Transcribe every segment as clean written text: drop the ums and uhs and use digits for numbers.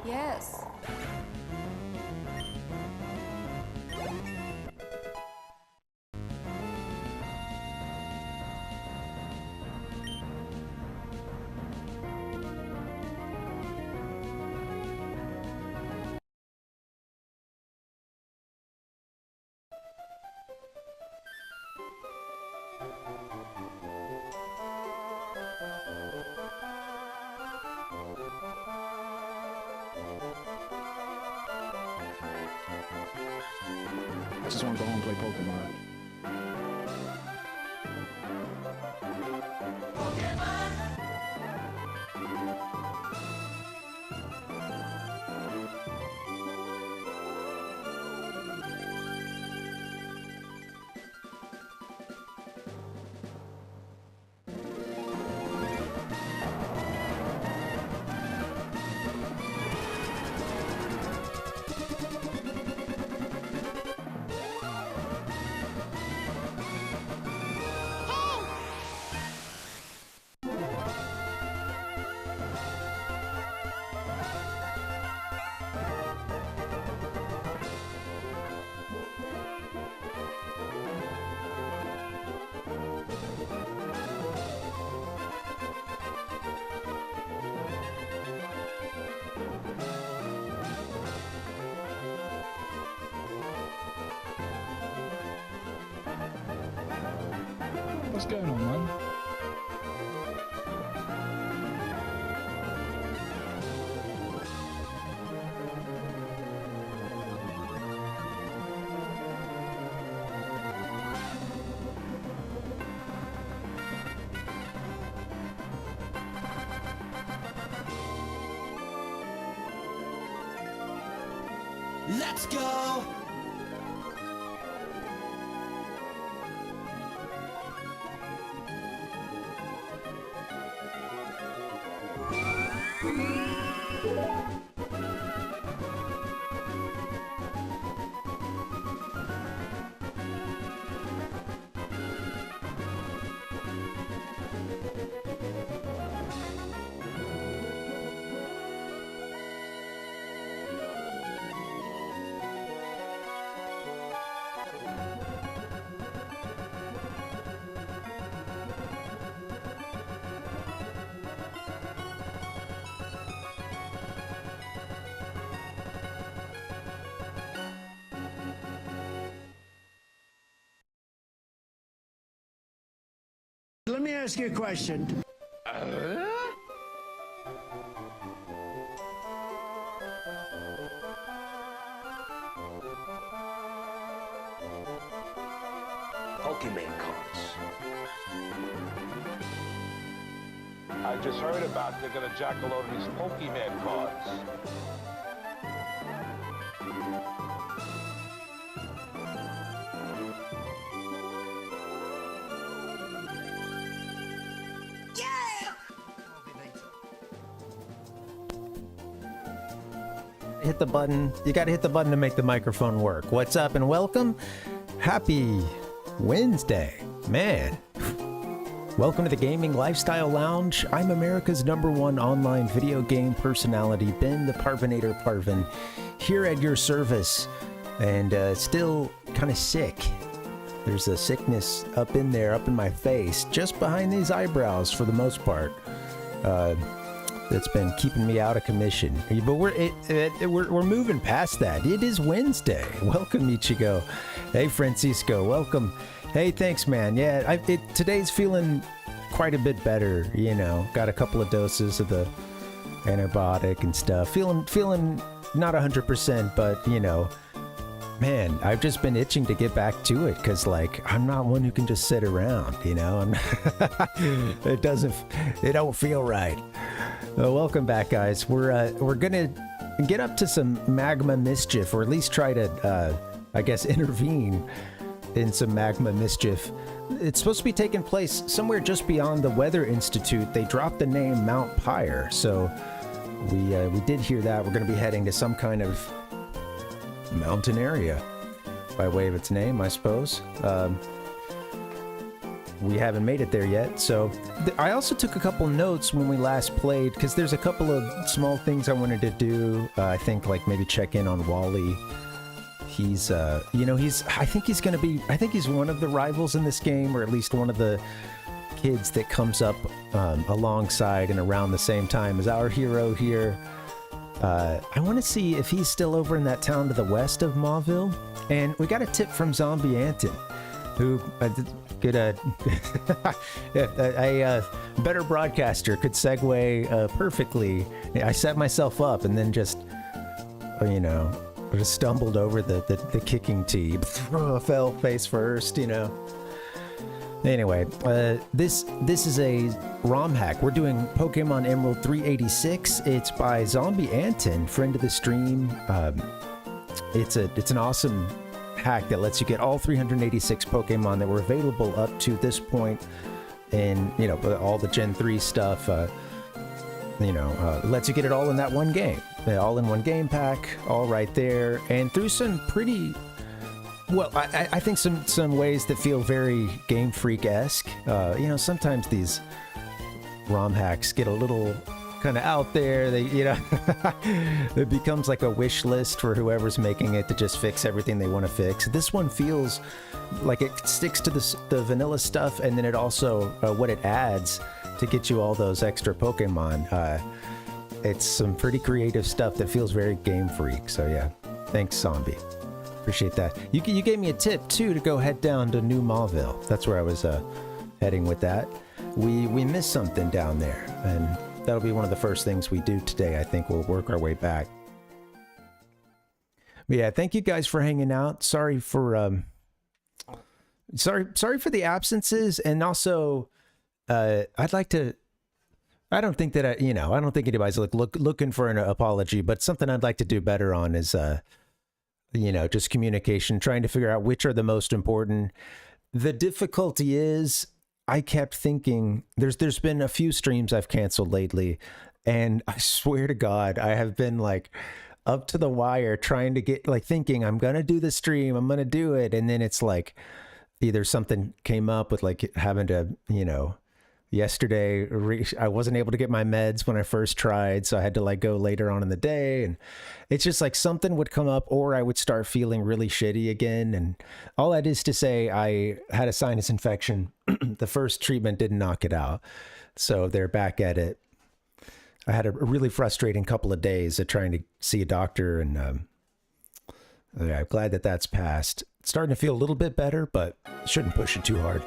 Yes. I just want to go home and play Pokemon. What's going on, man? Let's go! Let me ask you a question. Pokemon cards. I just heard about they're gonna jack a load of these Pokemon cards. Hit the button. You gotta hit the button to make the microphone work. What's up and welcome? Happy Wednesday, man. Welcome to the Gaming Lifestyle Lounge. I'm America's #1 online video game personality, Ben the Parvinator Parvin, here at your service, and still kind of sick. There's a sickness up in there, up in my face, just behind these eyebrows for the most part. That's been keeping me out of commission. But we're moving past that. It is Wednesday. Welcome, Ichigo. Hey, Francisco. Welcome. Hey, thanks, man. Yeah, today's feeling quite a bit better. You know, got a couple of doses of the antibiotic and stuff. Feeling not 100%, but you know, man, I've just been itching to get back to it because, like, I'm not one who can just sit around. You know, it don't feel right. Welcome back, guys. We're gonna get up to some magma mischief, or at least try to, I guess, intervene in some magma mischief. It's supposed to be taking place somewhere just beyond the Weather Institute. They dropped the name Mount Pyre, so we did hear that. We're gonna be heading to some kind of mountain area by way of its name, I suppose. we haven't made it there yet. So I also took a couple notes when we last played, because there's a couple of small things I wanted to do. I think like maybe check in on Wally. He's, you know, I think he's one of the rivals in this game, or at least one of the kids that comes up alongside and around the same time as our hero here. I want to see if he's still over in that town to the west of Mauville. And we got a tip from Zombie Anton, who could a better broadcaster could segue perfectly. I set myself up and then just, you know, just stumbled over the kicking tee, fell face first, you know. Anyway, this is a ROM hack. We're doing Pokemon Emerald 386. It's by Zombie Anton, friend of the stream. It's an awesome hack that lets you get all 386 Pokemon that were available up to this point, and you know, all the Gen 3 stuff. Lets you get it all in that one game, all in one game pack, all right there, and through some pretty. Well, I think some ways that feel very Game Freak-esque. You know, sometimes these ROM hacks get a little kind of out there. They, you know, it becomes like a wish list for whoever's making it to just fix everything they want to fix. This one feels like it sticks to the vanilla stuff, and then it also what it adds to get you all those extra Pokemon. It's some pretty creative stuff that feels very Game Freak. So yeah, thanks, Zombie. Appreciate that. You gave me a tip too to go head down to New Mauville. That's where I was heading with that. We missed something down there, and that'll be one of the first things we do today. I think we'll work our way back. But yeah, thank you guys for hanging out. Sorry for the absences, and also I'd like to. I don't think that I don't think anybody's looking for an apology, but something I'd like to do better on is just communication, trying to figure out which are the most important. The difficulty is I kept thinking there's been a few streams I've canceled lately, and I swear to God, I have been like up to the wire trying to get thinking I'm going to do the stream, I'm going to do it. And then it's like either something came up with having to, yesterday I wasn't able to get my meds when I first tried, so I had to go later on in the day, and it's just something would come up, or I would start feeling really shitty again. And all that is to say, I had a sinus infection. The first treatment didn't knock it out, so they're back at it. I had a really frustrating couple of days of trying to see a doctor, and I'm glad that that's passed. It's starting to feel a little bit better, but shouldn't push it too hard.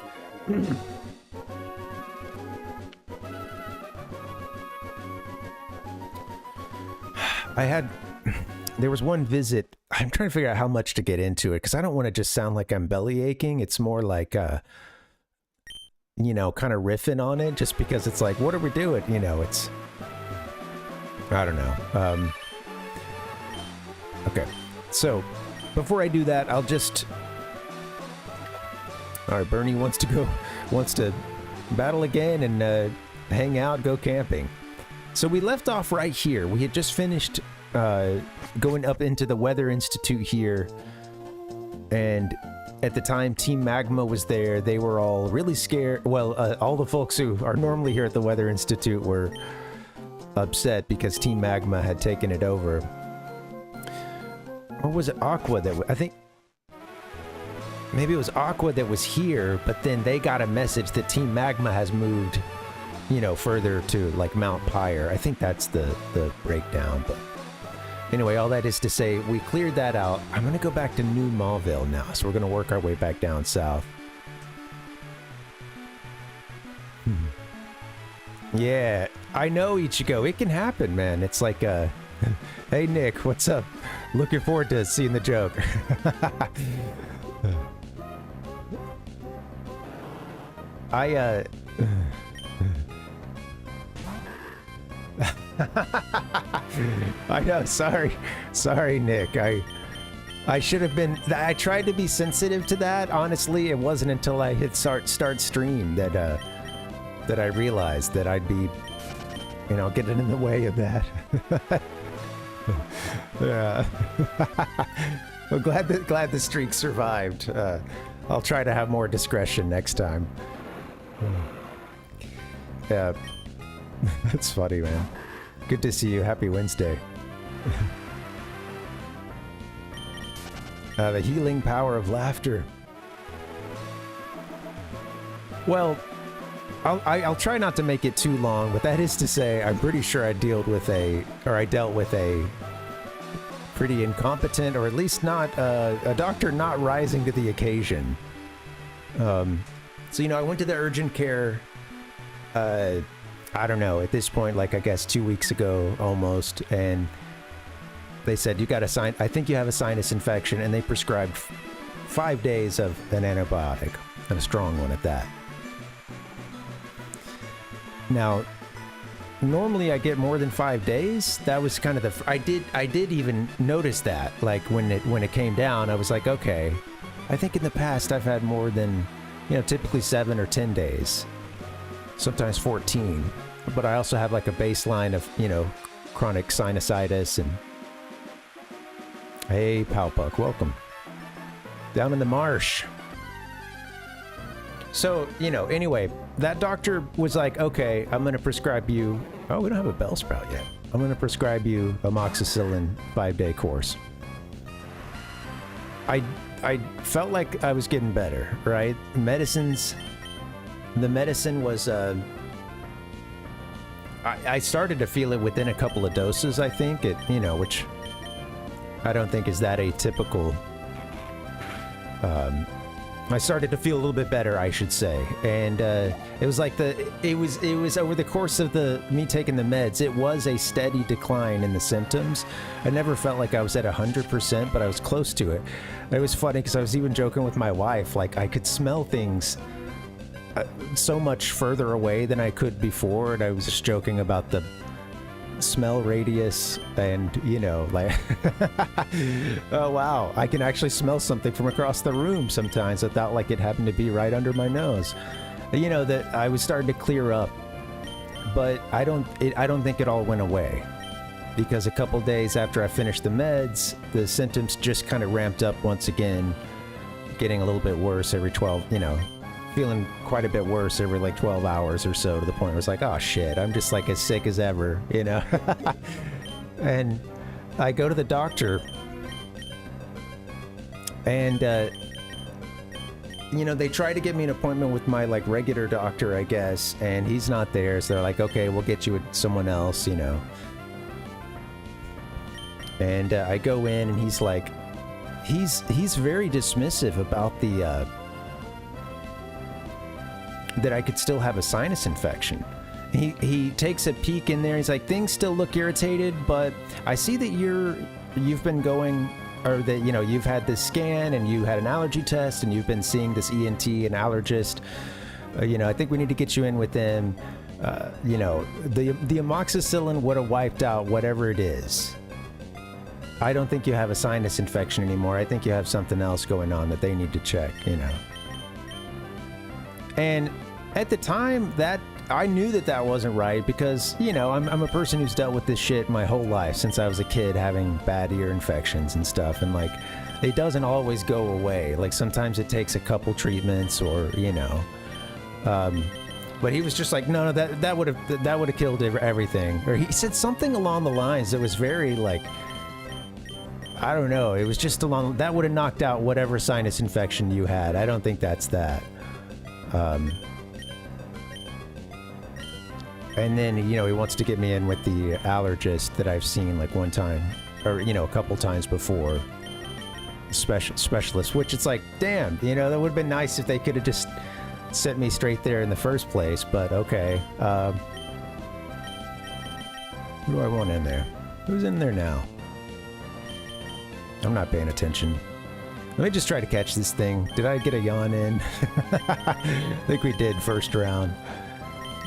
There was one visit. I'm trying to figure out how much to get into it, because I don't want to just sound like I'm belly aching. It's more like, kind of riffing on it, just because it's like, what are we doing? It's, I don't know. Okay. So before I do that, I'll just, all right, Bernie wants to battle again and hang out, go camping. So we left off right here. We had just finished going up into the Weather Institute here, and at the time Team MAGMA was there. They were all really scared. Well, all the folks who are normally here at the Weather Institute were upset because Team MAGMA had taken it over. Or was it Aqua that I think maybe it was Aqua that was here, but then they got a message that Team MAGMA has moved further to Mount Pyre. I think that's the breakdown. But anyway, all that is to say, we cleared that out. I'm going to go back to New Mauville now. So we're going to work our way back down south. Yeah, I know, Ichigo. It can happen, man. It's like, hey, Nick, what's up? Looking forward to seeing the joke. I know, sorry, Nick. I should have been. I tried to be sensitive to that. Honestly, it wasn't until I hit start stream that I realized that I'd be, getting in the way of that. Yeah. Well, glad the streak survived. I'll try to have more discretion next time. Yeah. That's funny, man. Good to see you. Happy Wednesday. The healing power of laughter. Well, I'll try not to make it too long, but that is to say, I'm pretty sure I dealt with a pretty incompetent, or at least not a doctor not rising to the occasion. So, you know, I went to the urgent care, I don't know, at this point, like, I guess 2 weeks ago almost, and they said, I think you have a sinus infection, and they prescribed 5 days of an antibiotic, and a strong one at that. Now, normally I get more than 5 days. That was kind of the... I did even notice that, like, when it came down, I was like, okay, I think in the past I've had more than, you know, typically 7 or 10 days. Sometimes 14. But I also have, like, a baseline of, you know, chronic sinusitis and... Hey, Powpuck, welcome. Down in the marsh. So, you know, anyway, that doctor was like, okay, I'm going to prescribe you... Oh, we don't have a Bellsprout yet. I'm going to prescribe you amoxicillin 5-day course. I felt like I was getting better, right? The medicine was... I started to feel it within a couple of doses, I think. You know, which I don't think is that atypical. I started to feel a little bit better, I should say, and it was like it was over the course of me taking the meds. It was a steady decline in the symptoms. I never felt like I was at 100%, but I was close to it. It was funny because I was even joking with my wife, like I could smell things so much further away than I could before, and I was just joking about the smell radius, and you know, like oh wow, I can actually smell something from across the room sometimes without like it happened to be right under my nose. You know, that I was starting to clear up, but I don't think it all went away, because a couple days after I finished the meds, the symptoms just kind of ramped up once again, getting a little bit worse every 12, you know, feeling quite a bit worse every like 12 hours or so, to the point where it's like, oh shit, I'm just like as sick as ever, you know. And I go to the doctor, and you know, they try to get me an appointment with my like regular doctor, I guess, and he's not there, so they're like, okay, we'll get you with someone else, you know. And I go in, and he's like, he's very dismissive about the that I could still have a sinus infection. He takes a peek in there. He's like, things still look irritated, but I see that you've been going, or that, you know, you've had this scan and you had an allergy test and you've been seeing this ENT and allergist. You know, I think we need to get you in with them. You know, the amoxicillin would have wiped out whatever it is. I don't think you have a sinus infection anymore. I think you have something else going on that they need to check, you know. And at the time, that I knew that wasn't right, because, you know, I'm a person who's dealt with this shit my whole life since I was a kid, having bad ear infections and stuff, and like it doesn't always go away. Like sometimes it takes a couple treatments, or you know. But he was just like, no, that would have killed everything. Or he said something along the lines that was very like, I don't know. It was just along that would have knocked out whatever sinus infection you had. I don't think that's that. And then, you know, he wants to get me in with the allergist that I've seen like one time, or, you know, a couple times before, specialist, which it's like, damn, you know, that would have been nice if they could have just sent me straight there in the first place, but okay. Who do I want in there? Who's in there now? I'm not paying attention. Let me just try to catch this thing. Did I get a yawn in? I think we did first round.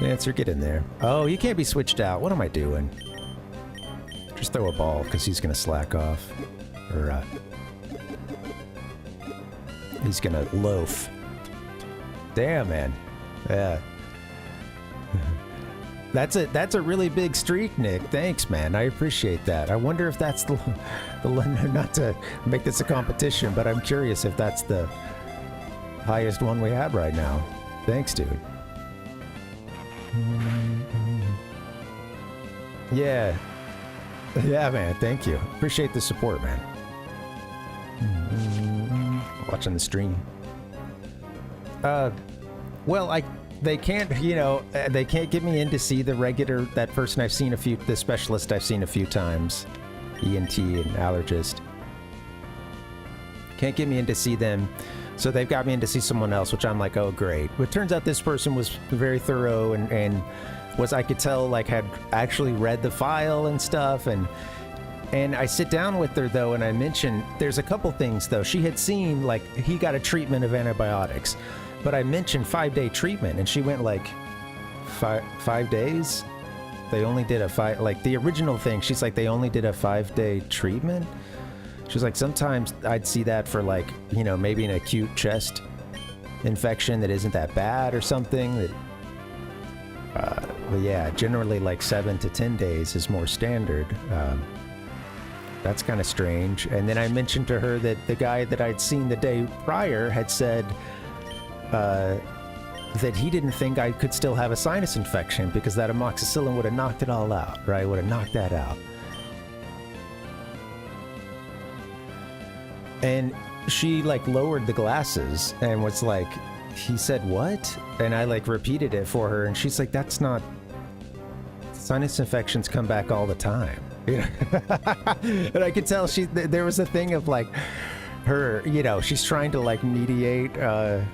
Answer, get in there. Oh, you can't be switched out. What am I doing? Just throw a ball, because he's going to slack off. Or, he's going to loaf. Damn, man. Yeah. That's a really big streak, Nick. Thanks, man. I appreciate that. I wonder if that's the not to make this a competition, but I'm curious if that's the highest one we have right now. Thanks, dude. Yeah. Yeah, man. Thank you. Appreciate the support, man. Watching the stream. Well, they can't, you know, they can't get me in to see the regular, that person I've seen the specialist I've seen a few times. ENT and allergist. Can't get me in to see them. So they've got me in to see someone else, which I'm like, oh, great. But it turns out this person was very thorough and was, I could tell, like, had actually read the file and stuff. And I sit down with her, though, and I mentioned, there's a couple things, though. She had seen, like, he got a treatment of antibiotics. But I mentioned 5-day treatment, and she went, like, five days? They only did like, the original thing, she's like, they only did a 5-day treatment? She's like, sometimes I'd see that for, like, you know, maybe an acute chest infection that isn't that bad or something. That, but yeah, generally, like, 7 to 10 days is more standard. That's kind of strange. And then I mentioned to her that the guy that I'd seen the day prior had said that he didn't think I could still have a sinus infection because that amoxicillin would have knocked it all out, right? Would have knocked that out. And she, like, lowered the glasses and was like, he said, what? And I, like, repeated it for her, and she's like, that's not... Sinus infections come back all the time. You know? And I could tell there was a thing of, like, her, you know, she's trying to, like, mediate, or,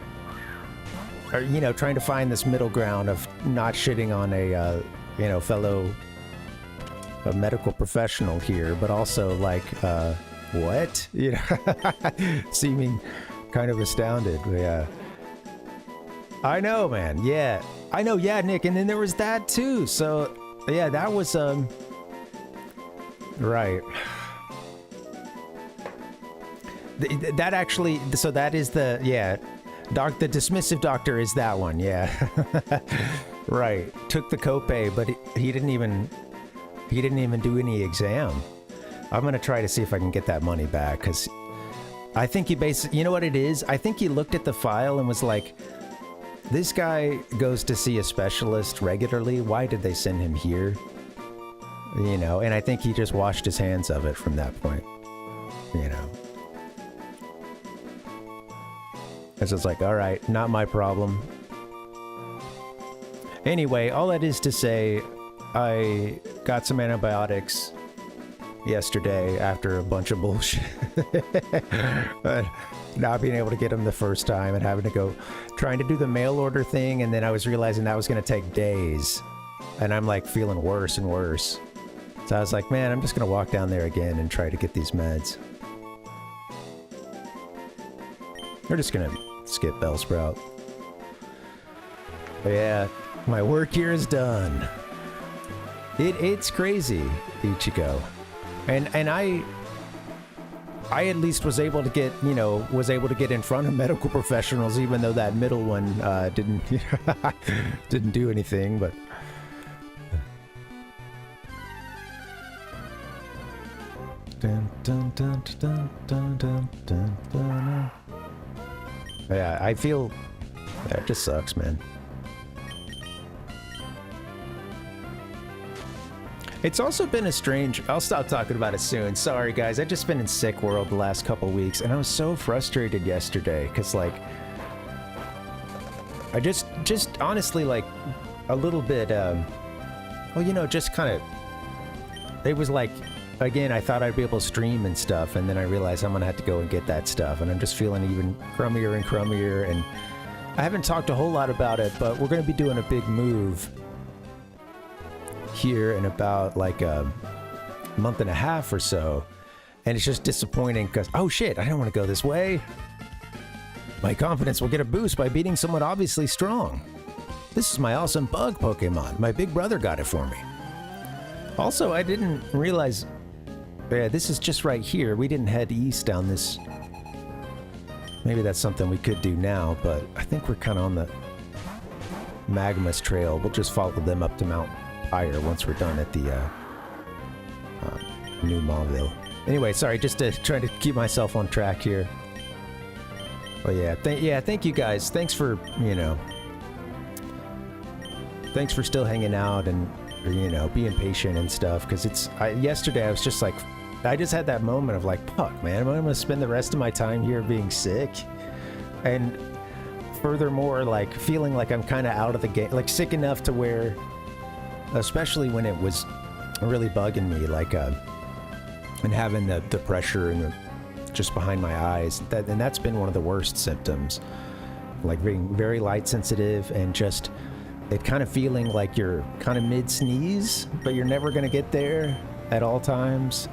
you know, trying to find this middle ground of not shitting on a, you know, fellow medical professional here, but also, like, what? You know, seeming kind of astounded. Yeah. I know, man. Yeah. I know. Yeah, Nick. And then there was that too. So yeah, that was, right. That actually, so that is the, yeah, the dismissive doctor is that one. Yeah. Right. Took the copay, but he didn't even do any exam. I'm going to try to see if I can get that money back, because I think he basically, you know what it is? I think he looked at the file and was like, this guy goes to see a specialist regularly. Why did they send him here? You know, and I think he just washed his hands of it from that point, you know. It's just like, all right, not my problem. Anyway, all that is to say, I got some antibiotics yesterday after a bunch of bullshit. But not being able to get them the first time and having to go trying to do the mail order thing, and then I was realizing that was going to take days, and I'm like feeling worse and worse. So I was like, man, I'm just going to walk down there again and try to get these meds. We're just going to skip Bellsprout. But yeah, my work here is done. It's crazy, Ichigo. And I at least was able to get, you know, in front of medical professionals, even though that middle one didn't do anything, but yeah, I feel that just sucks, man. It's also been a strange... I'll stop talking about it soon. Sorry, guys. I've just been in sick world the last couple weeks, and I was so frustrated yesterday, because, like... I just honestly, like, a little bit, well, you know, just kind of... It was like, again, I thought I'd be able to stream and stuff, and then I realized I'm going to have to go and get that stuff, and I'm just feeling even crummier and crummier, and I haven't talked a whole lot about it, but we're going to be doing a big move here in about like a month and a half or so, and it's just disappointing because, oh shit, I don't want to go this way. My confidence will get a boost by beating someone obviously strong. This is my awesome bug Pokemon. My big brother got it for me. Also, I didn't realize, yeah, this is just right here. We didn't head east down this. Maybe that's something we could do now, but I think we're kind of on the Magma's trail. We'll just follow them up to Mount Pyre once we're done at the new Mauville. Anyway, sorry, just to try to keep myself on track here. But yeah, thank you guys. Thanks for, you know, thanks for still hanging out and, you know, being patient and stuff. Because yesterday I was just like, I just had that moment of like, fuck, man, am I going to spend the rest of my time here being sick? And furthermore, like feeling like I'm kind of out of the game, like sick enough to where, especially when it was really bugging me, like, and having the pressure and just behind my eyes, and that's been one of the worst symptoms, like being very light sensitive and just it kind of feeling like you're kind of mid sneeze, but you're never going to get there at all times.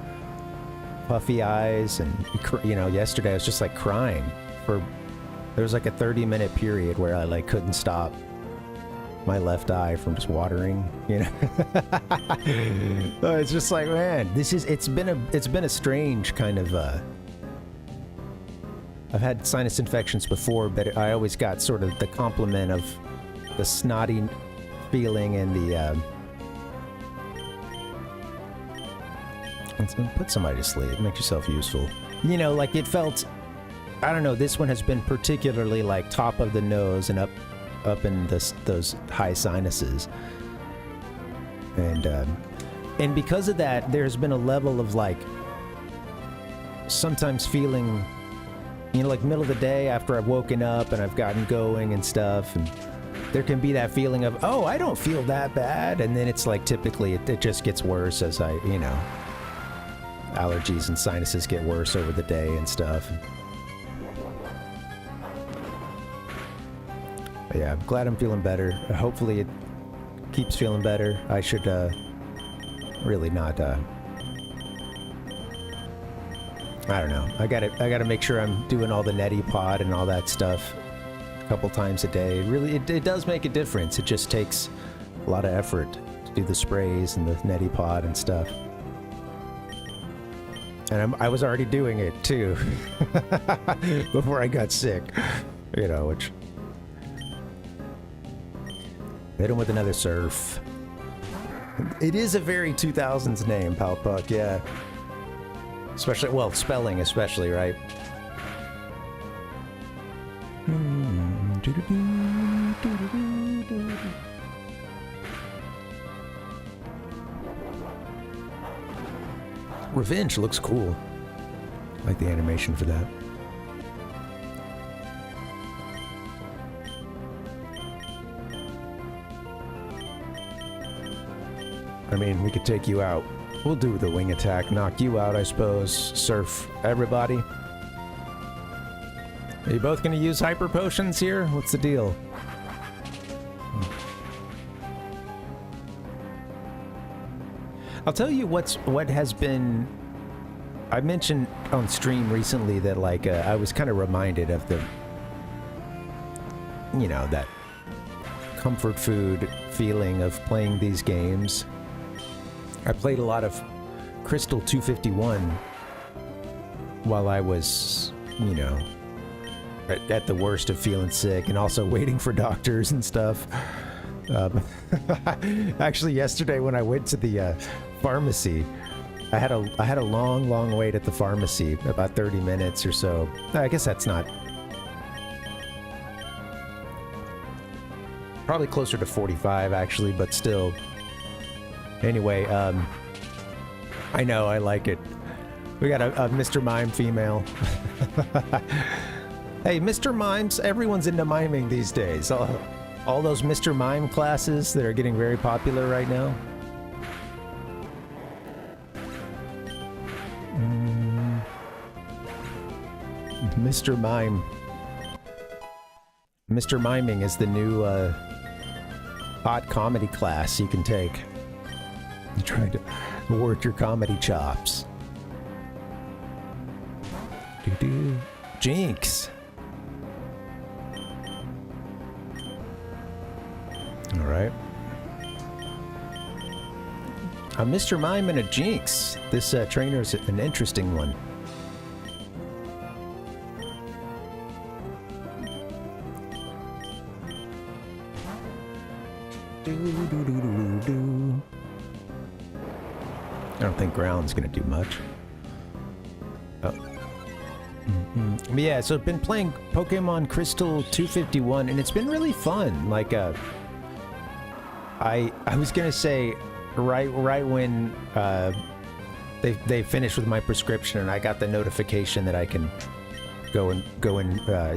Puffy eyes, and you know, yesterday I was just like crying there was like a 30-minute period where I like couldn't stop my left eye from just watering, you know. So it's just like, man, it's been a strange kind of I've had sinus infections before, but I always got sort of the complement of the snotty feeling and the put somebody to sleep, make yourself useful, you know, like it felt, I don't know, this one has been particularly like top of the nose and up in those high sinuses, and because of that there's been a level of like sometimes feeling, you know, like middle of the day after I've woken up and I've gotten going and stuff, and there can be that feeling of, oh, I don't feel that bad, and then it's like typically it just gets worse as I, you know, allergies and sinuses get worse over the day and stuff. But yeah, I'm glad I'm feeling better. Hopefully it keeps feeling better. I should really not I don't know. I gotta make sure I'm doing all the neti pod and all that stuff a couple times a day. It does make a difference. It just takes a lot of effort to do the sprays and the neti pod and stuff. And I was already doing it too before I got sick, you know, which hit him with another surf. It is a very 2000s name, Palpuck, yeah. Especially, well, spelling especially, right? Revenge looks cool. I like the animation for that. I mean, we could take you out. We'll do the wing attack, knock you out, I suppose. Surf everybody. Are you both gonna use hyper potions here? What's the deal? I'll tell you what has been. I mentioned on stream recently that like I was kind of reminded of the, you know, that comfort food feeling of playing these games. I played a lot of Crystal 251 while I was, you know, at the worst of feeling sick and also waiting for doctors and stuff. Actually, yesterday when I went to the pharmacy, I had a long wait at the pharmacy, about 30 minutes or so. I guess that's not, probably closer to 45 actually, but still. Anyway, I know, I like it. We got a Mr. Mime female. Hey, Mr. Mimes, everyone's into miming these days. All those Mr. Mime classes that are getting very popular right now. Mr. Mime. Mr. Miming is the new hot comedy class you can take. You're trying to work your comedy chops. Doo-doo. Jinx. All right. A Mr. Mime and a Jinx. This trainer is an interesting one. I don't think ground's gonna do much. Oh. But yeah, so I've been playing Pokemon Crystal 251 and it's been really fun. Like I was gonna say, right when they finished with my prescription and I got the notification that I can go and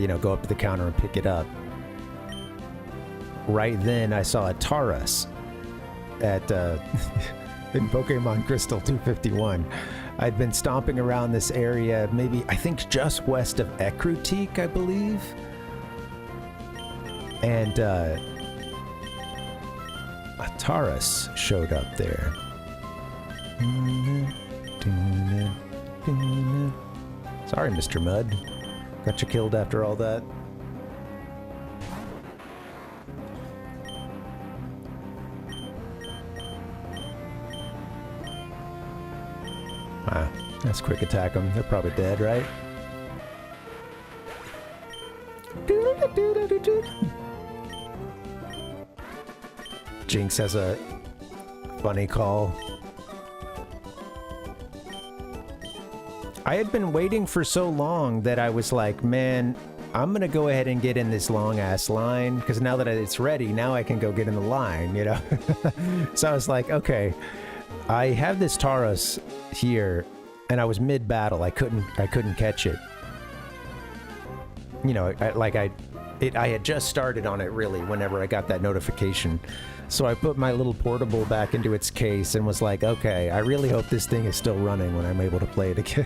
you know, go up to the counter and pick it up. Right then, I saw a Taurus at in Pokemon Crystal 251. I'd been stomping around this area, maybe I think just west of Ecruteak, I believe, and a Taurus showed up there. Sorry, Mr. Mud. Got you killed after all that. Wow, that's quick attack them. They're probably dead, right? Jinx has a funny call. I had been waiting for so long that I was like, man, I'm gonna go ahead and get in this long ass line, because now that it's ready, now I can go get in the line, you know? So I was like, okay, I have this Taurus here, and I was mid battle. I couldn't catch it. You know, I had just started on it really whenever I got that notification. So I put my little portable back into its case and was like, okay, I really hope this thing is still running when I'm able to play it again.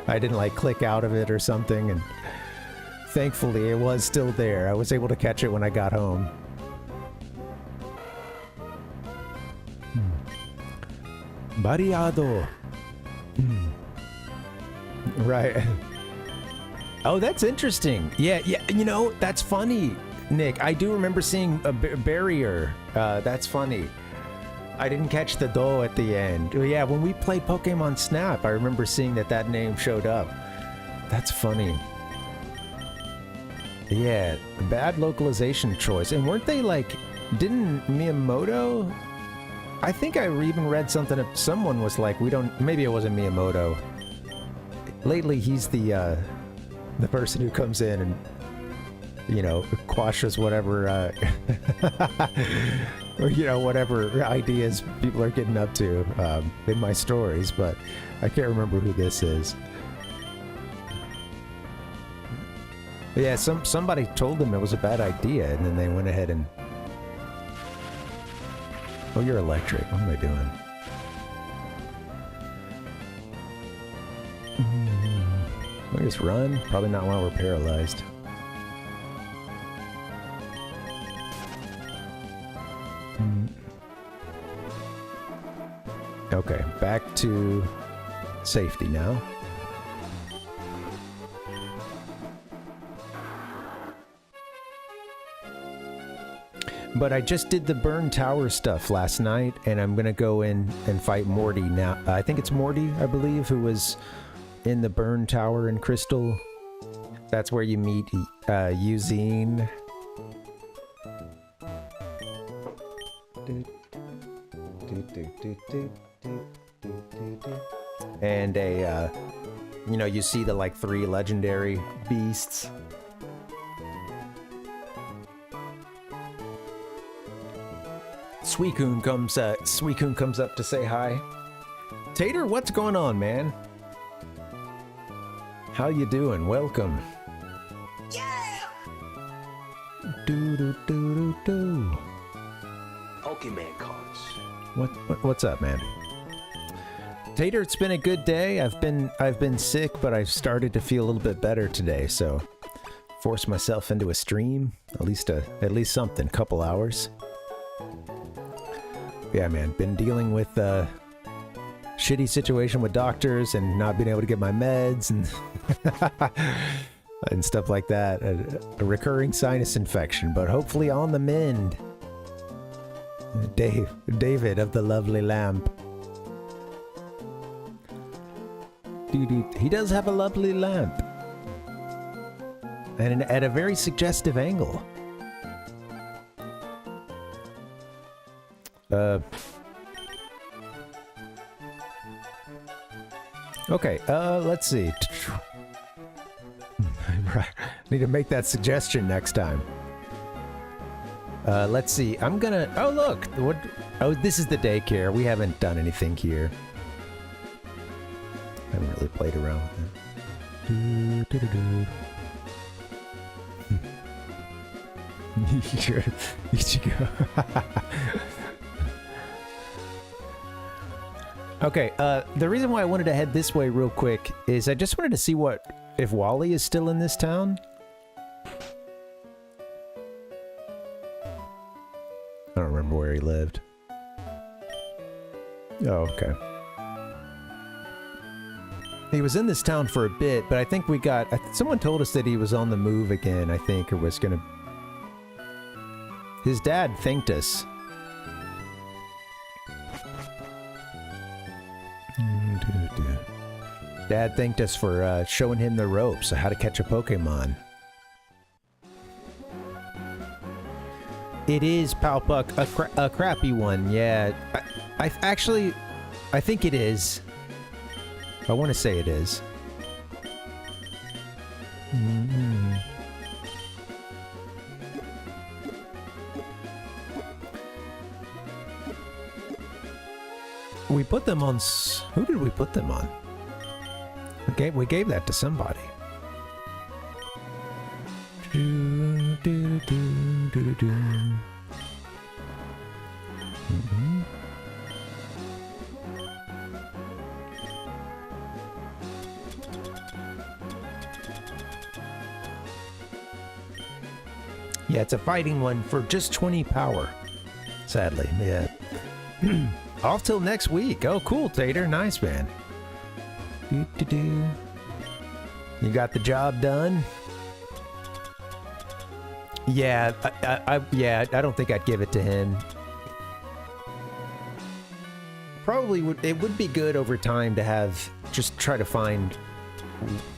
I didn't like click out of it or something, and thankfully it was still there. I was able to catch it when I got home. Variado. Right. Oh, that's interesting. Yeah, you know, that's funny, Nick. I do remember seeing a barrier. That's funny. I didn't catch the Do at the end. Yeah, when we played Pokemon Snap, I remember seeing that name showed up. That's funny. Yeah, bad localization choice. And weren't they like, didn't Miyamoto? I think I even read something, someone was like, maybe it wasn't Miyamoto. Lately, he's the person who comes in and, you know, quashes whatever, or, you know, whatever ideas people are getting up to in my stories, but I can't remember who this is. Yeah, somebody told them it was a bad idea, and then they went ahead and... Oh, you're electric. What am I doing? We just run? Probably not while we're paralyzed. Okay, back to safety now. But I just did the burn tower stuff last night, and I'm gonna go in and fight Morty now. I think it's Morty, I believe, who was in the burn tower in Crystal. That's where you meet Eugene. And you know, you see the like 3 legendary beasts. Suicune comes up to say hi. Tater, what's going on, man? How you doing? Welcome. Yeah! Pokemon cards. What's up, man? Tater, it's been a good day. I've been sick, but I've started to feel a little bit better today, so forced myself into a stream, at least something, couple hours. Yeah, man, been dealing with a shitty situation with doctors and not being able to get my meds and and stuff like that. A recurring sinus infection, but hopefully on the mend. David of the lovely lamp. He does have a lovely lamp. And at a very suggestive angle. Okay, let's see. Need to make that suggestion next time. Let's see. I'm gonna... Oh, look! What? Oh, this is the daycare. We haven't done anything here. I haven't really played around with it. You should go. Okay, the reason why I wanted to head this way real quick is I just wanted to see if Wally is still in this town. I don't remember where he lived. Oh, okay. He was in this town for a bit, but I think we got... someone told us that he was on the move again, I think, or was gonna... His dad thanked us. Dad thanked us for showing him the ropes of how to catch a Pokemon. It is, Palpuck, a crappy one, yeah. I think it is. I want to say it is. We put them on... Who did we put them on? Okay, we gave that to somebody. Yeah, it's a fighting one for just 20 power. Sadly, yeah. Off till next week. Oh, cool, Tater. Nice, man. You got the job done? Yeah, I don't think I'd give it to him. Probably would. It would be good over time to have just try to find,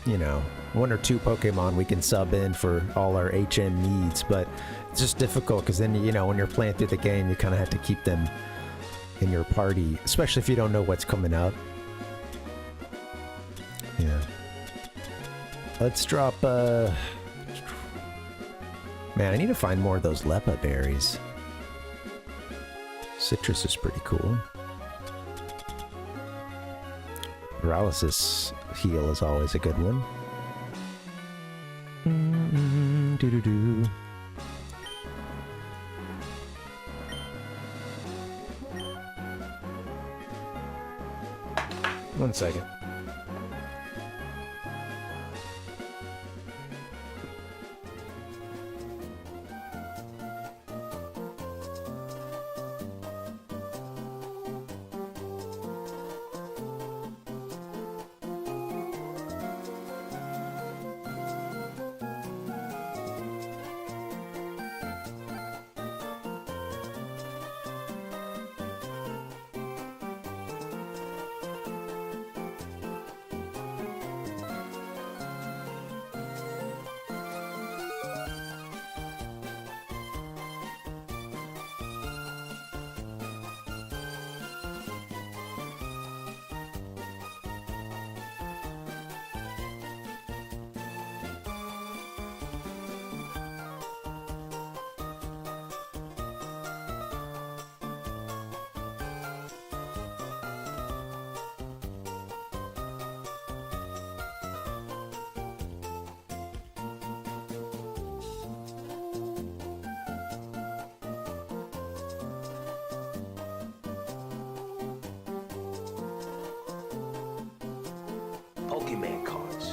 you know, 1 or 2 Pokemon we can sub in for all our HM needs, but it's just difficult because then, you know, when you're playing through the game, you kind of have to keep them in your party, especially if you don't know what's coming up. Yeah. Let's drop, man, I need to find more of those Lepa berries. Citrus is pretty cool. Paralysis heal is always a good one. Doo-doo-doo. One second. Pokemon cards.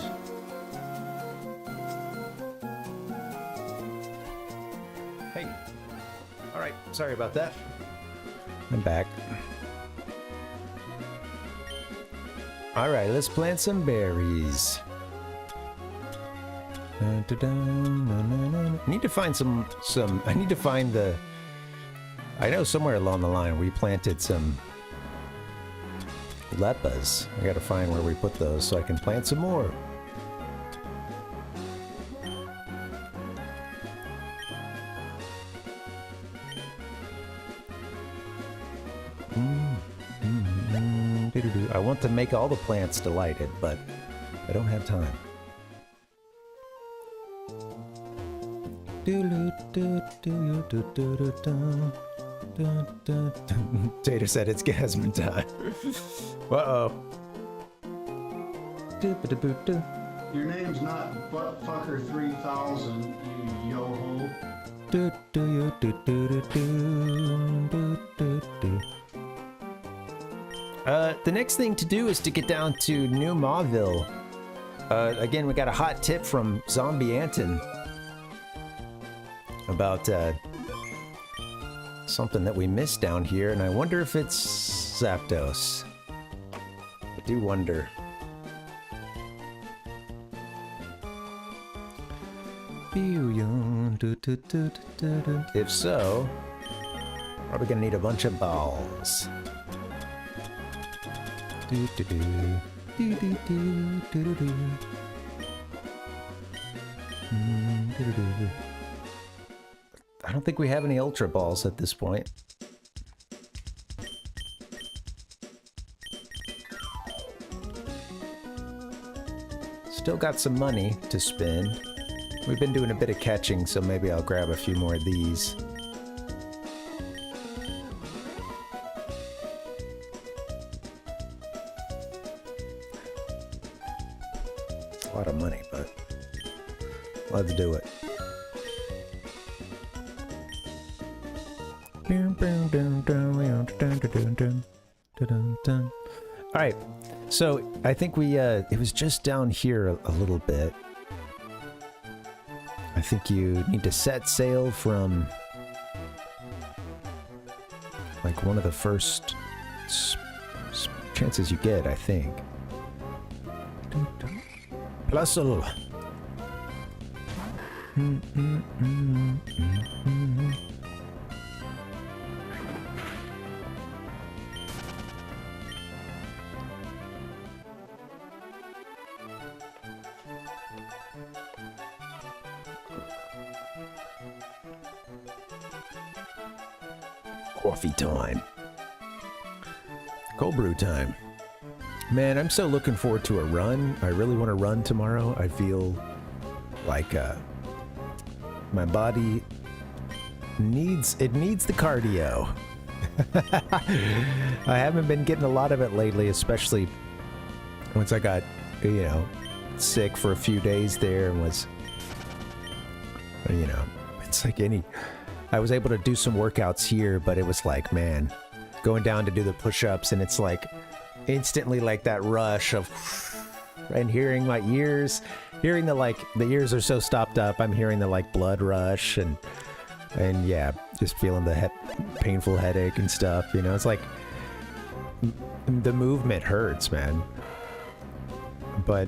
Hey. Alright, sorry about that. I'm back. Alright, let's plant some berries. I need to find I need to find the... I know somewhere along the line we planted some Lepas. I gotta find where we put those so I can plant some more. I want to make all the plants delighted, but I don't have time. Tater said it's Gasman time. Uh-oh. Your name's not Buttfucker3000, you yo-ho. The next thing to do is to get down to New Mauville. Again, we got a hot tip from Zombie Anton about something that we missed down here, and I wonder if it's Zapdos. I do wonder. If so, probably gonna need a bunch of balls. I don't think we have any Ultra Balls at this point. Still got some money to spend. We've been doing a bit of catching, so maybe I'll grab a few more of these. It's a lot of money, but let's do it. Alright, so I think we, it was just down here a little bit. I think you need to set sail from like one of the first chances you get, I think. Plusle. Coffee time. Cold brew time. Man, I'm so looking forward to a run. I really want to run tomorrow. I feel like my body needs the cardio. I haven't been getting a lot of it lately, especially once I got, you know, sick for a few days there and was, you know, it's like I was able to do some workouts here, but it was like, man, going down to do the push-ups and it's like instantly like that rush of, and hearing my ears, hearing the ears are so stopped up, I'm hearing the like blood rush and yeah, just feeling the painful headache and stuff, you know, it's like the movement hurts, man. But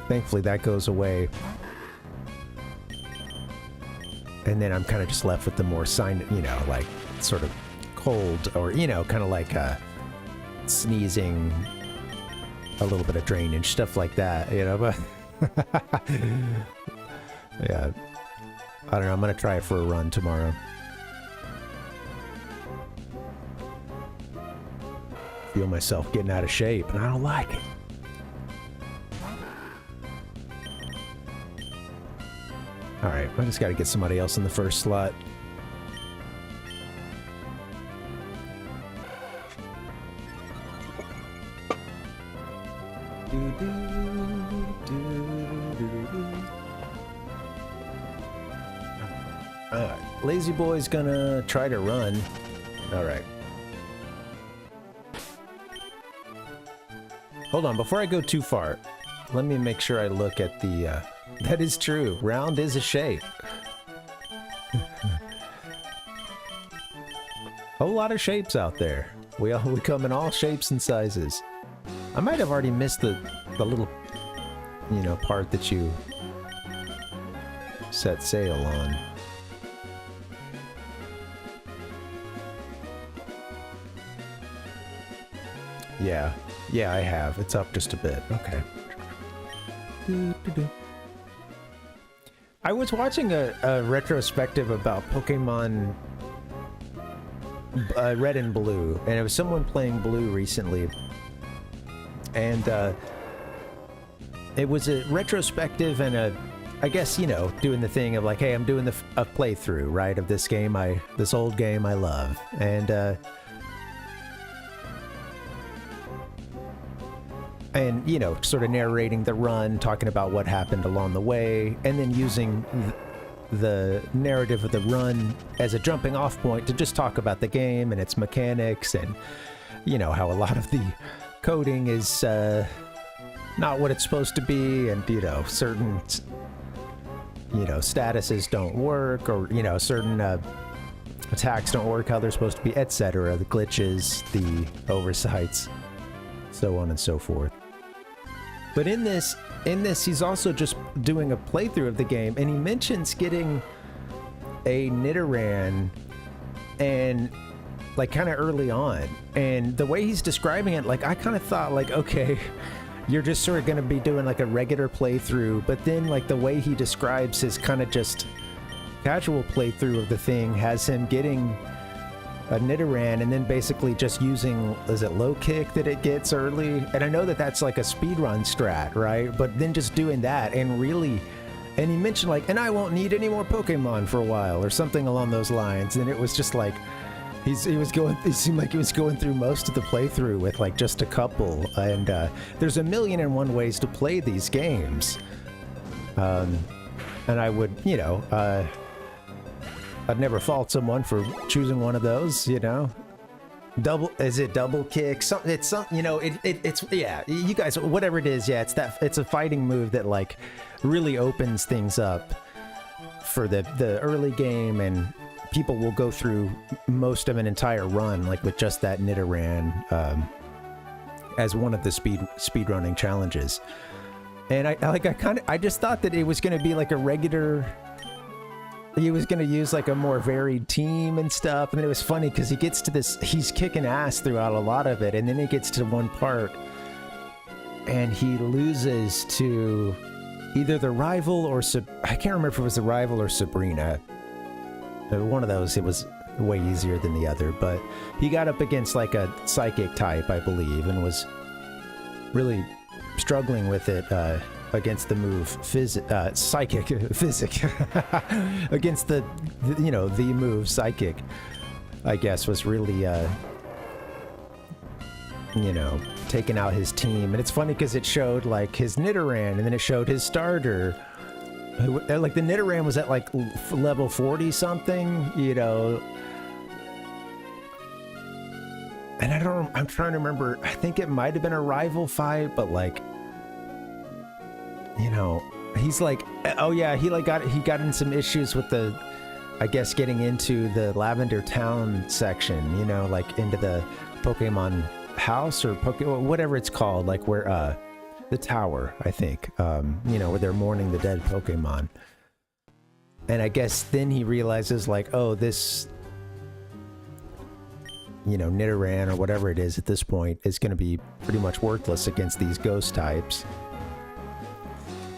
thankfully that goes away. And then I'm kind of just left with the more you know, like sort of cold or, you know, kind of like sneezing, a little bit of drainage, stuff like that, you know, but yeah, I don't know, I'm going to try it for a run tomorrow. Feel myself getting out of shape and I don't like it. Alright, I just gotta get somebody else in the first slot. Alright, Lazy Boy's gonna try to run. Alright. Hold on, before I go too far, let me make sure I look at the, that is true. Round is a shape. A whole lot of shapes out there. We come in all shapes and sizes. I might have already missed the little, you know, part that you set sail on. Yeah, I have. It's up just a bit. Okay. I was watching a retrospective about Pokemon Red and Blue, and it was someone playing Blue recently, and it was a retrospective and I guess, you know, doing the thing of like, hey, I'm doing a playthrough, right, of this game, this old game I love. And, you know, sort of narrating the run, talking about what happened along the way, and then using the narrative of the run as a jumping off point to just talk about the game and its mechanics, and, you know, how a lot of the coding is not what it's supposed to be, and, you know, certain, you know, statuses don't work, or, you know, certain attacks don't work how they're supposed to be, etc. The glitches, the oversights, so on and so forth. But in this, he's also just doing a playthrough of the game, and he mentions getting a Nidoran, and like kind of early on, and the way he's describing it, like I kind of thought like, okay, you're just sort of going to be doing like a regular playthrough, but then like the way he describes his kind of just casual playthrough of the thing has him getting a Nidoran and then basically just using, is it low kick that it gets early? And I know that that's like a speedrun strat, right? But then just doing that and really, and he mentioned like, and I won't need any more Pokemon for a while or something along those lines. And it was just like, it seemed like he was going through most of the playthrough with like just a couple. And there's 1,000,001 ways to play these games. And I would, you know, I'd never fault someone for choosing one of those, you know. Is it double kick? It's you know, it's yeah, you guys, whatever it is, yeah, it's a fighting move that like really opens things up for the early game, and people will go through most of an entire run like with just that Nidoran as one of the speedrunning challenges. And I just thought that it was going to be like a regular. He was going to use like a more varied team and stuff. And it was funny because he gets to this, he's kicking ass throughout a lot of it. And then he gets to one part and he loses to either the rival or, I can't remember if it was the rival or Sabrina. One of those, it was way easier than the other. But he got up against like a psychic type, I believe, and was really struggling with it. Against the move psychic physic against the you know, the move psychic, I guess, was really you know, taking out his team. And it's funny because it showed like his Nidoran and then it showed his starter, like the Nidoran was at like level 40 something, you know. And I'm trying to remember, I think it might have been a rival fight, but like, you know, he's like, oh yeah, he got in some issues with the, I guess, getting into the Lavender Town section, you know, like into the Pokemon house or whatever it's called, like where the tower, I think, you know, where they're mourning the dead Pokemon. And I guess then he realizes like, oh, this, you know, Nidoran or whatever it is at this point is going to be pretty much worthless against these ghost types.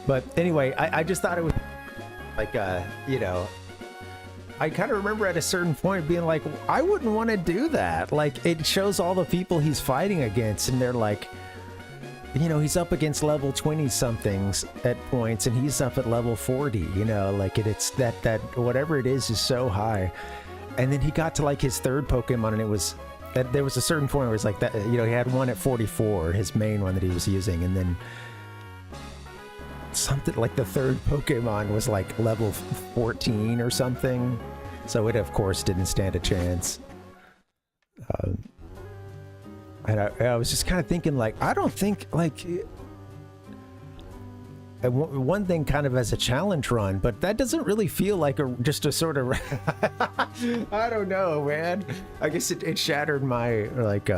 But anyway, I just thought it was like, you know, I kind of remember at a certain point being like, I wouldn't want to do that. Like, it shows all the people he's fighting against, and they're like, you know, he's up against level 20-somethings at points, and he's up at level 40, you know, like it's that whatever it is so high. And then he got to like his third Pokemon, and it was, there was a certain point where it's like that, you know, he had one at 44, his main one that he was using, and then something like the third Pokemon was like level 14 or something, so it of course didn't stand a chance. And I was just kind of thinking like, I don't think like one thing kind of as a challenge run, but that doesn't really feel like just a sort of I don't know, man. I guess it shattered my like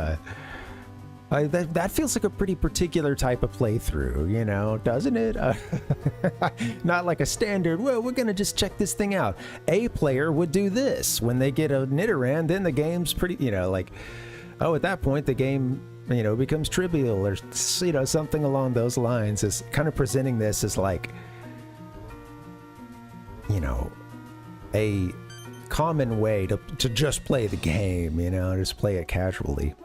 that feels like a pretty particular type of playthrough, you know, doesn't it? Not like a standard, well, we're going to just check this thing out. A player would do this. When they get a Nidoran, then the game's pretty, you know, like, oh, at that point, the game, you know, becomes trivial or, you know, something along those lines. Is kind of presenting this as like, you know, a common way to just play the game, you know, just play it casually.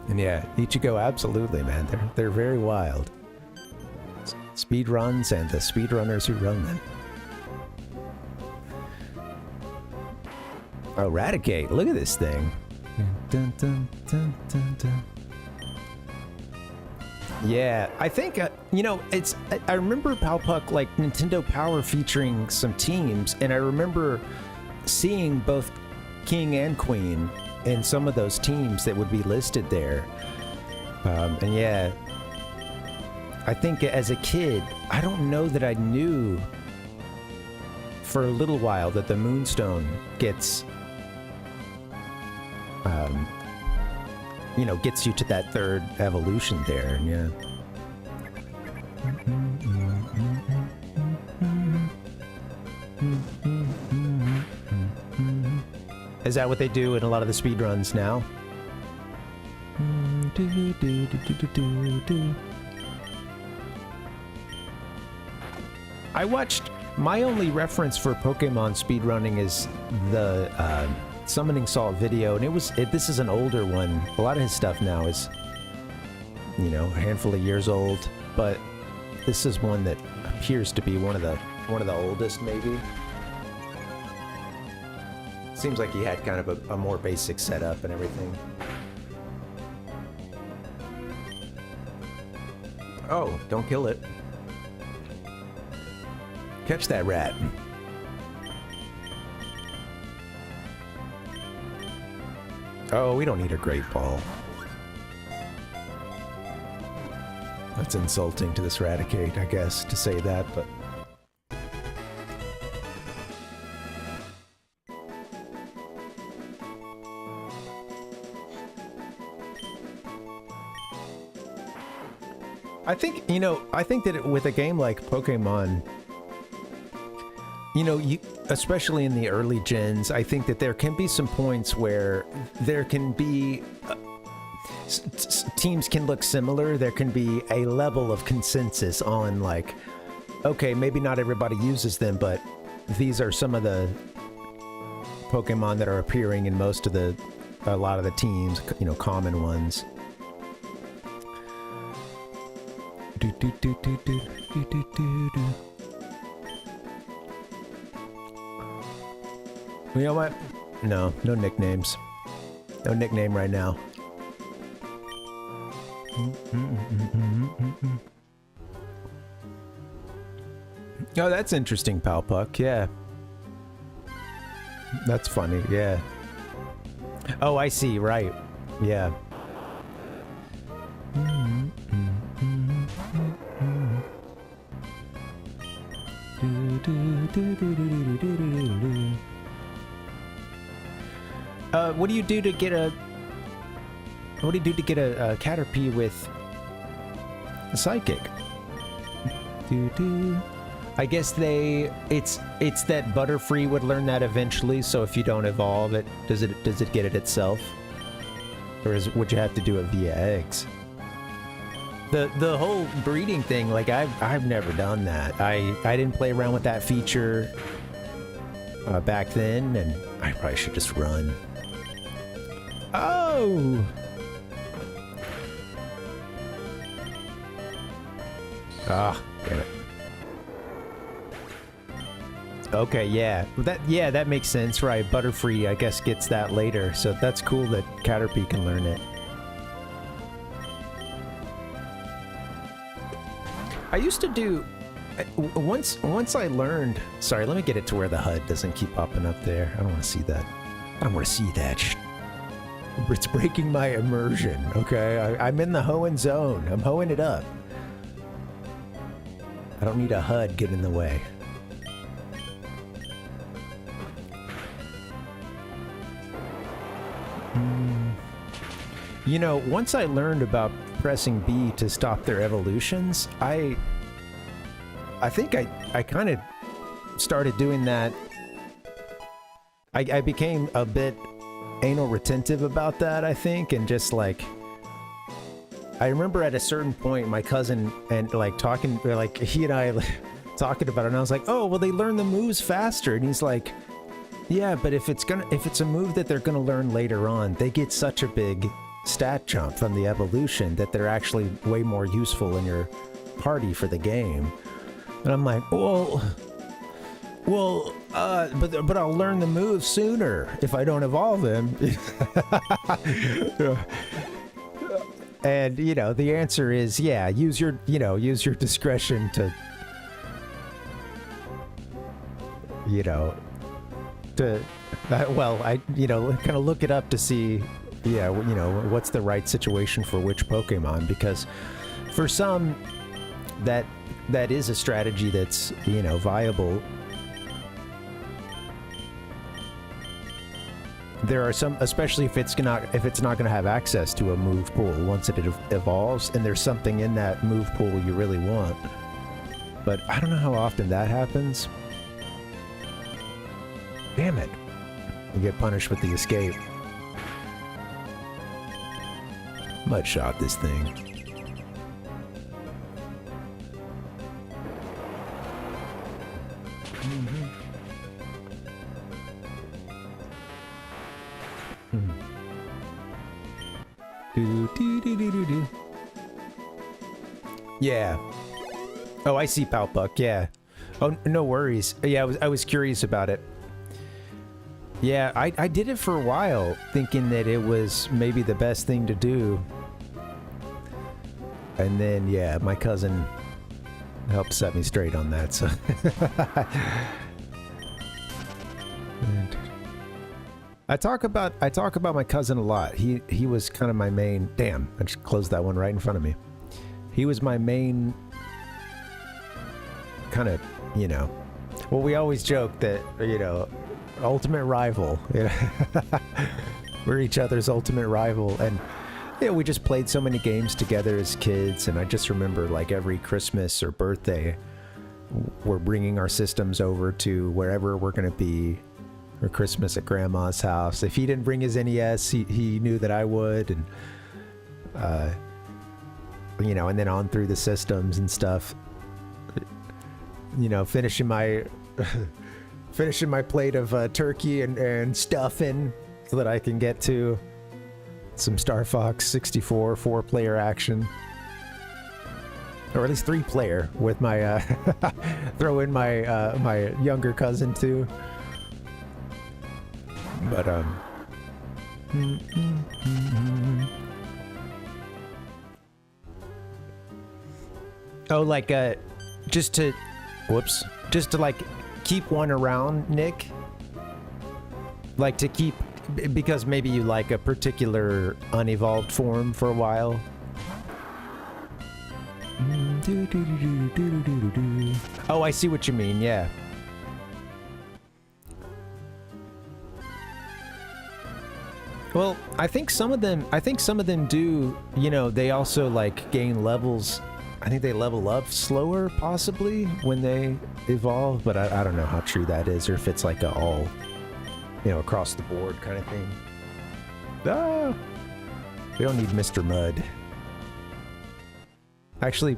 And yeah, Ichigo, absolutely, man. They're very wild. Speed runs and the speedrunners who run them. Oh, Raticate. Look at this thing. Dun, dun, dun, dun, dun. Yeah, I think, you know, I remember Palpuck, like, Nintendo Power featuring some teams, and I remember seeing both King and Queen in some of those teams that would be listed there. And yeah, I think as a kid, I don't know that I knew for a little while that the Moonstone gets, you know, gets you to that third evolution there, and yeah. Is that what they do in a lot of the speedruns now? I watched, my only reference for Pokemon speedrunning is the Summoning Salt video, and this is an older one. A lot of his stuff now is, you know, a handful of years old, but this is one that appears to be one of the oldest, maybe. Seems like he had kind of a more basic setup and everything. Oh, don't kill it. Catch that rat. Oh, we don't need a Great Ball. That's insulting to this Raticate, I guess, to say that, but... I think, you know, I think that with a game like Pokemon, you know, especially in the early gens, I think that there can be some points where there can be teams can look similar. There can be a level of consensus on, like, okay, maybe not everybody uses them, but these are some of the Pokemon that are appearing in a lot of the teams, you know, common ones. Do, do, do, do, do, do, do, do, do. You know what? No nicknames. No nickname right now. Oh, that's interesting, Palpuck. Yeah. That's funny, yeah. Oh, I see, right. Yeah. What do you do to get a Caterpie with a Psychic? I guess it's that Butterfree would learn that eventually, so if you don't evolve it, does it get it itself? Or would you have to do it via eggs? The whole breeding thing, like I've never done that. I didn't play around with that feature back then, and I probably should just run. Oh! Ah, damn it. Okay, yeah. That makes sense, right? Butterfree, I guess, gets that later, so that's cool that Caterpie can learn it. I used to do... Once I learned... Sorry, let me get it to where the HUD doesn't keep popping up there. I don't want to see that. I don't want to see that. It's breaking my immersion, okay? I'm in the hoeing zone. I'm hoeing it up. I don't need a HUD get in the way. You know, once I learned about pressing B to stop their evolutions, I think I kind of started doing that. I became a bit anal retentive about that, I think, and just like... I remember at a certain point, my cousin and like talking, like he and I talking about it, and I was like, "Oh, well, they learn the moves faster," and he's like, "Yeah, but if it's a move that they're gonna learn later on, they get such a big stat jump from the evolution that they're actually way more useful in your party for the game. And I'm like, but I'll learn the moves sooner if I don't evolve him. And, you know, the answer is, yeah, use your discretion to, you know, kind of look it up to see, yeah, you know, what's the right situation for which Pokemon, because for some, that is a strategy that's, you know, viable. There are some, especially if it's not going to have access to a move pool once it evolves, and there's something in that move pool you really want. But I don't know how often that happens. Damn it. You get punished with the escape. Mudshot this thing. Do. Yeah. Oh, I see, Palpuck. Yeah. Oh, no worries. Yeah, I was curious about it. Yeah, I did it for a while, thinking that it was maybe the best thing to do. And then, yeah, my cousin helped set me straight on that, so... I talk about my cousin a lot. He was kind of my main... Damn, I just closed that one right in front of me. He was my main kind of, you know... Well, we always joke that, you know, ultimate rival. You know? We're each other's ultimate rival. And, yeah, we just played so many games together as kids. And I just remember, like, every Christmas or birthday, we're bringing our systems over to wherever we're going to be. Or Christmas at Grandma's house. If he didn't bring his NES, he knew that I would, and you know, and then on through the systems and stuff. You know, finishing my plate of turkey and stuffing so that I can get to some Star Fox 64 4-player action, or at least 3-player with my throw in my my younger cousin too. But, oh, like, just to like keep one around, Nick? Like to keep, because maybe you like a particular unevolved form for a while? Oh, I see what you mean, yeah. Well, I think some of them do, you know, they also like gain levels. I think they level up slower possibly when they evolve, but I don't know how true that is, or if it's like a all, you know, across the board kind of thing. Ah, we don't need Mr. Mud. Actually,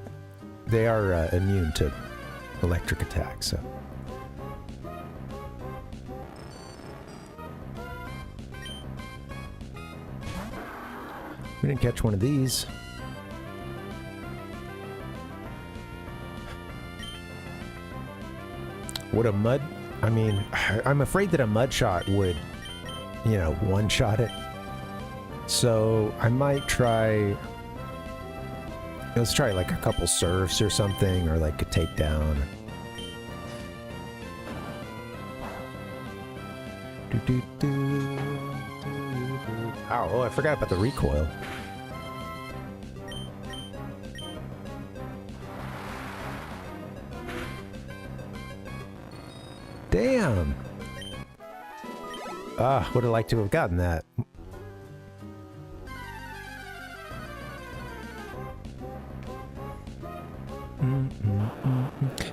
they are immune to electric attacks, so. We didn't catch one of these. Would a mud... I mean, I'm afraid that a mud shot would, you know, one-shot it. So I might try... Let's try like a couple surfs or something, or like a takedown. Ow, oh, I forgot about the recoil. Damn! Ah, would have liked to have gotten that.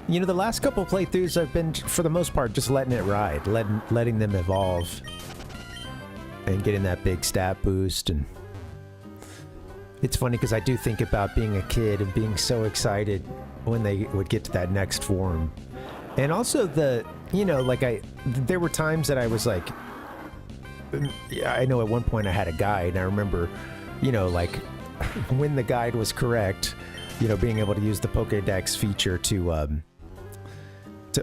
You know, the last couple playthroughs I've been, for the most part, just letting it ride, letting them evolve. And getting that big stat boost. And it's funny because I do think about being a kid and being so excited when they would get to that next form. And also the, you know, like there were times that I was like, I know at one point I had a guide, and I remember, you know, like when the guide was correct, you know, being able to use the Pokédex feature to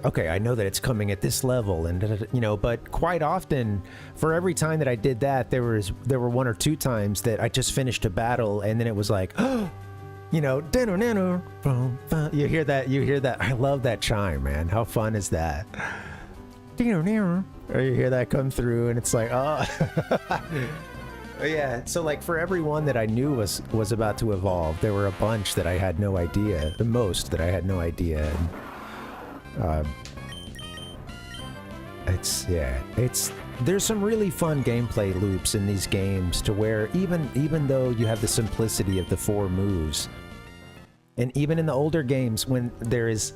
okay, I know that it's coming at this level, and you know, but quite often, for every time that I did that, there were 1 or 2 times that I just finished a battle, and then it was like, you know, you hear that. I love that chime, man. How fun is that? Or you hear that come through, and it's like, oh. Yeah, so like for every one that I knew was about to evolve, there were a bunch that I had no idea, the most that I had no idea. And, there's some really fun gameplay loops in these games to where even though you have the simplicity of the 4 moves, and even in the older games when there is,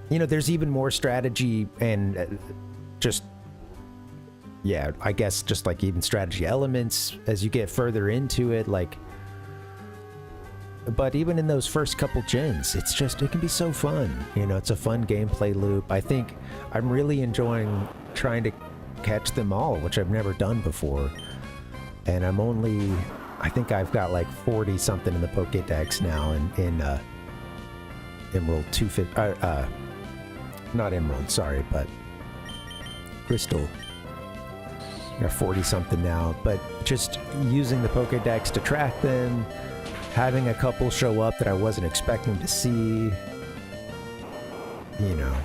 you know, there's even more strategy and just, yeah, I guess just like even strategy elements as you get further into it, like, but even in those first couple gens, it can be so fun. You know, it's a fun gameplay loop. I think I'm really enjoying trying to catch them all, which I've never done before. And I think I've got like 40 something in the Pokédex now in Emerald 250, not Emerald, sorry, but Crystal. Got 40 something now, but just using the Pokédex to track them, having a couple show up that I wasn't expecting to see, you know,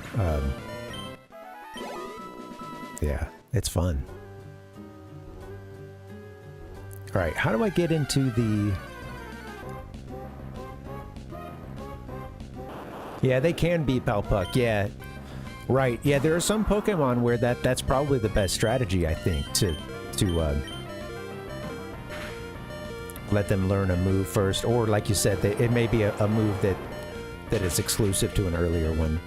yeah, it's fun. All right, how do I get into the... Yeah, they can beat Palpuck, yeah. Right, yeah, there are some Pokemon where that's probably the best strategy, I think, to let them learn a move first, or like you said, it may be a move that is exclusive to an earlier one.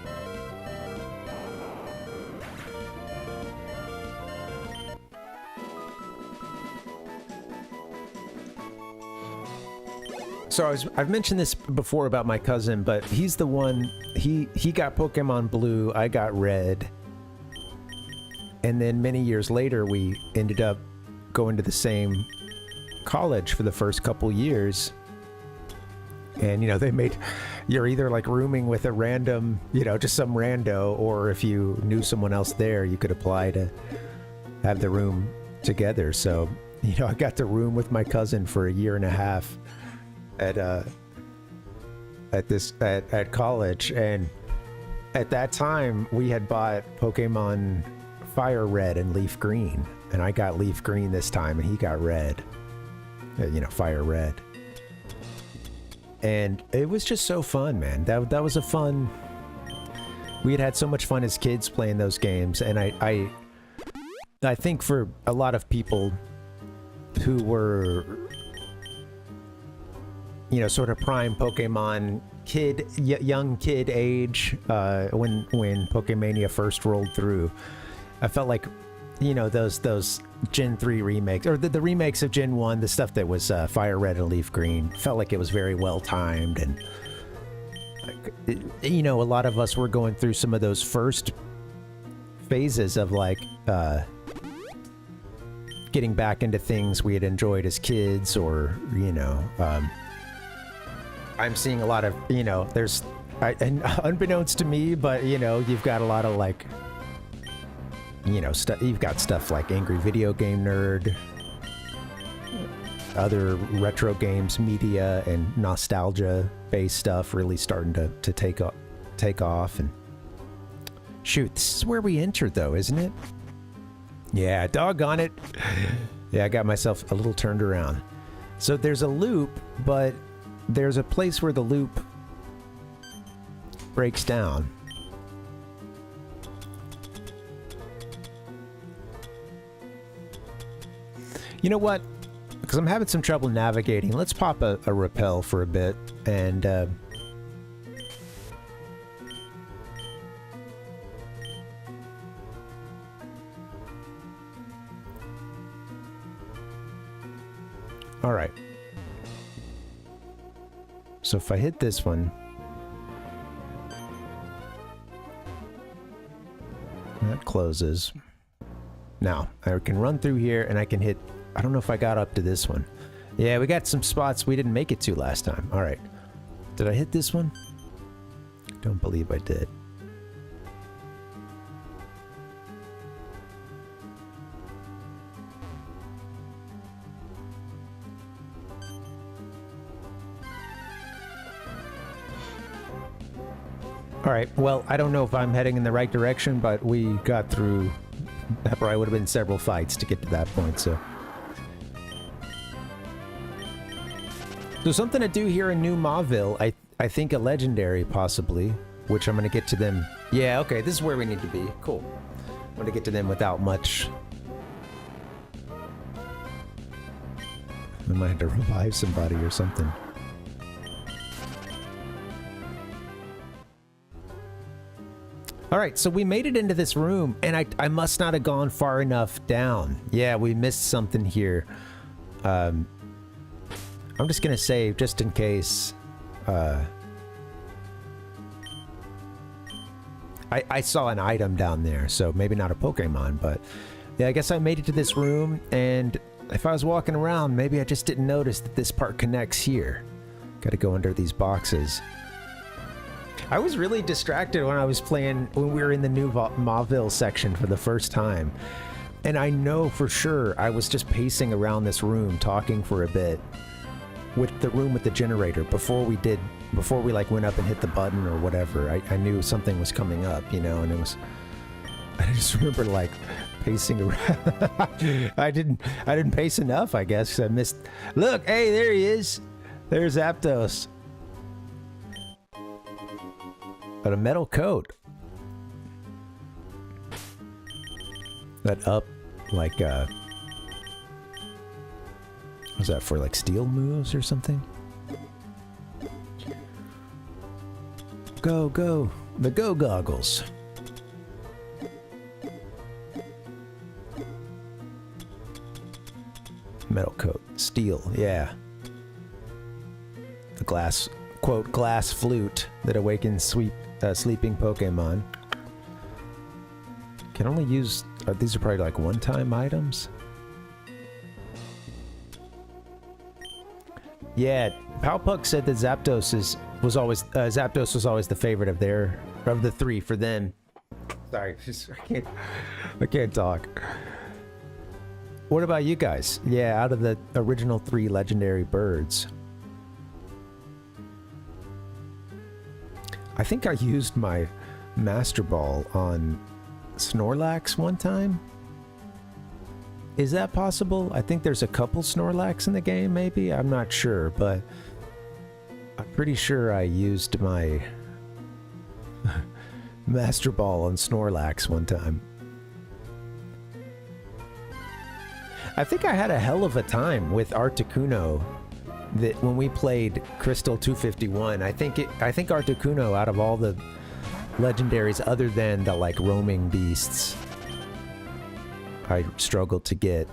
So I've mentioned this before about my cousin, but he's the one, he got Pokemon Blue, I got Red, and then many years later we ended up going to the same college for the first couple years, and you know, they made, you're either like rooming with a random, you know, just some rando, or if you knew someone else there, you could apply to have the room together. So, you know, I got to room with my cousin for a year and a half at college, and at that time we had bought Pokemon Fire Red and Leaf Green, and I got Leaf Green this time and he got Red, you know, Fire Red, and it was just so fun, man. That was a fun, we had so much fun as kids playing those games, and I think for a lot of people who were, you know, sort of prime Pokemon kid, young kid age, when Pokemania first rolled through, I felt like, you know, those Gen 3 remakes, or the remakes of Gen 1, the stuff that was Fire Red and Leaf Green, felt like it was very well timed, and you know, a lot of us were going through some of those first phases of like getting back into things we had enjoyed as kids, or, you know, I'm seeing a lot of, you know, there's, and unbeknownst to me, but, you know, you've got a lot of like, you know, you've got stuff like Angry Video Game Nerd, other retro games, media, and nostalgia-based stuff really starting to take off. And shoot, this is where we entered, though, isn't it? Yeah, doggone it. Yeah, I got myself a little turned around. So there's a loop, but there's a place where the loop breaks down. You know what? Because I'm having some trouble navigating, let's pop a rappel for a bit, and all right. So if I hit this one, that closes. Now, I can run through here and I can hit, I don't know if I got up to this one. Yeah, we got some spots we didn't make it to last time. All right. Did I hit this one? Don't believe I did. Alright, well, I don't know if I'm heading in the right direction, but we got through... That probably would have been several fights to get to that point, so... So something to do here in New Mauville. I think a legendary, possibly, which I'm going to get to them... Yeah, okay, this is where we need to be. Cool. I'm going to get to them without much... I might have to revive somebody or something. Alright, so we made it into this room, and I must not have gone far enough down. Yeah, we missed something here. I'm just gonna save, just in case. I saw an item down there, so maybe not a Pokemon, but... Yeah, I guess I made it to this room, and if I was walking around, maybe I just didn't notice that this part connects here. Gotta go under these boxes. I was really distracted when I was playing, when we were in the new Mauville section for the first time. And I know for sure I was just pacing around this room, talking for a bit. With the room with the generator, before we like went up and hit the button or whatever. I knew something was coming up, you know, and it was... I just remember like pacing around. I didn't pace enough, I guess, 'cause I missed... Look, hey, there he is! There's Zapdos. But a metal coat. That up, like, was that for, like, steel moves or something? Go, go. The go goggles. Metal coat. Steel, yeah. The glass, quote, glass flute that awakens sleeping Pokemon. Can only use... these are probably like one-time items? Yeah, Palpuck said that Zapdos was always the favorite of the three for them. Sorry, I can't talk. What about you guys? Yeah, out of the original 3 legendary birds. I think I used my Master Ball on Snorlax one time. Is that possible? I think there's a couple Snorlax in the game, maybe? I'm not sure, but I'm pretty sure I used my Master Ball on Snorlax one time. I think I had a hell of a time with Articuno that when we played Crystal 251. I think Articuno, out of all the legendaries other than the like roaming beasts, I struggled to get.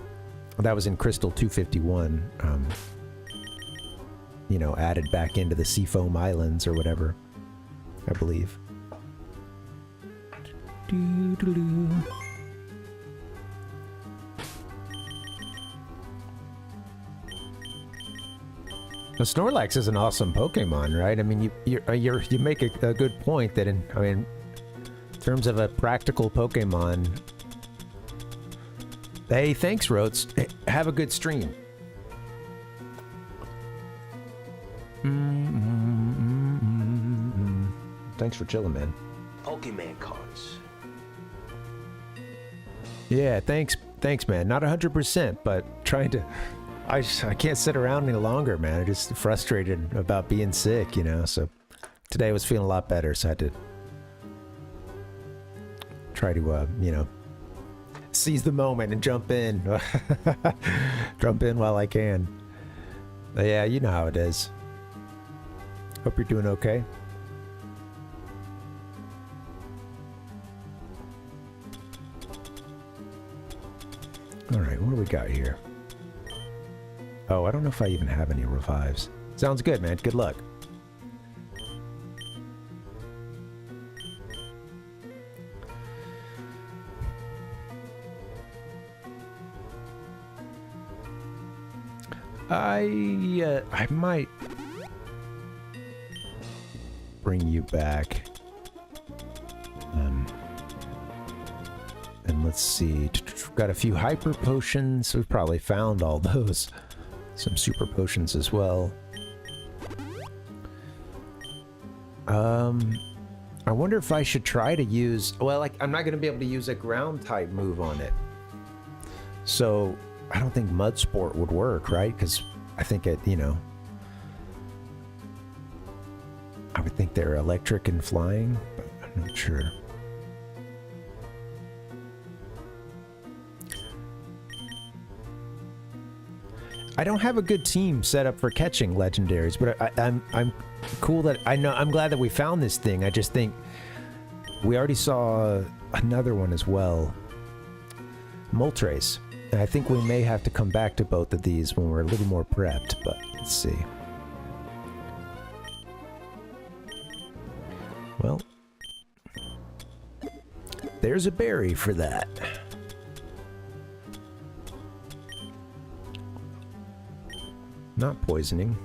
That was in Crystal 251. You know, added back into the Seafoam Islands or whatever, I believe. The Snorlax is an awesome Pokemon, right? I mean, you make a good point that in terms of a practical Pokemon. Hey, thanks, Rotes. Hey, have a good stream. Thanks for chilling, man. Pokemon cards. Yeah, thanks, man. Not 100%, but trying to... I can't sit around any longer, man. I'm just frustrated about being sick, you know, so today I was feeling a lot better, so I had to try to, you know, seize the moment and jump in. Jump in while I can. But yeah, you know how it is. Hope you're doing okay. Alright, what do we got here? Oh, I don't know if I even have any revives. Sounds good, man. Good luck. I might... bring you back. And let's see. Got a few hyper potions. We've probably found all those. Some super potions as well. I wonder if I should try to use... Well, like, I'm not going to be able to use a ground type move on it. So, I don't think Mud Sport would work, right? Because I think it, you know... I would think they're electric and flying, but I'm not sure. I don't have a good team set up for catching legendaries, but I'm cool that I'm glad that we found this thing. I just think we already saw another one as well. Moltres. And I think we may have to come back to both of these when we're a little more prepped, but let's see. Well, there's a berry for that. Not poisoning.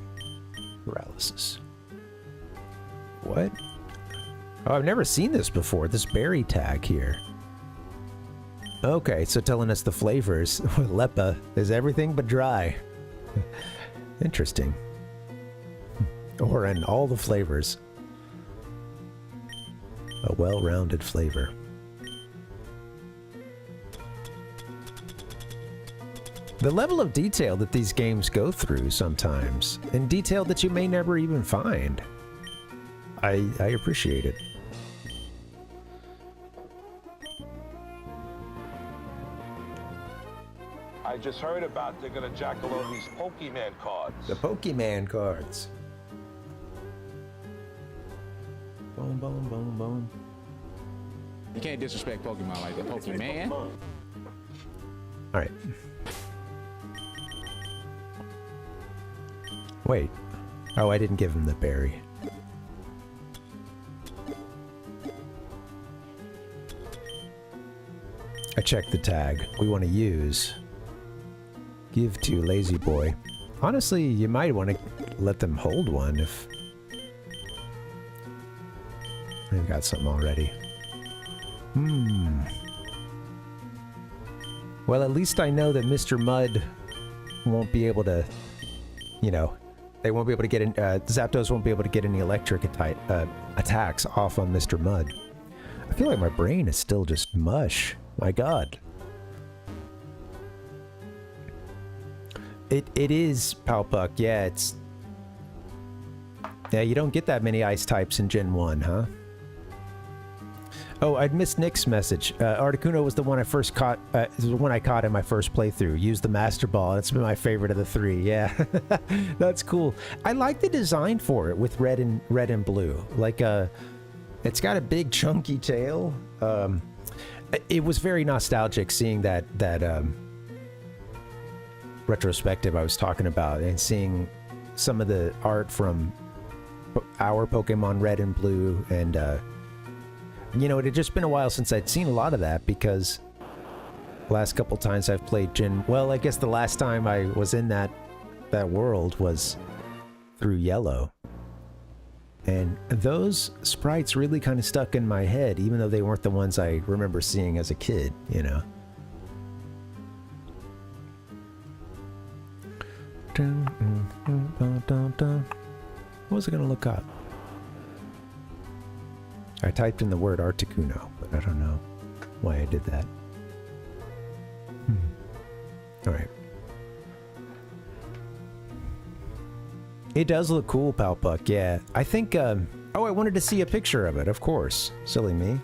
Paralysis. What? Oh, I've never seen this before. This berry tag here. Okay, so telling us the flavors. Lepa is everything but dry. Interesting. Or in all the flavors. A well-rounded flavor. The level of detail that these games go through sometimes, and detail that you may never even find. I appreciate it. I just heard about they're gonna jackalope these Pokemon cards. The Pokemon cards. Boom, boom, boom, boom. You can't disrespect Pokemon like that. Pokemon. All right. Wait. Oh, I didn't give him the berry. I checked the tag. We want to use. Give to Lazy Boy. Honestly, you might want to let them hold one if... They've got something already. Well, at least I know that Mr. Mud won't be able to... You know... They won't be able to get in, Zapdos won't be able to get any electric attacks off on Mr. Mud. I feel like my brain is still just mush. My god. It is Palpuck, yeah, it's... Yeah, you don't get that many ice types in Gen 1, huh? Oh, I'd missed Nick's message. Articuno was the one I first caught, the one I caught in my first playthrough. Used the Master Ball. That's been my favorite of the three. Yeah, that's cool. I like the design for it with red and blue. Like, it's got a big chunky tail. It was very nostalgic seeing that retrospective I was talking about and seeing some of the art from our Pokemon Red and Blue and. You know, it had just been a while since I'd seen a lot of that because the last couple times I've played Gen... Well, I guess the last time I was in that world was through Yellow. And those sprites really kind of stuck in my head, even though they weren't the ones I remember seeing as a kid, you know. What was I going to look up? I typed in the word Articuno, but I don't know why I did that. Alright. It does look cool, Palpuck, yeah. I think, oh, I wanted to see a picture of it, of course. Silly me.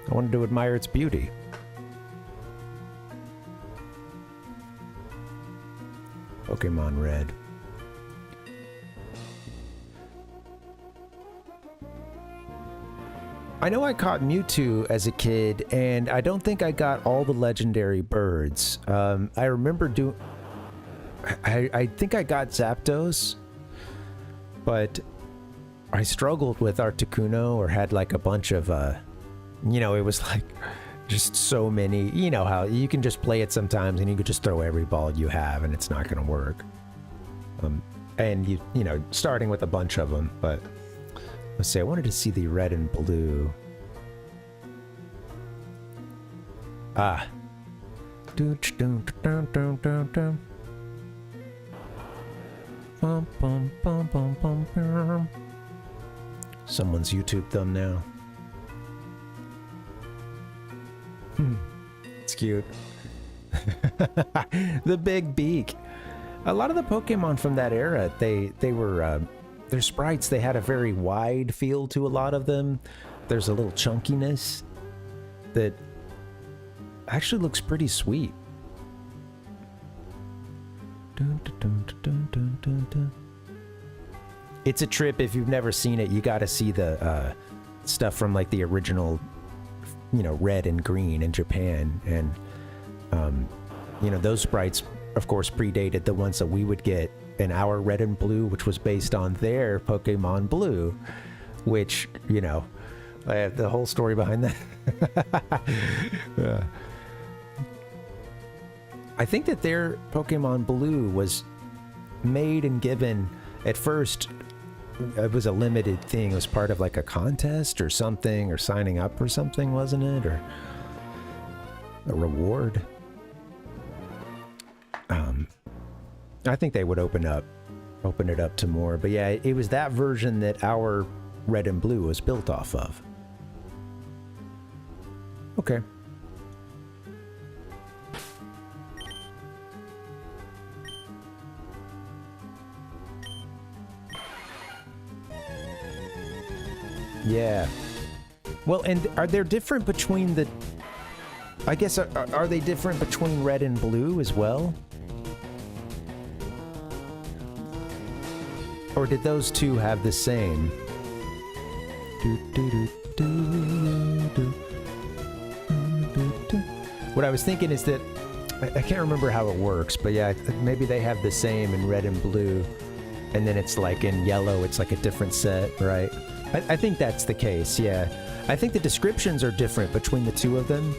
I wanted to admire its beauty. Pokemon Red. I know I caught Mewtwo as a kid, and I don't think I got all the legendary birds. I remember I think I got Zapdos, but I struggled with Articuno or had like a bunch of, you know, it was like just so many. You know how you can just play it sometimes and you can just throw every ball you have and it's not going to work. And you know, starting with a bunch of them, but... Let's see, I wanted to see the red and blue. Ah. Someone's YouTube thumbnail. It's cute. The big beak. A lot of the Pokemon from that era, they were their sprites, they had a very wide feel to a lot of them. There's a little chunkiness that actually looks pretty sweet. It's a trip. If you've never seen it, you got to see the stuff from like the original, you know, red and green in Japan. And you know, those sprites of course predated the ones that we would get in our red and blue, which was based on their Pokemon Blue, which, you know, I have the whole story behind that. Yeah. I think that their Pokemon Blue was made and given at first. It was a limited thing. It was part of like a contest or something, or signing up or something, wasn't it? Or a reward. I think they would open it up to more. But yeah, it was that version that our red and blue was built off of. Okay. Yeah. Well, and are they different between the... I guess, are they different between red and blue as well? Or did those two have the same? What I was thinking is that... I can't remember how it works, but yeah, maybe they have the same in red and blue. And then it's like in yellow, it's like a different set, right? I think that's the case, yeah. I think the descriptions are different between the two of them.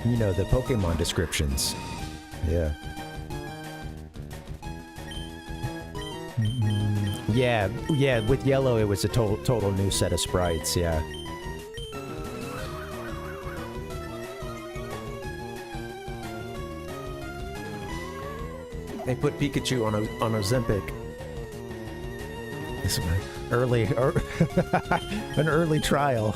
You know, the Pokemon descriptions. Yeah. Yeah, with yellow it was a total new set of sprites, yeah. They put Pikachu on Ozempic. This is an early trial.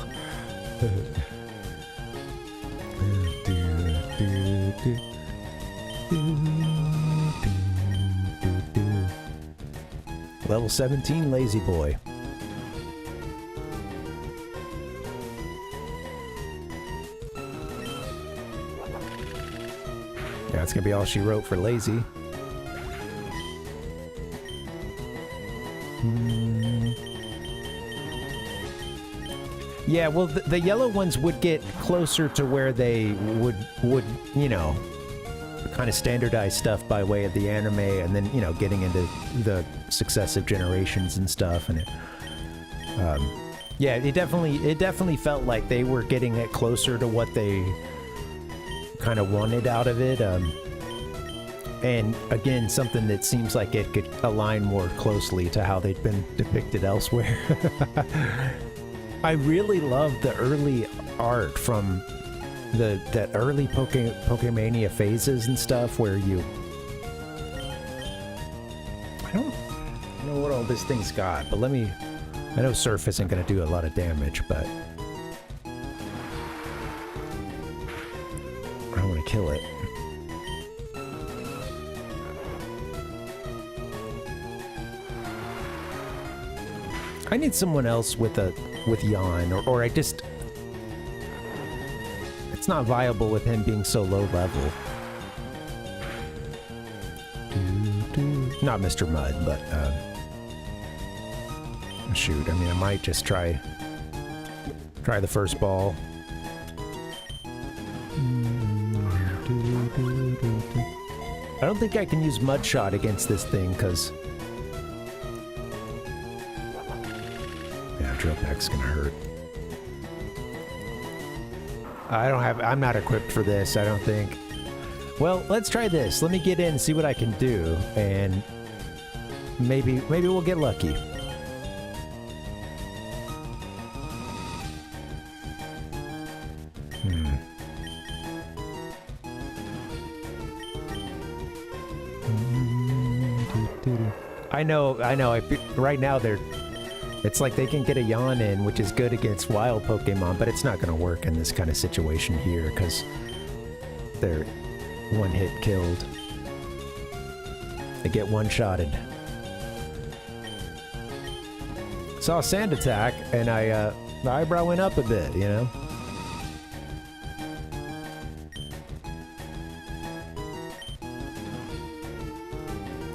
Level 17, Lazy Boy. Yeah, that's gonna be all she wrote for Lazy. Yeah, well, the yellow ones would get closer to where they would you know, kind of standardize stuff by way of the anime, and then, you know, getting into the successive generations and stuff, and it, yeah, it definitely felt like they were getting it closer to what they kind of wanted out of it, and again, something that seems like it could align more closely to how they'd been depicted elsewhere. I really love the early art from that early Pokemania phases and stuff, where you... I don't know what all this thing's got, but let me... I know Surf isn't going to do a lot of damage, but... I want to kill it. I need someone else with Yawn, or I just... It's not viable with him being so low level. Not Mr. Mud, but shoot, I mean, I might just try the first ball. I don't think I can use Mud Shot against this thing, because... Yeah, Drill Peck's gonna hurt. I'm not equipped for this, I don't think. Well, let's try this. Let me get in and see what I can do, and maybe we'll get lucky. I know. Right now, it's like they can get a yawn in, which is good against wild Pokemon, but it's not going to work in this kind of situation here because they're one hit killed. They get one-shotted. Saw a sand attack, and the eyebrow went up a bit, you know?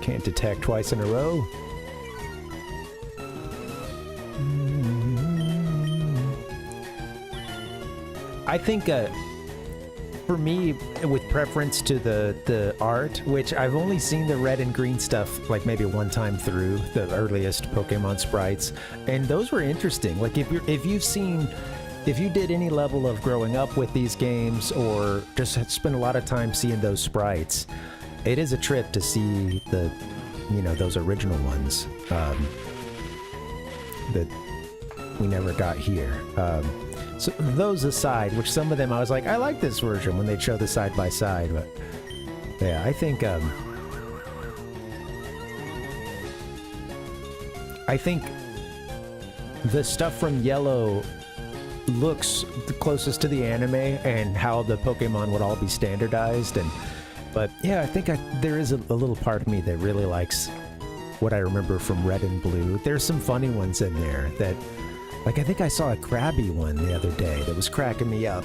Can't detect twice in a row. I think for me, with preference to the art, which I've only seen the red and green stuff like maybe one time through the earliest Pokemon sprites, and those were interesting. Like if you did any level of growing up with these games or just spent a lot of time seeing those sprites, it is a trip to see those original ones that we never got here. So those aside, which some of them I was like, I like this version when they'd show the side by side, but yeah, I think the stuff from Yellow looks the closest to the anime and how the Pokemon would all be standardized, but yeah, I think there is a little part of me that really likes what I remember from Red and Blue. There's some funny ones in there that, like, I think I saw a Krabby one the other day that was cracking me up.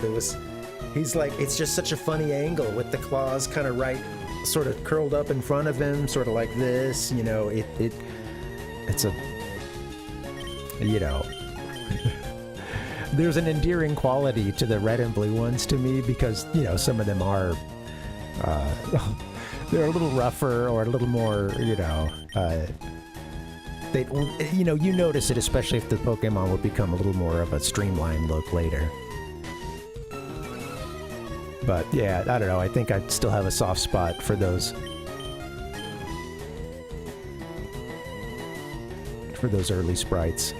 He's like, it's just such a funny angle with the claws kind of right, sort of curled up in front of him, sort of like this, you know, it's a, you know, there's an endearing quality to the Red and Blue ones to me because, you know, some of them are, they're a little rougher or a little more, you know, you notice it, especially if the Pokemon would become a little more of a streamlined look later. But yeah, I don't know. I think I still have a soft spot for those early sprites.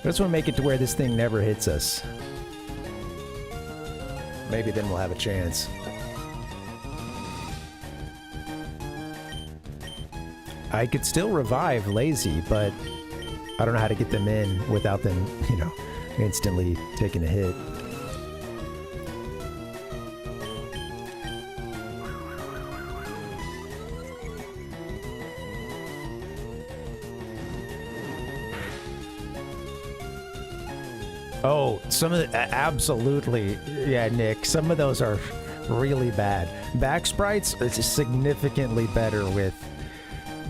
I just want to make it to where this thing never hits us. Maybe then we'll have a chance. I could still revive Lazy, but I don't know how to get them in without them, you know, instantly taking a hit. Oh, some of the, absolutely, yeah, Nick, some of those are really bad. Back sprites, it's significantly better with,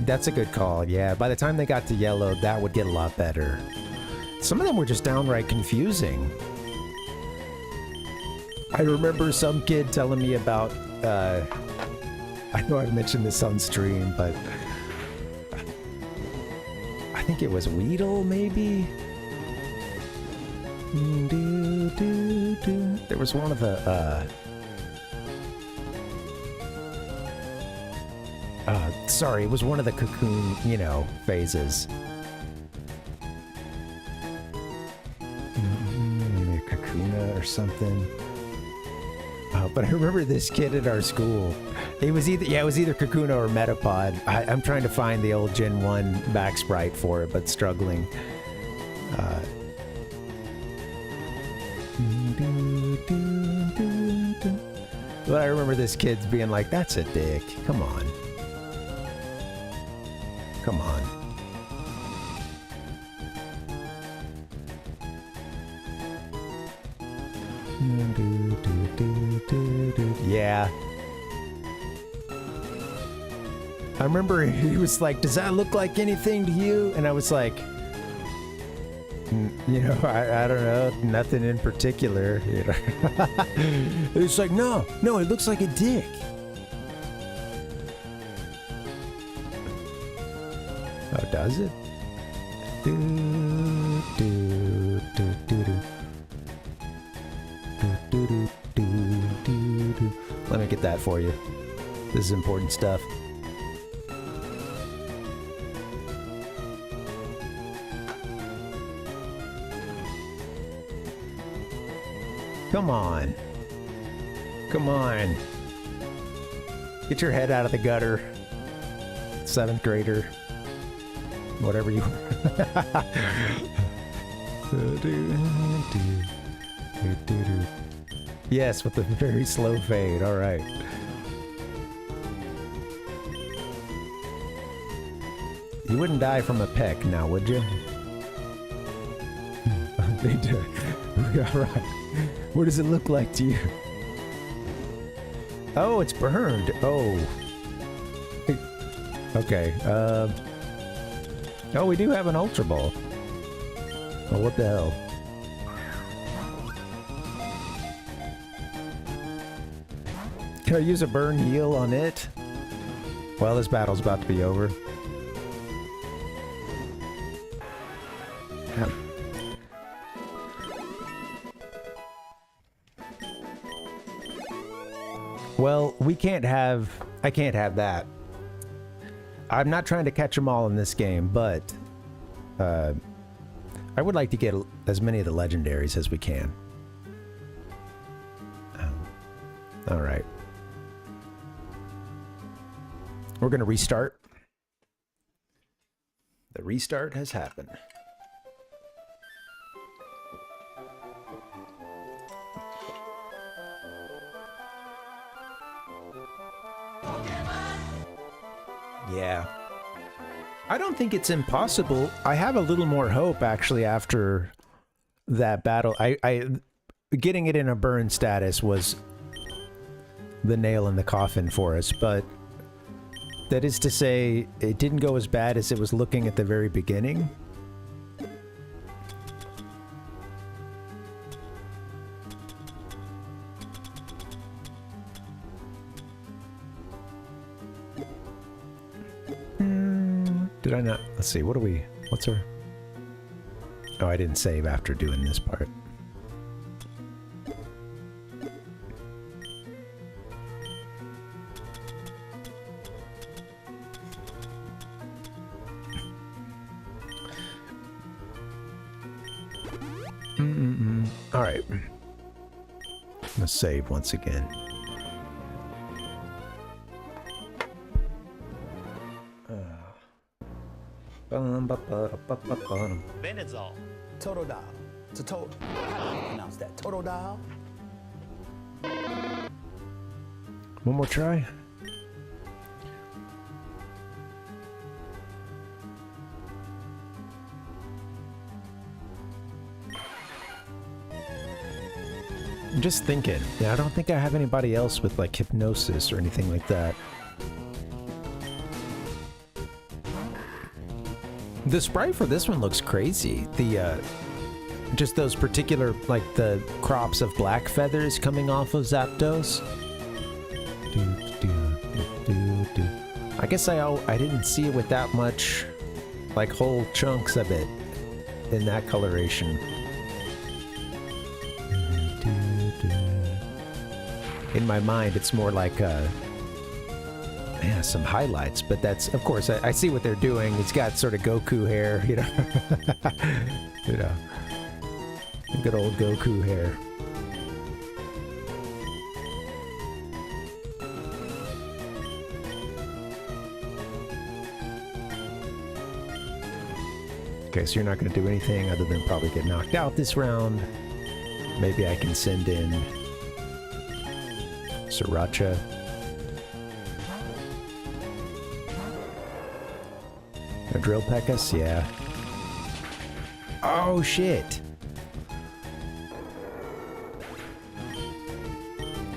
that's a good call, yeah. By the time they got to Yellow, that would get a lot better. Some of them were just downright confusing. I remember some kid telling me about, I know I've mentioned this on stream, but I think it was Weedle, maybe? There was one of the, sorry, it was one of the cocoon, you know, phases. Maybe a Kakuna or something. But I remember this kid at our school. It was either Kakuna or Metapod. I'm trying to find the old Gen 1 back sprite for it, but struggling. But I remember this kid being like, that's a dick. Come on. Come on. Yeah. I remember he was like, does that look like anything to you? And I was like, you know, I don't know, nothing in particular, you know. It's like, no, it looks like a dick. Oh, does it? Let me get that for you. This is important stuff. Come on. Come on. Get your head out of the gutter. 7th grader. Whatever you... Yes, with the very slow fade. All right. You wouldn't die from a peck now, would you? They do. All right. What does it look like to you? Oh, it's burned. Oh. Okay. Oh, we do have an Ultra Ball. Oh, what the hell? Can I use a burn heal on it? Well, this battle's about to be over. Well, we can't have... I can't have that. I'm not trying to catch them all in this game, but... I would like to get as many of the legendaries as we can. Alright. We're gonna restart. The restart has happened. Yeah. I don't think it's impossible. I have a little more hope actually after that battle. Getting it in a burn status was the nail in the coffin for us, but that is to say it didn't go as bad as it was looking at the very beginning. Did I not? Let's see, what do we... What's our... Oh, I didn't save after doing this part. Alright. Let's save once again. Benazol. Totodile. How do you pronounce that? Totodile? One more try. I'm just thinking. Yeah, I don't think I have anybody else with like hypnosis or anything like that. The sprite for this one looks crazy. The, just those particular, like, the crops of black feathers coming off of Zapdos. I guess I didn't see it with that much, like, whole chunks of it in that coloration. In my mind, it's more like, yeah, some highlights, but that's, of course, I see what they're doing. It's got sort of Goku hair, you know. You know. Good old Goku hair. Okay, so you're not going to do anything other than probably get knocked out this round. Maybe I can send in Sriracha. A drill Pekkas? Yeah. Oh, shit.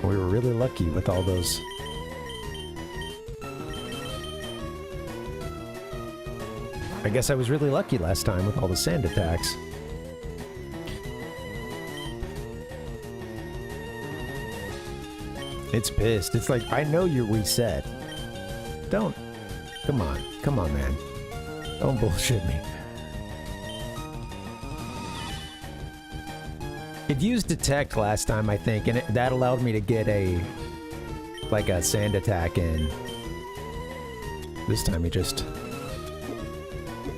We were really lucky with all those. I guess I was really lucky last time with all the sand attacks. It's pissed. It's like, I know you're reset. Don't. Come on. Come on, man. Don't bullshit me. It used Detect last time, I think, and that allowed me to get a sand attack in. This time he just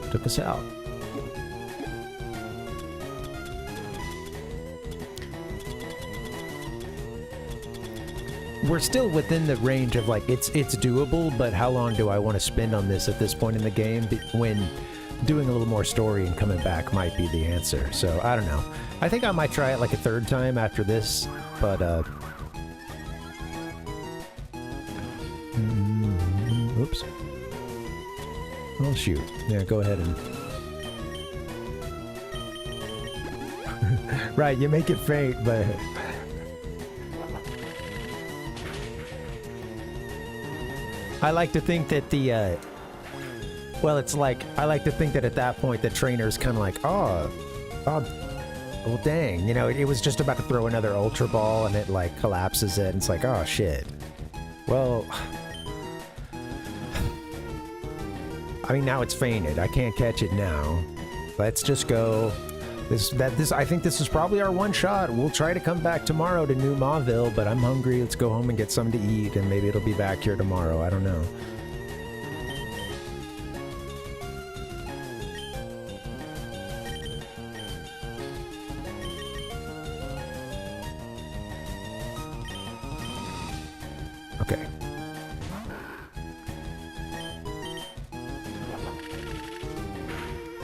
took us out. we're still within the range of like it's doable, but how long do I want to spend on this at this point in the game when doing a little more story and coming back might be the answer. So I don't know. I think I might try it like a third time after this, but oops. Oh shoot. Yeah, go ahead and right, you make it faint, but I like to think that the well, it's like I like to think that at that point the trainer's kind of like, oh, well, dang, you know, it was just about to throw another Ultra Ball and it like collapses it, and it's like, oh shit. Well, I mean, now it's fainted. I can't catch it now. Let's just go. I think this is probably our one shot. We'll try to come back tomorrow to New Mauville, but I'm hungry. Let's go home and get something to eat, and maybe it'll be back here tomorrow. I don't know. Okay.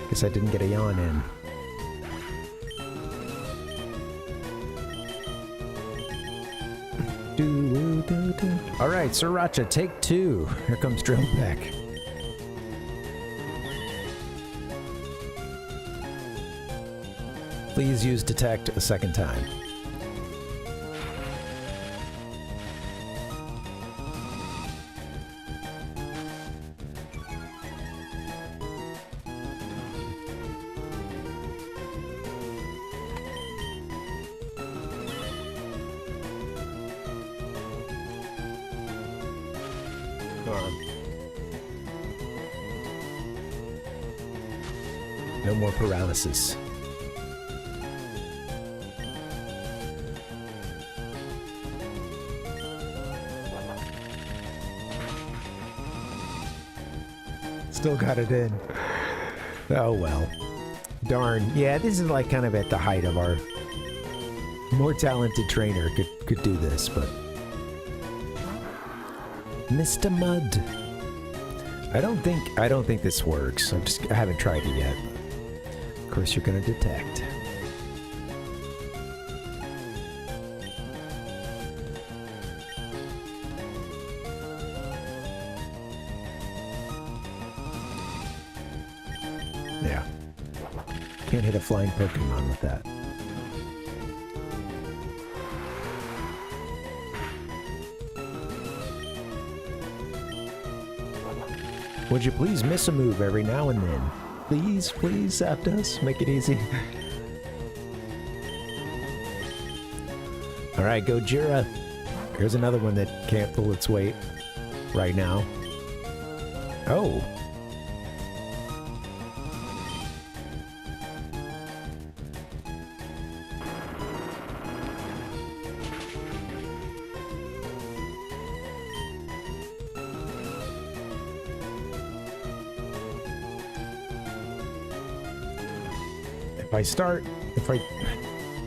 Guess I didn't get a yawn in. Alright, Sriracha, take 2. Here comes Drillback. Please use Detect a second time. No more paralysis. Still got it in. Oh well. Darn. Yeah, this is like kind of at the height of our more talented trainer could do this, but Mr. Mud. I don't think this works. I haven't tried it yet. Of course you're gonna detect. Yeah. Can't hit a flying Pokemon with that. Would you please miss a move every now and then? Please, please, Zapdos, make it easy. Alright, Gojira. Here's another one that can't pull its weight right now. Oh.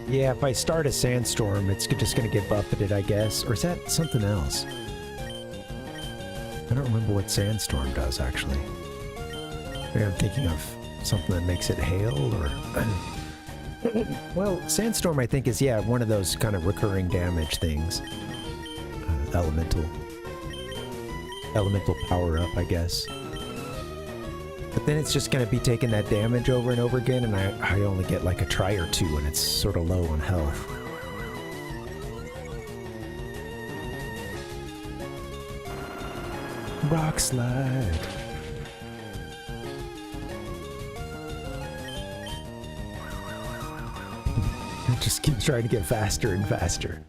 If I start a sandstorm, it's just gonna get buffeted, I guess. Or is that something else? I don't remember what sandstorm does, actually. Maybe I'm thinking of something that makes it hail, or... Well, sandstorm, I think, is, yeah, one of those kind of recurring damage things. Elemental power-up, I guess. But then it's just going to be taking that damage over and over again, and I only get like a try or two, and it's sort of low on health. Rock slide. It just keeps trying to get faster and faster.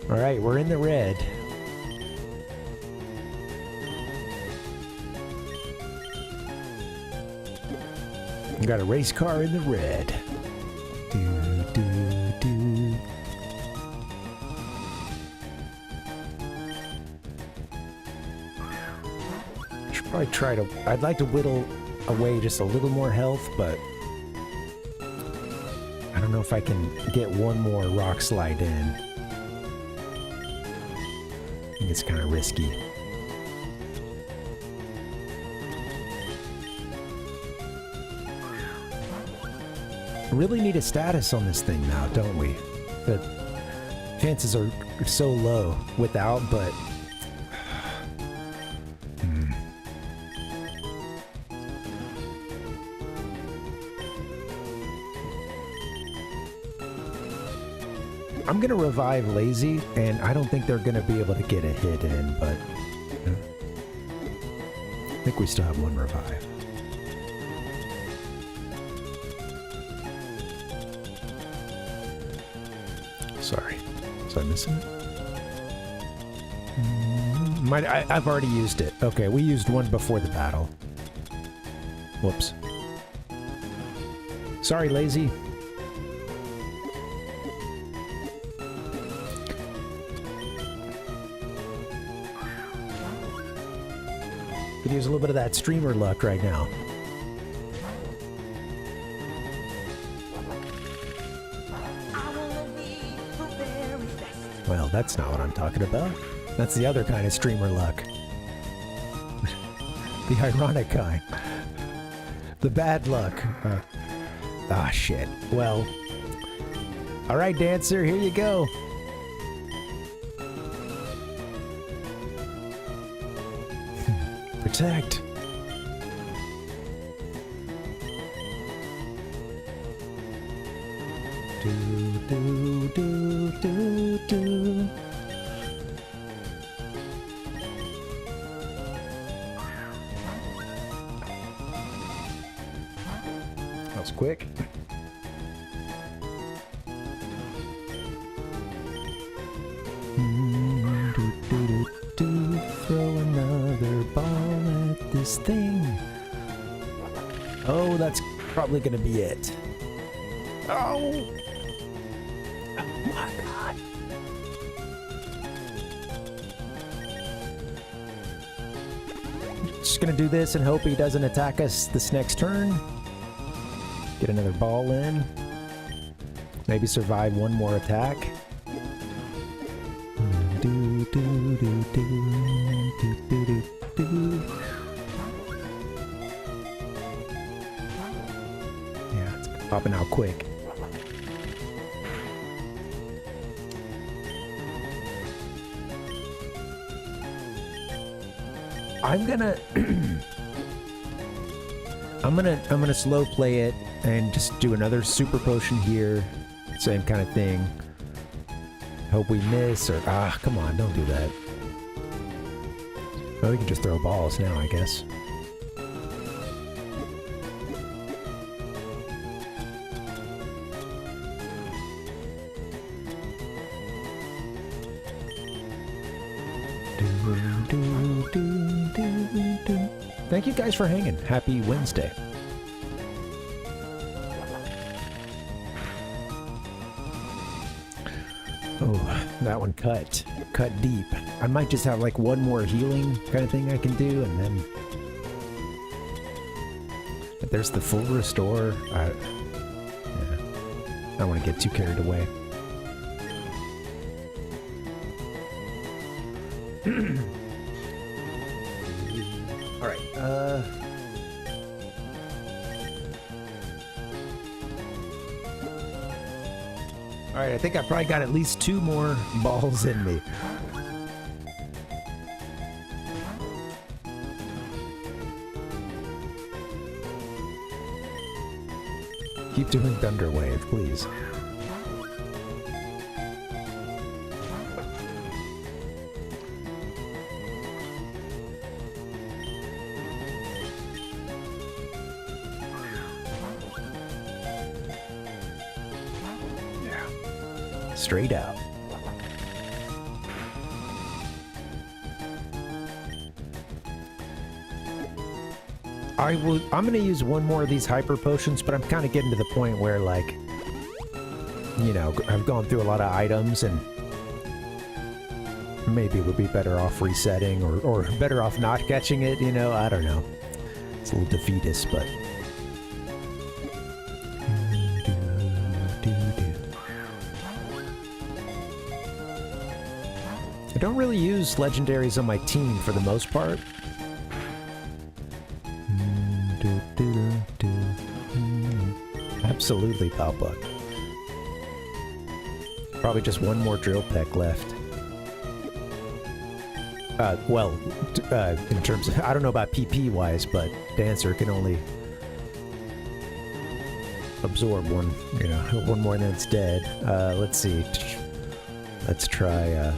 Alright, we're in the red. We got a race car in the red. Should probably try to... I'd like to whittle away just a little more health, but... I don't know if I can get one more rock slide in. I think it's kind of risky. Really need a status on this thing now, don't we? The chances are so low without, but... I'm gonna revive Lazy, and I don't think they're gonna be able to get a hit in, but... I think we still have one revive. Sorry. Was I missing it? I've already used it. Okay, we used one before the battle. Whoops. Sorry, Lazy. Could use a little bit of that streamer luck right now. Well, that's not what I'm talking about. That's the other kind of streamer luck. The ironic kind. The bad luck. Ah, shit. Well. Alright, Dancer, here you go. Protect. Do. That was quick. Throw another ball at this thing. Oh, that's probably gonna be it. Oh! Oh my god. Just gonna do this and hope he doesn't attack us this next turn. Get another ball in. Maybe survive one more attack. Yeah, it's popping out quick. I'm gonna slow play it and just do another super potion here. Same kind of thing. Hope we miss, or come on, don't do that. Well, we can just throw balls now, I guess. Thank you guys for hanging. Happy Wednesday. Oh, that one cut deep. I might just have like one more healing kind of thing I can do, and then if there's the full restore. Yeah, I don't want to get too carried away. All right. Alright, I think I probably got at least 2 more balls in me. Keep doing Thunder Wave, please. Straight out. I'm gonna use one more of these hyper potions, but I'm kind of getting to the point where, like, you know, I've gone through a lot of items and maybe would be better off resetting or better off not catching it, you know? I don't know. It's a little defeatist, but... I don't really use legendaries on my team for the most part. Absolutely, Palpa. Probably just one more drill peck left. Well, in terms of... I don't know about PP-wise, but Dancer can only absorb one, you know, one more and then it's dead. Let's see. Let's try a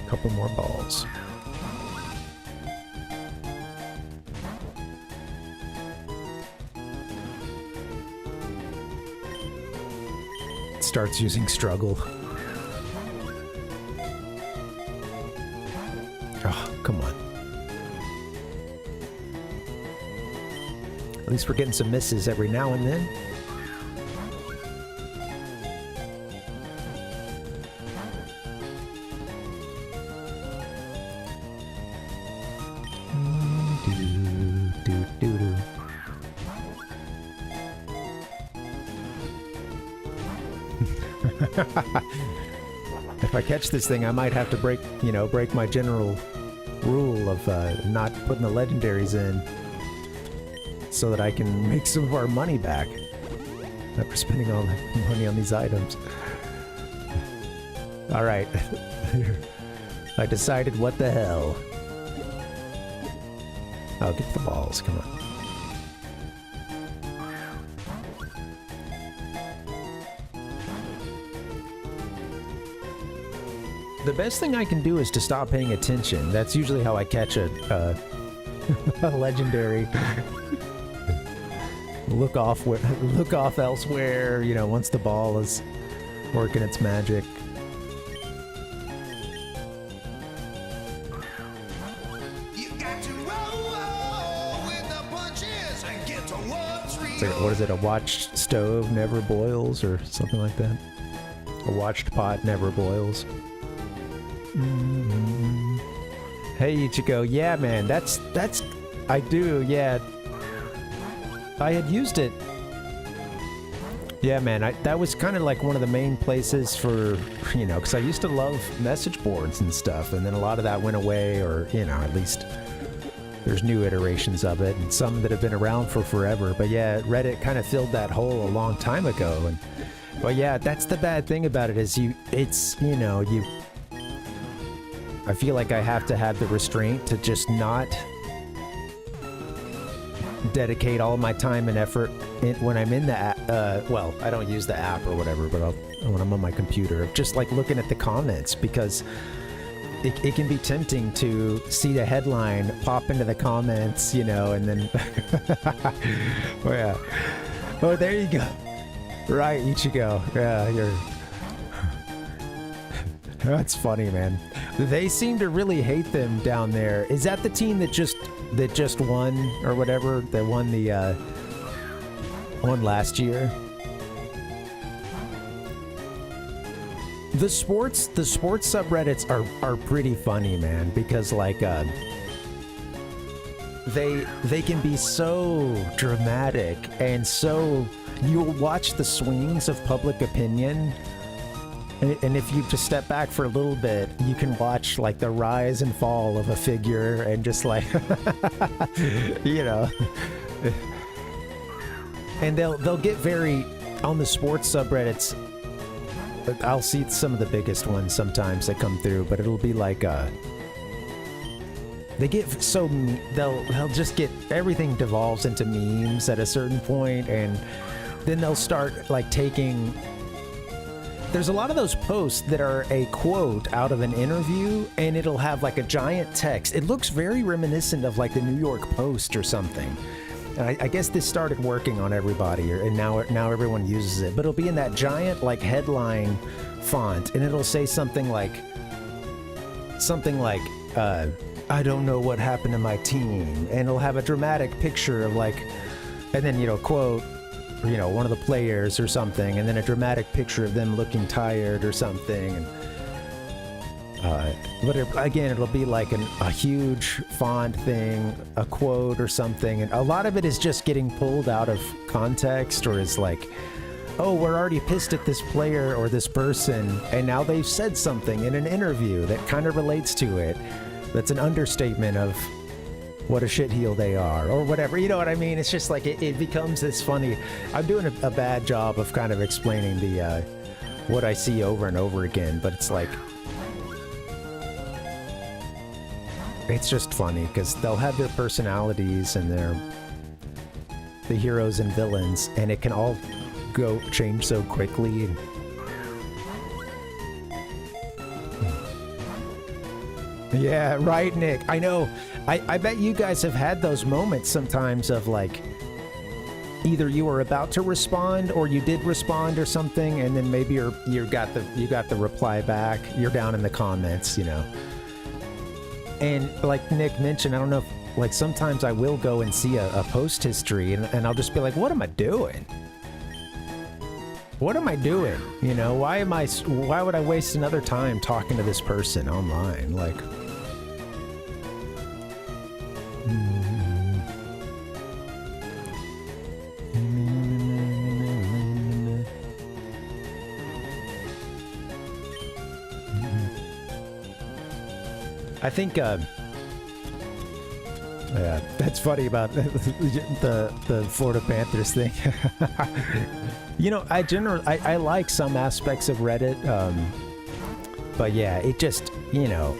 couple more balls. Starts using struggle. Oh, come on. At least we're getting some misses every now and then. If I catch this thing, I might have to break my general rule of not putting the legendaries in so that I can make some of our money back after spending all the money on these items. Alright. I decided what the hell. I'll get the balls, come on. The best thing I can do is to stop paying attention. That's usually how I catch a legendary. Look off elsewhere, you know, once the ball is working its magic. It's like, what is it? A watched stove never boils, or something like that. A watched pot never boils. Mm-hmm. Hey Ichigo, yeah man, that's I do, yeah. I had used it. Yeah man, that was kind of like one of the main places for, you know, because I used to love message boards and stuff, and then a lot of that went away, or, you know, at least there's new iterations of it, and some that have been around for forever. But yeah, Reddit kind of filled that hole a long time ago, and well yeah, that's the bad thing about it, is I feel like I have to have the restraint to just not dedicate all my time and effort when I'm in the app. Well, I don't use the app or whatever, but when I'm on my computer, just like looking at the comments, because it can be tempting to see the headline, pop into the comments, you know, and then... Oh, yeah. Oh, there you go. Right, Ichigo. Yeah, you're... That's funny, man. They seem to really hate them down there. Is that the team that just won or whatever? That won the won last year? The sports subreddits are pretty funny, man, because like they can be so dramatic, and so you'll watch the swings of public opinion. And if you just step back for a little bit, you can watch like the rise and fall of a figure, and just like, you know, and they'll get very, on the sports subreddits, I'll see some of the biggest ones sometimes that come through, but it'll be like, they get so, they'll just get, everything devolves into memes at a certain point, and then they'll start like taking... There's a lot of those posts that are a quote out of an interview, and it'll have like a giant text. It looks very reminiscent of like the New York Post or something. And I guess this started working on everybody, and now everyone uses it. But it'll be in that giant like headline font, and it'll say something like, I don't know what happened to my team. And it'll have a dramatic picture of like, and then, you know, quote, you know, one of the players or something, and then a dramatic picture of them looking tired or something, But again, it'll be like a huge font thing, a quote or something, and a lot of it is just getting pulled out of context, or is like, oh, we're already pissed at this player or this person, and now they've said something in an interview that kind of relates to it. That's an understatement of what a shitheel they are, or whatever. You know what I mean? It's just like it becomes this funny. I'm doing a bad job of kind of explaining the what I see over and over again, but it's like, it's just funny because they'll have their personalities and the heroes and villains, and it can all change so quickly. Yeah, right, Nick. I know. I bet you guys have had those moments sometimes of like, either you were about to respond or you did respond or something, and then maybe you got the reply back. You're down in the comments, you know. And like Nick mentioned, I don't know if, like, sometimes I will go and see a post history, and I'll just be like, what am I doing? What am I doing? You know, why would I waste another time talking to this person online? Like, I think, yeah, that's funny about the Florida Panthers thing. You know, I like some aspects of Reddit, but yeah, it just, you know,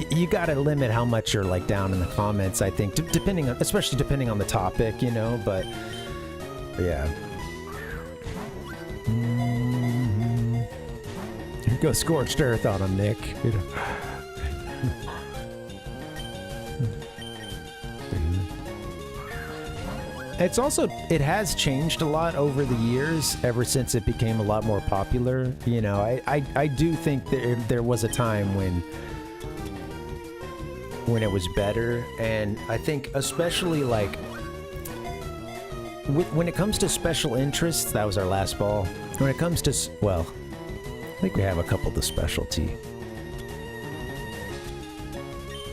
you gotta limit how much you're like down in the comments, I think, especially depending on the topic, you know, but yeah. Go scorched earth on him, Nick. You know. It's also, it has changed a lot over the years, ever since it became a lot more popular. You know, I do think there was a time when it was better, and I think especially like when it comes to special interests, that was our last ball. When it comes to, well, I think we have a couple to specialty.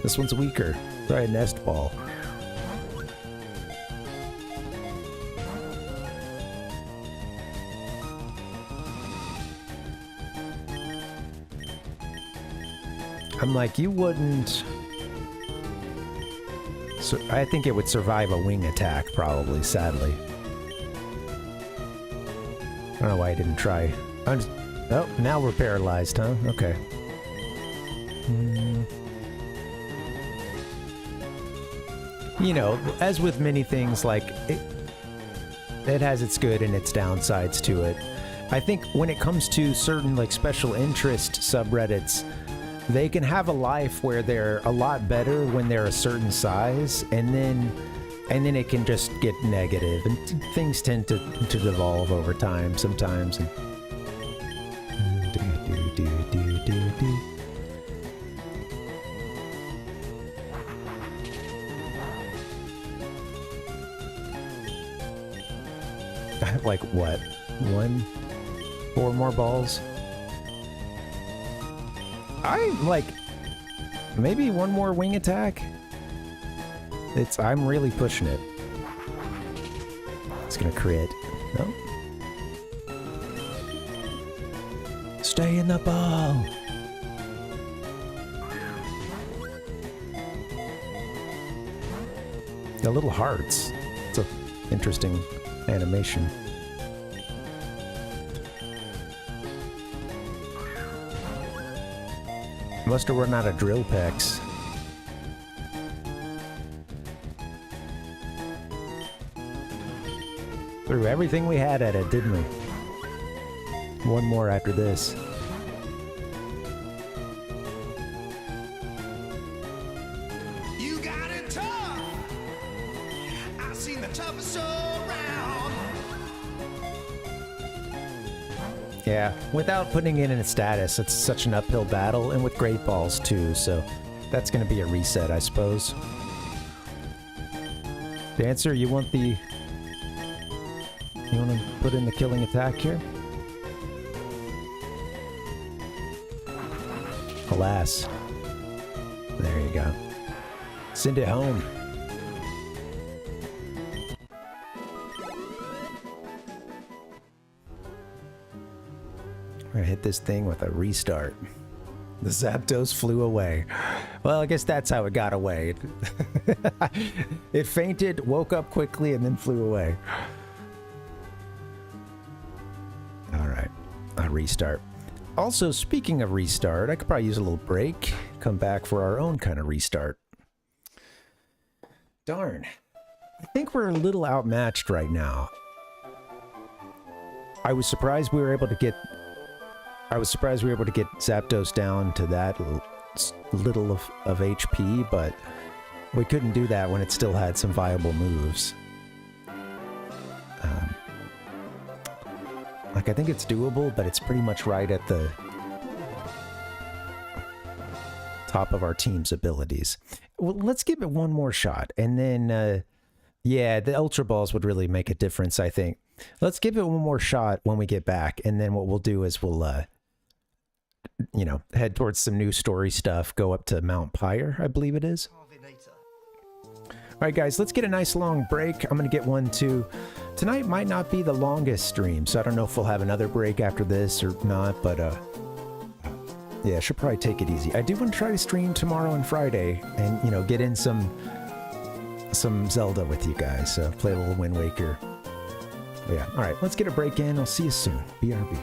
This one's weaker. Try a nest ball. I'm like, you wouldn't. So I think it would survive a wing attack, probably, sadly. I don't know why I didn't try. Oh, now we're paralyzed, huh? Okay. You know, as with many things, like, it has its good and its downsides to it. I think when it comes to certain, like, special interest subreddits, they can have a life where they're a lot better when they're a certain size, and then it can just get negative, and things tend to devolve over time sometimes. And like what? 4 more balls? I'm like, maybe 1 more wing attack? I'm really pushing it. It's gonna crit. No? Stay in the ball! The little hearts. It's an interesting animation. Must have run out of drill packs. Threw everything we had at it, didn't we? 1 more after this. You got it tough. I've seen the toughest around. Yeah, without putting it in a status, it's such an uphill battle, and with great balls too, so that's gonna be a reset, I suppose. Dancer, you want to put in the killing attack here? Alas. There you go. Send it home. We're gonna hit this thing with a restart. The Zapdos flew away. Well, I guess that's how it got away. It fainted, woke up quickly, and then flew away. All right, I'll restart. Also, speaking of restart, I could probably use a little break, come back for our own kind of restart. Darn. I think we're a little outmatched right now. I was surprised we were able to get Zapdos down to that little of HP, but we couldn't do that when it still had some viable moves. Like, I think it's doable, but it's pretty much right at the top of our team's abilities. Well, let's give it one more shot, and then, yeah, the Ultra Balls would really make a difference, I think. Let's give it one more shot when we get back, and then what we'll do is we'll, you know, head towards some new story stuff, go up to Mount Pyre, I believe it is. All right, guys, let's get a nice long break. I'm going to get one too. Tonight might not be the longest stream, so I don't know if we'll have another break after this or not, but yeah, should probably take it easy. I do want to try to stream tomorrow and Friday and, you know, get in some Zelda with you guys. So play a little Wind Waker. But yeah, all right, let's get a break in. I'll see you soon. BRB.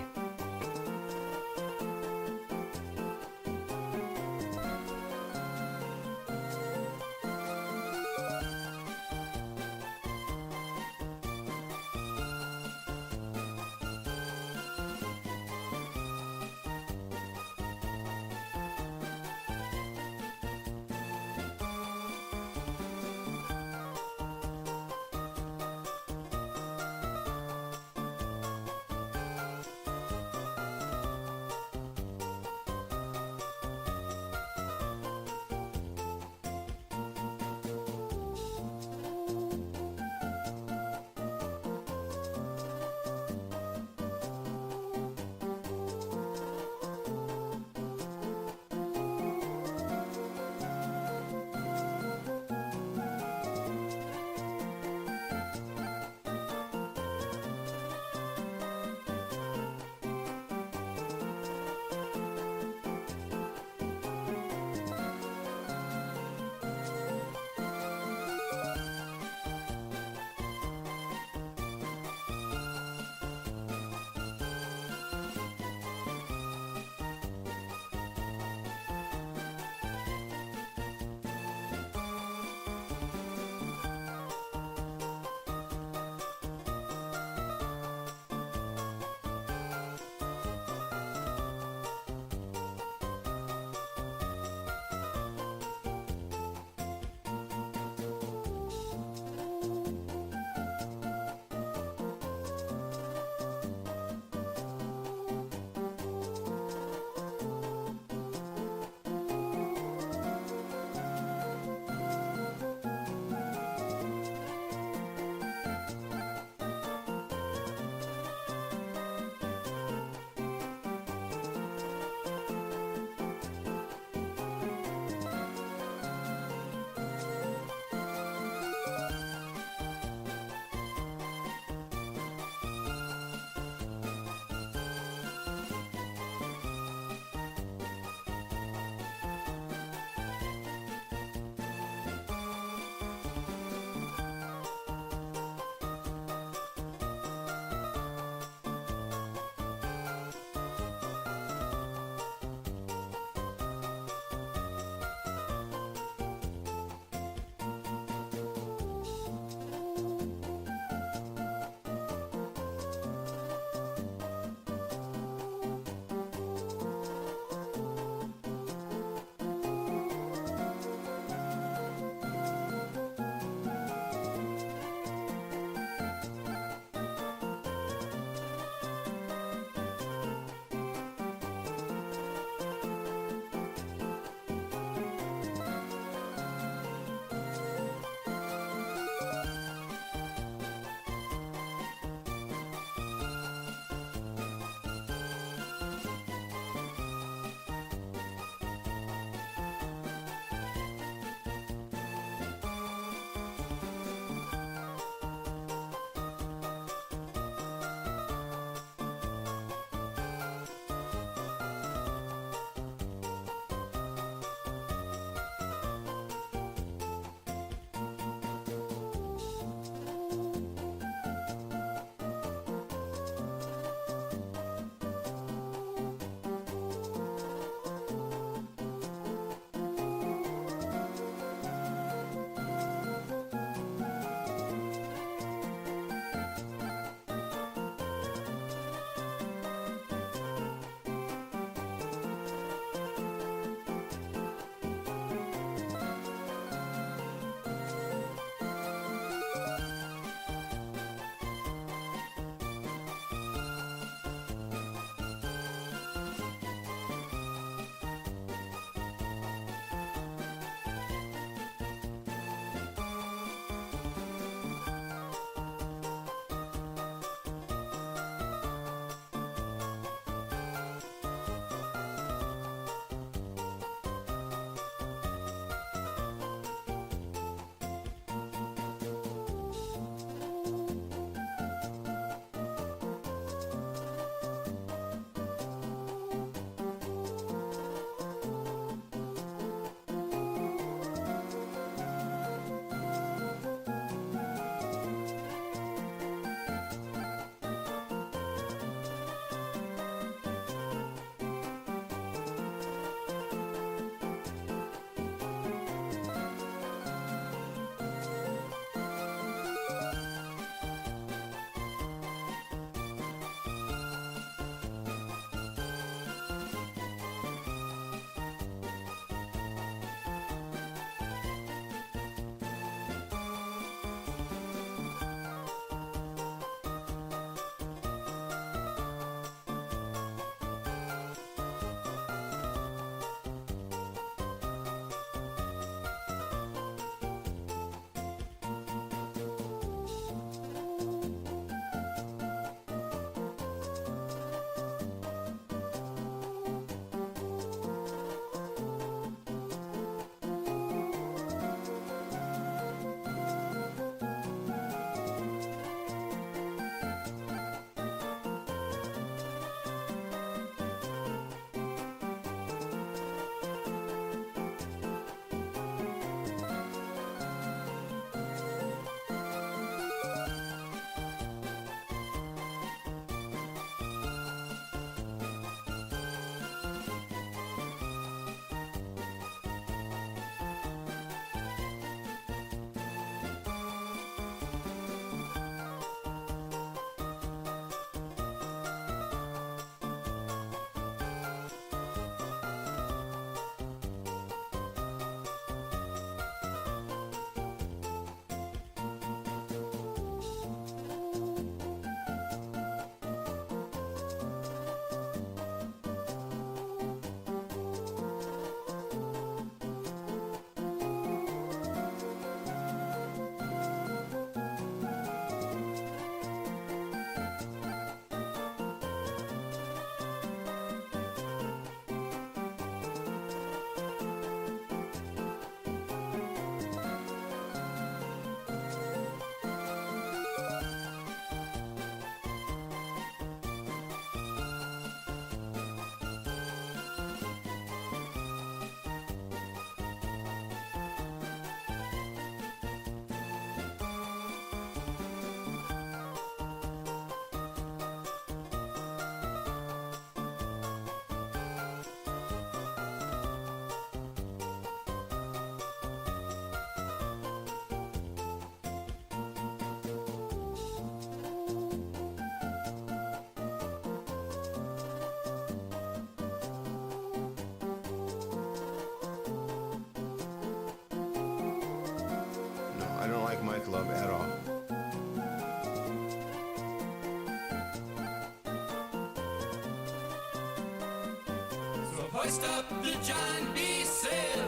Hoist up the giant bee sail.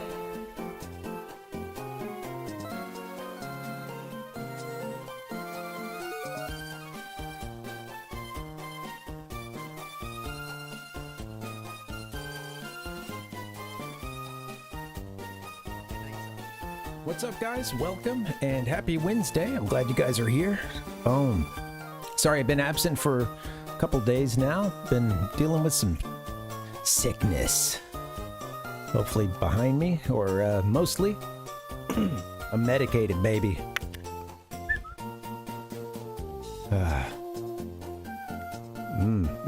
What's up, guys? Welcome and happy Wednesday. I'm glad you guys are here. Sorry, I've been absent for a couple days now. Been dealing with some sickness. Hopefully behind me, or mostly. I'm medicated, baby.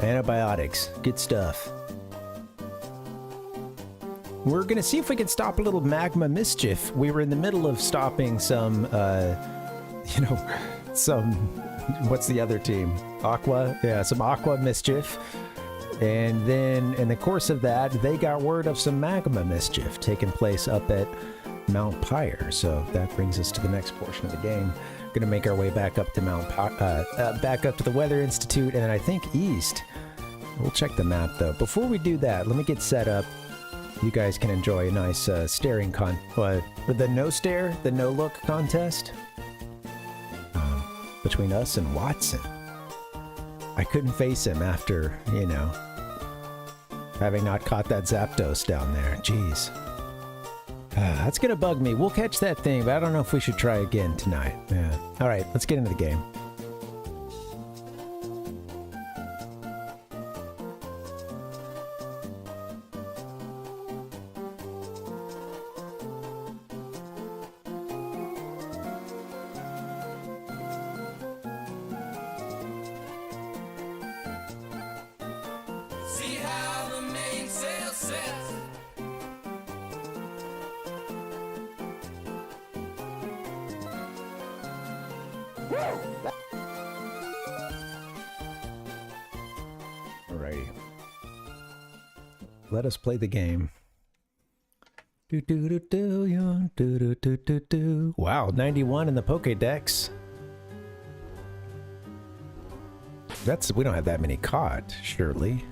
Antibiotics. Good stuff. We're gonna see if we can stop a little magma mischief. We were in the middle of stopping some, what's the other team? Aqua? Yeah, some aqua mischief. And then in the course of that, they got word of some magma mischief taking place up at Mount Pyre. So that brings us to the next portion of the game. Gonna make our way back up to back up to the Weather Institute, and then I think east. We'll check the map though. Before we do that, let me get set up. You guys can enjoy a nice staring the no look contest between us and Watson. I couldn't face him after, having not caught that Zapdos down there. Jeez. That's gonna bug me. We'll catch that thing, but I don't know if we should try again tonight. Yeah. All right, let's get into the game. See how the mainsail sets. Alrighty. Let us play the game. Wow, 91 in the Pokédex. We don't have that many caught, surely.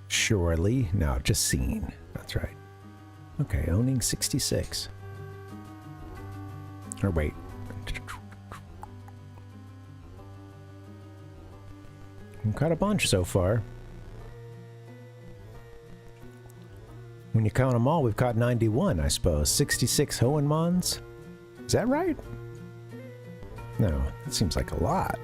Surely. No, just seen. That's right. Okay, owning 66. Or wait. We've caught a bunch so far. When you count them all, we've caught 91, I suppose. 66 Hoenmons? Is that right? No, that seems like a lot.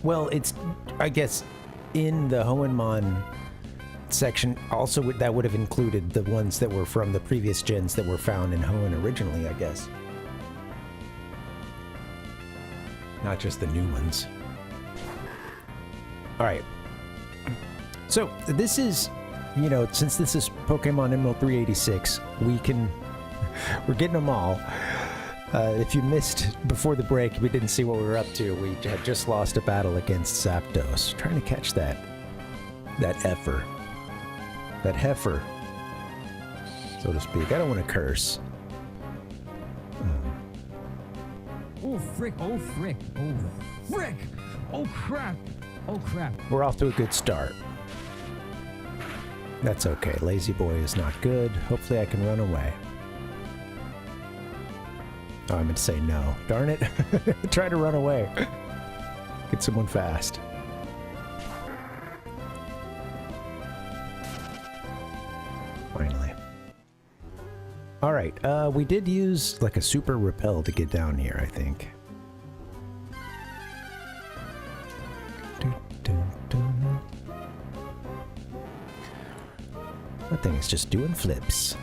Well, it's, I guess, in the Hoenmon section, also that would have included the ones that were from the previous gens that were found in Hoenn originally, I guess. Not just the new ones. Alright. So, this is, since this is Pokemon Emerald 386, we're getting them all. If you missed before the break, we didn't see what we were up to. We had just lost a battle against Zapdos. Trying to catch that heifer. That heifer, so to speak. I don't want to curse. Oh, frick. Oh, frick. Oh, frick. Oh, crap. Oh, crap. We're off to a good start. That's okay. Lazy Boy is not good. Hopefully I can run away. Oh, I meant to say no. Darn it. Try to run away. Get someone fast. Finally. Alright, we did use like a super repel to get down here, I think. That thing is just doing flips.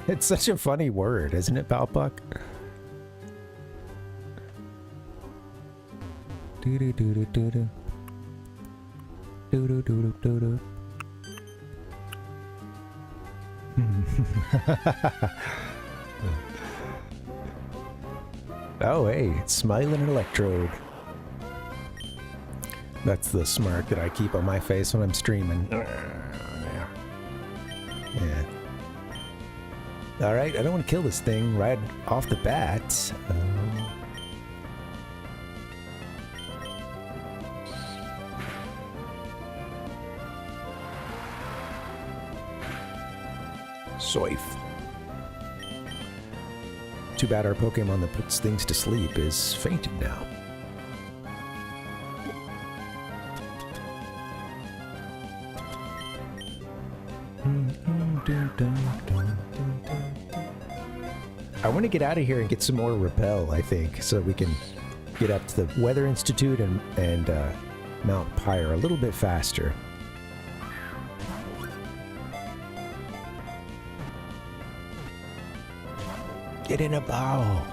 It's such a funny word, isn't it, Palpuck? Do-do-do-do-do-do. Do-do-do-do-do-do. Oh, hey, it's Smiling Electrode. That's the smirk that I keep on my face when I'm streaming. Yeah. All right, I don't want to kill this thing right off the bat. Soif. Too bad our Pokemon that puts things to sleep is fainted now. I want to get out of here and get some more repel, I think, so we can get up to the Weather Institute and Mount Pyre a little bit faster. Get in a bow.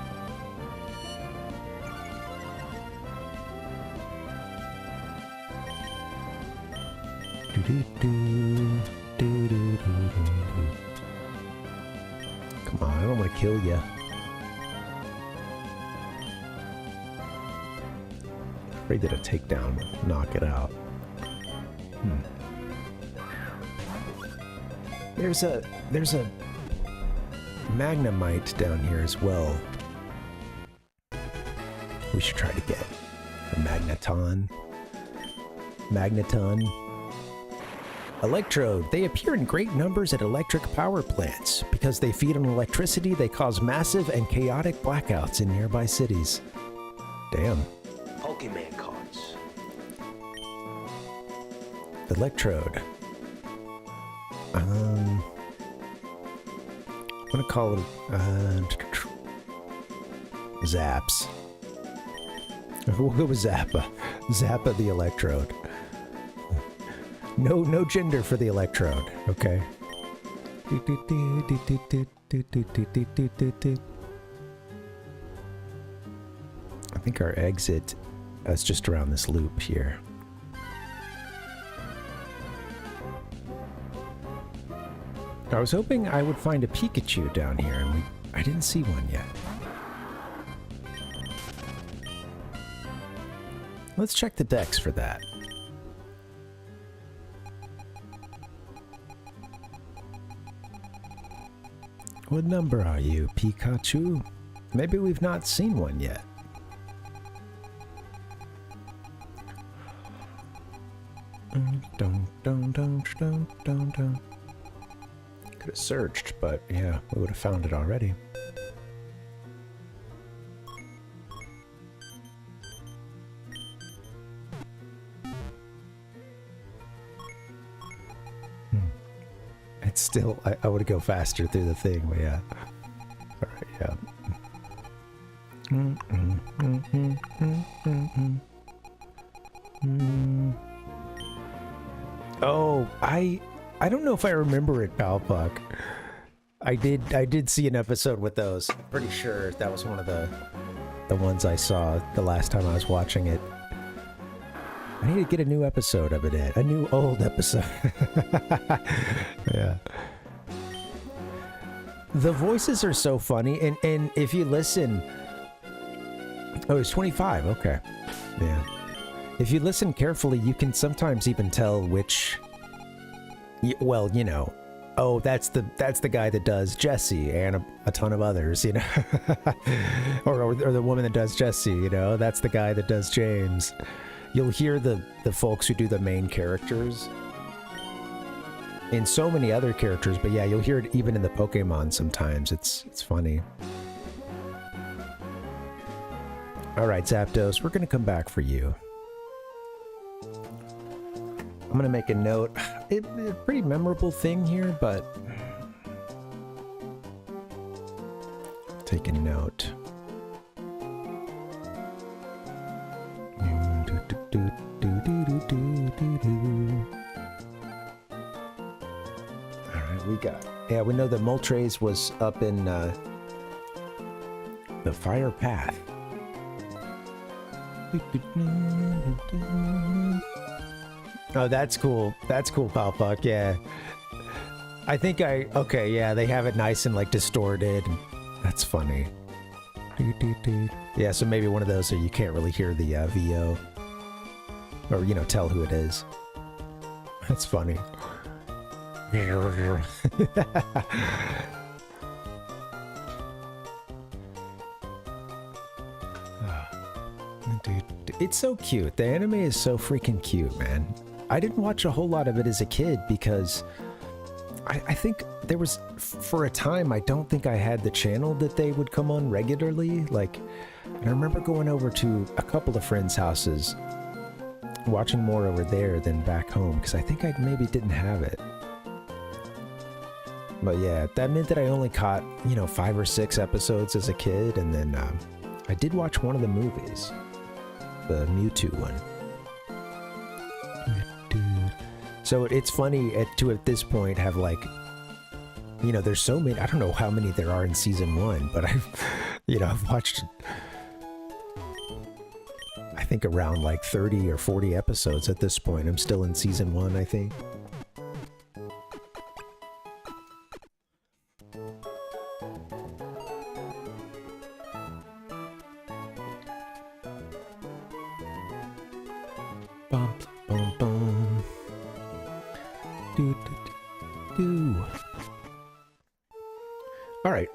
Come on, I don't want to kill you. Afraid that a takedown would knock it out. There's a Magnemite down here as well. We should try to get a Magneton. Electrode. They appear in great numbers at electric power plants. Because they feed on electricity, they cause massive and chaotic blackouts in nearby cities. Damn. Pokemon cards. Electrode. I'm gonna call it Zaps. We'll go with Zappa. Zappa the Electrode. No gender for the Electrode. Okay. I think our exit is just around this loop here. I was hoping I would find a Pikachu down here, and I didn't see one yet. Let's check the decks for that. What number are you, Pikachu? Maybe we've not seen one yet. Could have searched, but yeah, we would have found it already. It's still, I would go faster through the thing, but yeah. Alright, yeah. Oh, I don't know if I remember it, Palpuck. I did see an episode with those. Pretty sure that was one of the ones I saw the last time I was watching it. I need to get a new episode of it in. A new old episode. Yeah. The voices are so funny, and if you listen... Oh, it's 25, okay. Yeah. If you listen carefully, you can sometimes even tell which... Well, you know, oh, that's the guy that does Jesse and a ton of others, you know, or the woman that does Jesse, you know, that's the guy that does James. You'll hear the folks who do the main characters in so many other characters, but yeah, you'll hear it even in the Pokemon sometimes. It's funny. All right, Zapdos, we're gonna come back for you. I'm gonna make a note. It's a pretty memorable thing here, but take a note. Alright, we got... Yeah, we know that Moltres was up in the Fire Path. Oh, that's cool. That's cool, Palpuck, yeah. I think okay, yeah, they have it nice and, like, distorted. That's funny. Yeah, so maybe one of those so you can't really hear the VO. Or, you know, tell who it is. That's funny. It's so cute. The anime is so freaking cute, man. I didn't watch a whole lot of it as a kid because I think there was, for a time, I don't think I had the channel that they would come on regularly. Like, and I remember going over to a couple of friends' houses, watching more over there than back home, because I think I maybe didn't have it. But yeah, that meant that I only caught, 5 or 6 episodes as a kid, and then I did watch one of the movies, the Mewtwo one. So it's funny to at this point have like, there's so many, I don't know how many there are in season 1, but I've watched, I think around like 30 or 40 episodes at this point. I'm still in season 1, I think. Bum, bum, bum. Do, do, do, do. All right,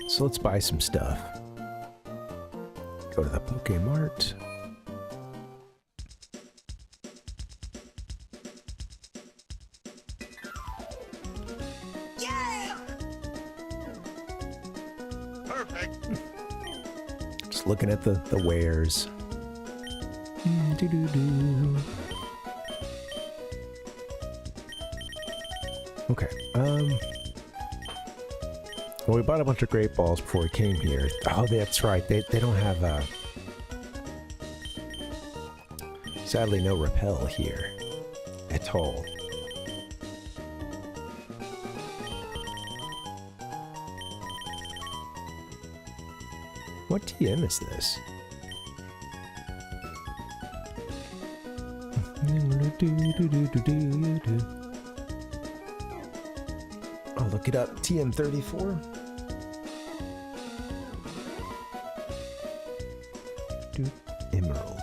so let's buy some stuff. Go to the Pokémart. Yeah! Perfect. Just looking at the wares. Do-do-do. Okay, well, we bought a bunch of great balls before we came here. Oh, that's right. They don't have, sadly, no repel here at all. What TM is this? I'll look it up. TM34. Emerald.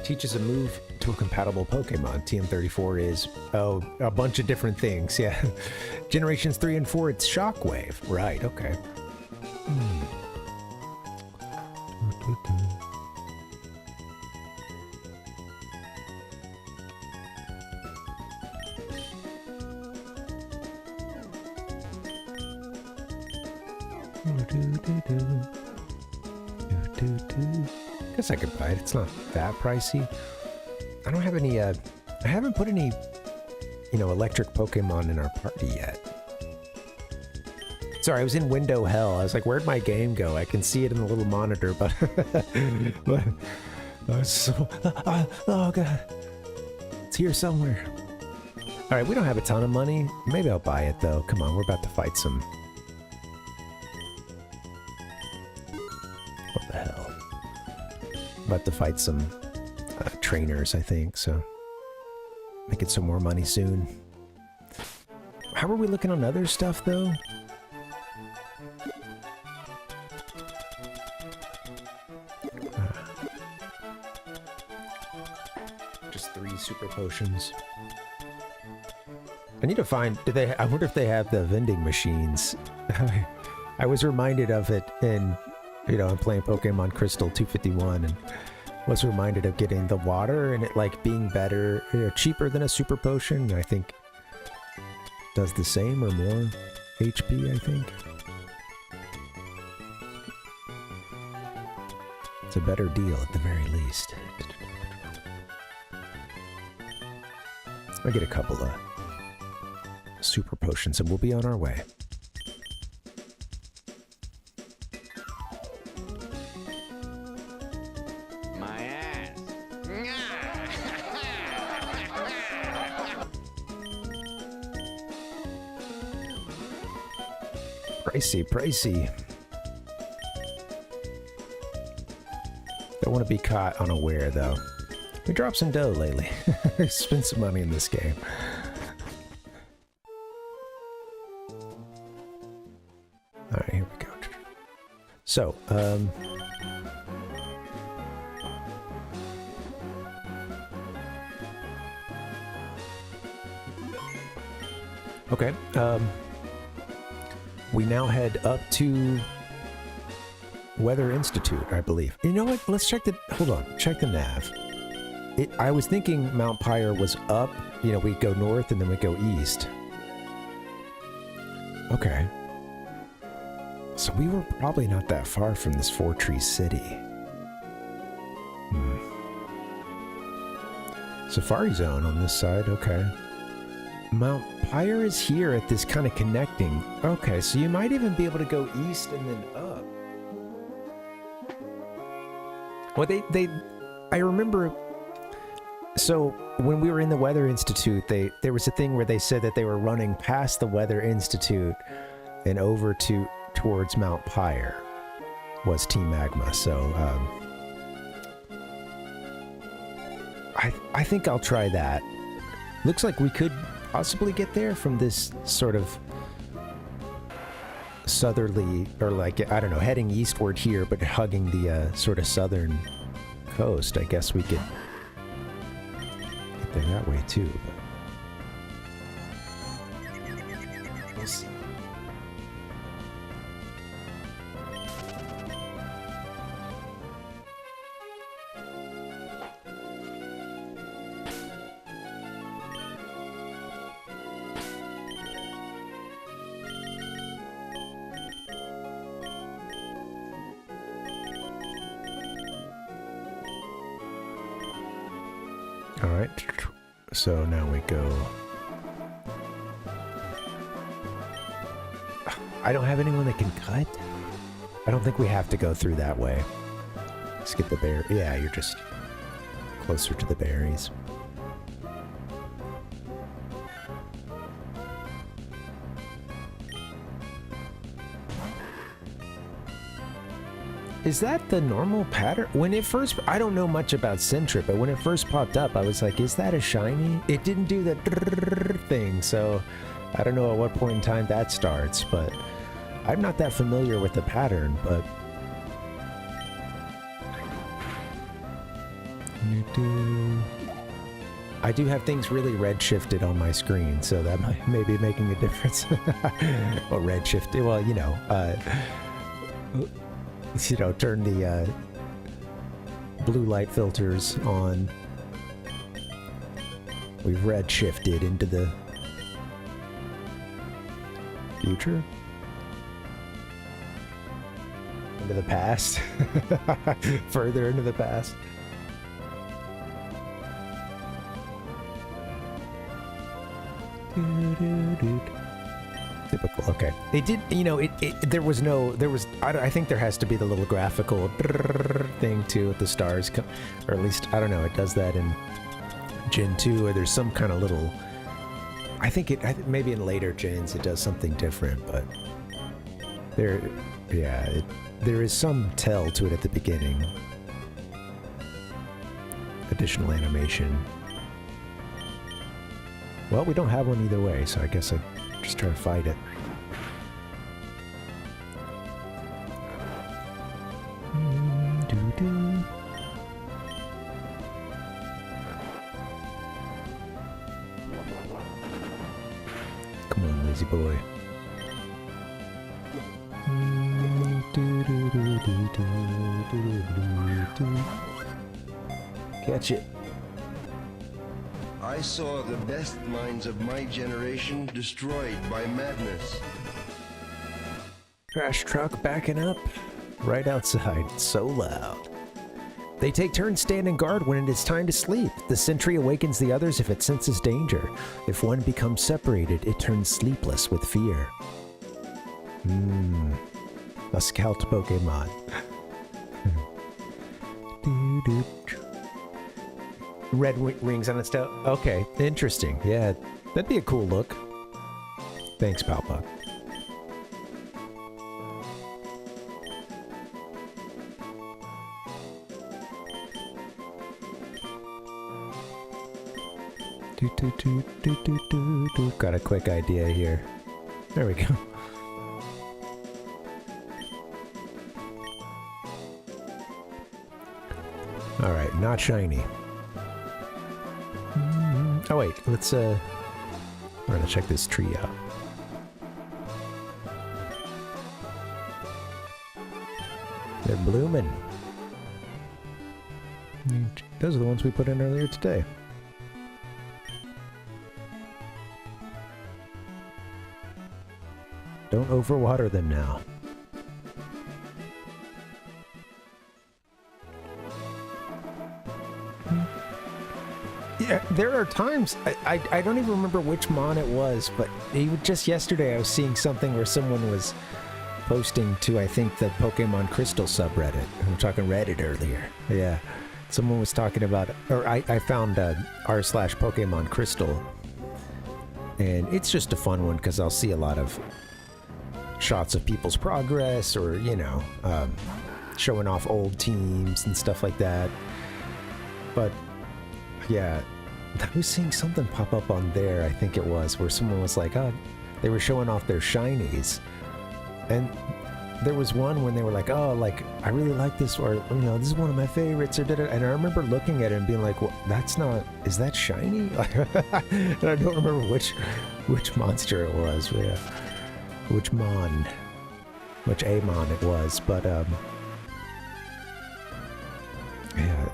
Teaches a move to a compatible Pokemon. TM34 is, a bunch of different things. Yeah. Generations 3 and 4, it's Shockwave. Right, okay. Guess I could buy it. It's not that pricey. I don't have any, I haven't put any, electric Pokemon in our party yet. Sorry, I was in window hell. I was like, where'd my game go? I can see it in the little monitor, but... but oh, God. It's here somewhere. Alright, we don't have a ton of money. Maybe I'll buy it, though. Come on, we're about to fight some... What the hell? About to fight some trainers, I think, so... Making some more money soon. How are we looking on other stuff, though? Just 3 super potions. I need to find... I wonder if they have the vending machines. I was reminded of it in... I'm playing Pokemon Crystal 251 and was reminded of getting the water and it like being better, cheaper than a super potion. I think does the same or more HP, I think. It's a better deal at the very least. I'll get a couple of super potions and we'll be on our way. Pricey. Don't want to be caught unaware, though. We dropped some dough lately. Spent some money in this game. Alright, here we go. So, okay, we now head up to Weather Institute, I believe. You know what? Let's check the... Hold on. Check the nav. I was thinking Mount Pyre was up. You know, we go north and then we go east. Okay. So we were probably not that far from this Four-Tree City. Safari Zone on this side, okay. Mount Pyre is here at this kind of connecting. Okay, so you might even be able to go east and then up. Well, I remember, so when we were in the Weather Institute, there was a thing where they said that they were running past the Weather Institute and over towards Mount Pyre was Team Magma, so I think I'll try that. Looks like we could possibly get there from this sort of southerly, or like, I don't know, heading eastward here, but hugging the sort of southern coast. I guess we could get there that way too. But we'll see. Alright, so now we go... I don't have anyone that can cut? I don't think we have to go through that way. Let's get the bear... Yeah, you're just closer to the berries. Is that the normal pattern? When it first... I don't know much about Centrip, but when it first popped up, I was like, is that a shiny? It didn't do the thing, so I don't know at what point in time that starts, but I'm not that familiar with the pattern, but... I do have things really red-shifted on my screen, so that may be making a difference. Well, red-shifted, well, you know, turn the blue light filters on. We've red shifted into the future? Into the past? Further into the past? Typical. Okay. It did, you know, I think there has to be the little graphical thing too with the stars, or at least, I don't know, it does that in Gen 2, or there's some kind of little, I think maybe in later gens it does something different, but there is some tell to it at the beginning. Additional animation. Well, we don't have one either way, so I guess I just try to fight it. Come on, lazy boy. Catch it. I saw the best minds of my generation destroyed by madness. Trash truck backing up right outside. So loud. They take turns standing guard when it is time to sleep. The sentry awakens the others if it senses danger. If one becomes separated, it turns sleepless with fear. A scout Pokemon. Red rings on its tail. Okay, interesting. Yeah, that'd be a cool look. Thanks, Palpa. Got a quick idea here. There we go. All right, not shiny. Oh wait, let's we're gonna check this tree out. They're blooming. Those are the ones we put in earlier today. Don't overwater them now. Yeah, there are times, I don't even remember which mon it was, but just yesterday I was seeing something where someone was posting to, I think, the Pokemon Crystal subreddit. We were talking Reddit earlier. Yeah. Someone was talking about, or I found r/Pokemon Crystal, and it's just a fun one because I'll see a lot of shots of people's progress, or, you know, showing off old teams and stuff like that. But yeah, I was seeing something pop up on there, I think it was, where someone was like, oh, they were showing off their shinies. And there was one when they were like, oh, like, I really like this, or, you know, this is one of my favorites, or did it. And I remember looking at it and being like, well, that's not, is that shiny? And I don't remember which monster it was, yeah. Which Amon it was, but, yeah.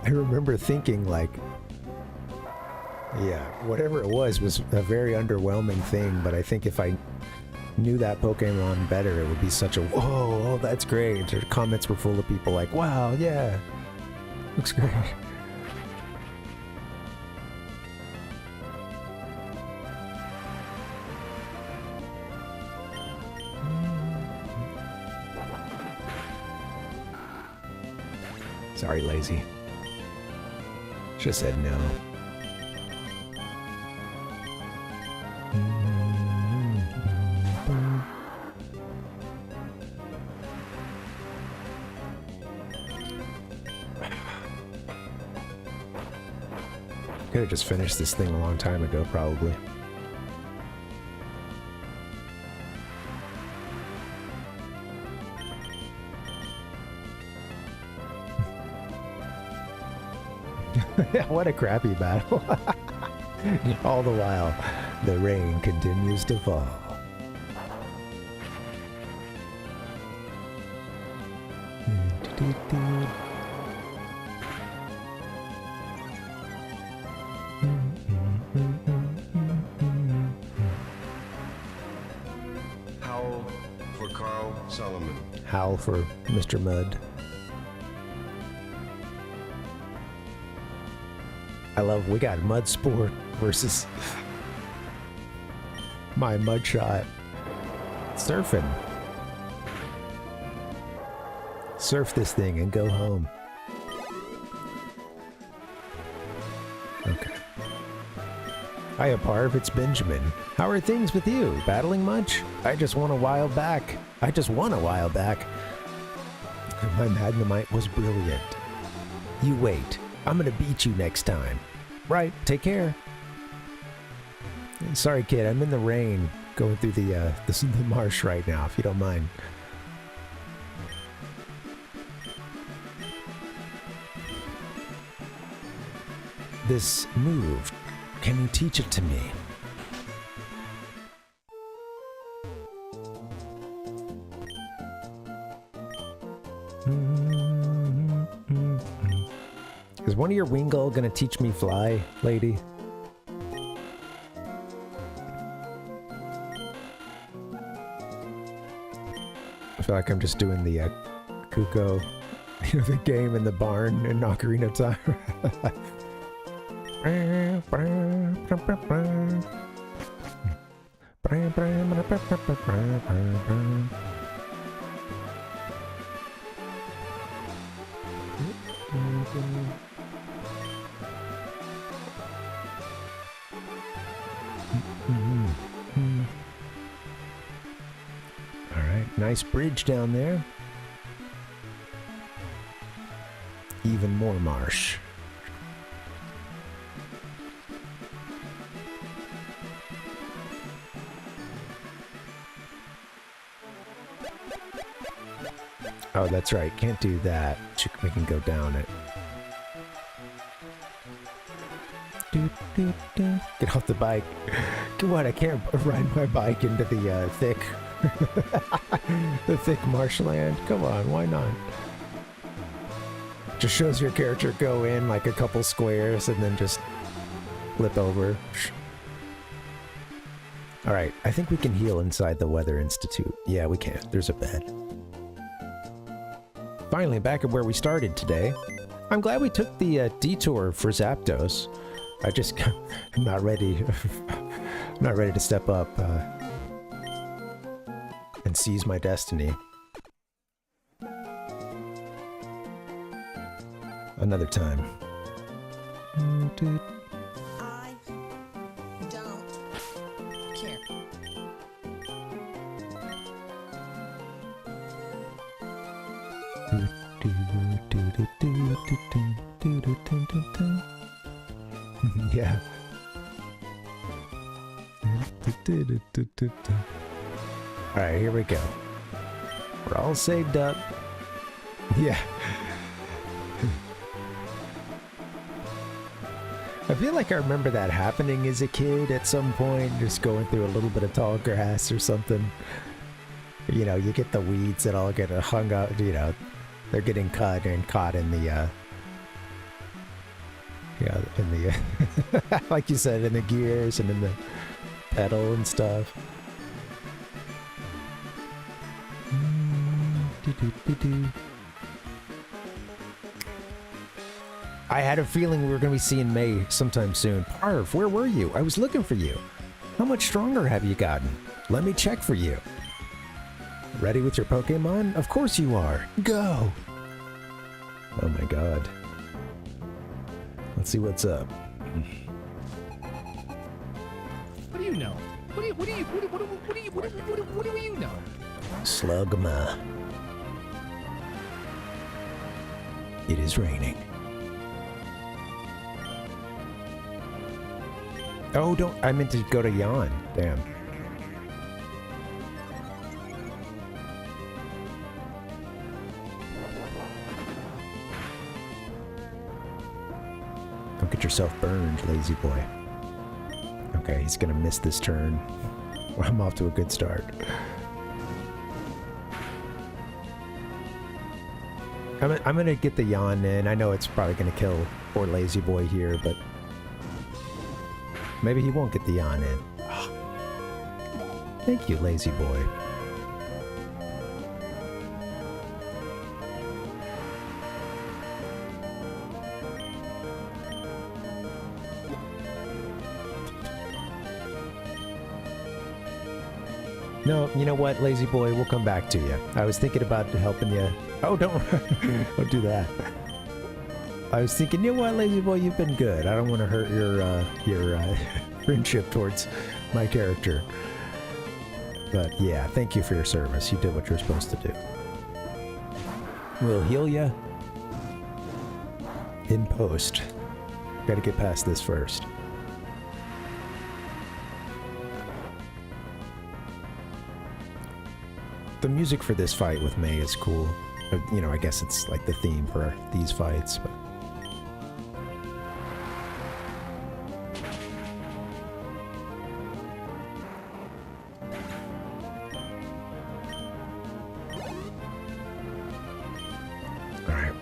I remember thinking, like, yeah, whatever it was a very underwhelming thing, but I think if I knew that Pokemon better, it would be such a, whoa, oh, that's great. The comments were full of people like, wow, yeah, looks great. Sorry, lazy. Should have said no. Could have just finished this thing a long time ago, probably. What a crappy battle. All the while, the rain continues to fall. Howl for Carl Solomon. Howl for Mr. Mud. I love, we got Mud Sport versus my Mud Shot. Surfing. Surf this thing and go home. Okay. Hiya, Parv, it's Benjamin. How are things with you? Battling much? I just won a while back. My Magnemite was brilliant. You wait. I'm gonna beat you next time. Right, take care. Sorry, kid, I'm in the rain going through the marsh right now, if you don't mind. This move, can you teach it to me? Is one of your Wingull gonna teach me fly, lady? I feel like I'm just doing the Kuko, you know, the game in the barn in Ocarina of Time. Alright, nice bridge down there. Even more marsh. Oh, that's right. Can't do that. We can go down it. Get off the bike. What? I can't ride my bike into the thick The thick marshland. Come on, why not? Just shows your character go in like a couple squares and then just flip over. Alright, I think we can heal inside the Weather Institute. Yeah, we can. There's a bed. Finally, back at where we started today. I'm glad we took the detour for Zapdos. I just... I'm not ready. I'm not ready to step up and seize my destiny. Another time. I don't care. Yeah. Alright, here we go. We're all saved up. Yeah. I feel like I remember that happening as a kid at some point, just going through a little bit of tall grass or something. You know, you get the weeds that all get hung out, you know, they're getting cut and caught in the, yeah, in the, like you said, in the gears and in the pedal and stuff. I had a feeling we were going to be seeing May sometime soon. Parv, where were you? I was looking for you. How much stronger have you gotten? Let me check for you. Ready with your Pokemon? Of course you are. Go! Oh my god. Let's see what's up. What do you know? What do you know? Slugma. It is raining. Oh, don't. I meant to go to Yawn. Damn. Don't get yourself burned, lazy boy. Okay, he's gonna miss this turn. I'm off to a good start. I'm gonna get the Yawn in. I know it's probably gonna kill poor lazy boy here, but maybe he won't get the Yawn in. Thank you, lazy boy. No, you know what, lazy boy, we'll come back to you. I was thinking about helping you. Oh, don't do that. I was thinking, you know what, lazy boy, you've been good. I don't want to hurt your friendship towards my character. But yeah, thank you for your service. You did what you're supposed to do. We'll heal you in post. Gotta get past this first. The music for this fight with May is cool. You know, I guess it's like the theme for these fights, but... Alright.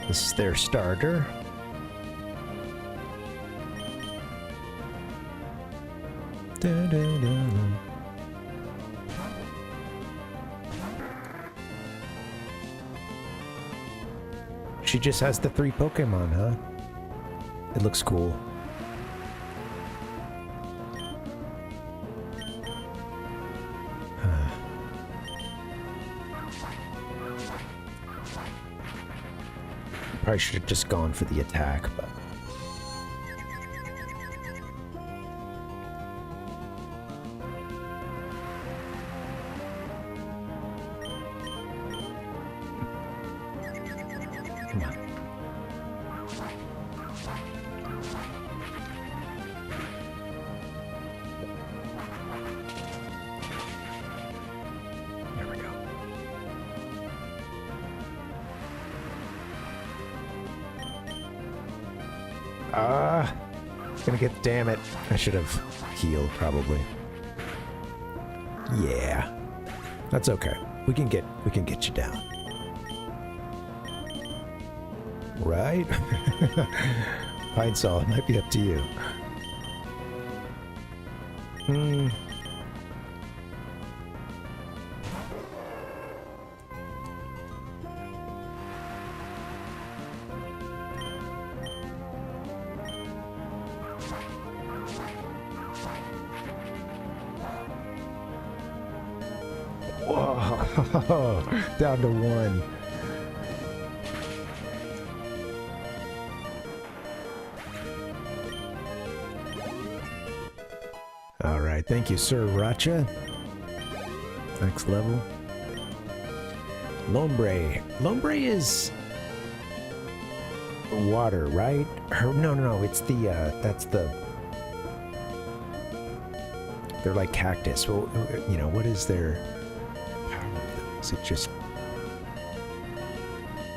This is their starter. She just has the 3 Pokemon, huh? It looks cool. Probably should have just gone for the attack, but... Gonna get, damn it. I should have healed, probably. Yeah. That's okay. We can get you down. Right? Pine Sol, it might be up to you. Whoa, down to 1. All right, thank you, Sir Racha. Next level. Lombre. Lombre is water, right? No, it's the, that's the... They're like cactus. Well, you know, what is their power? Is it just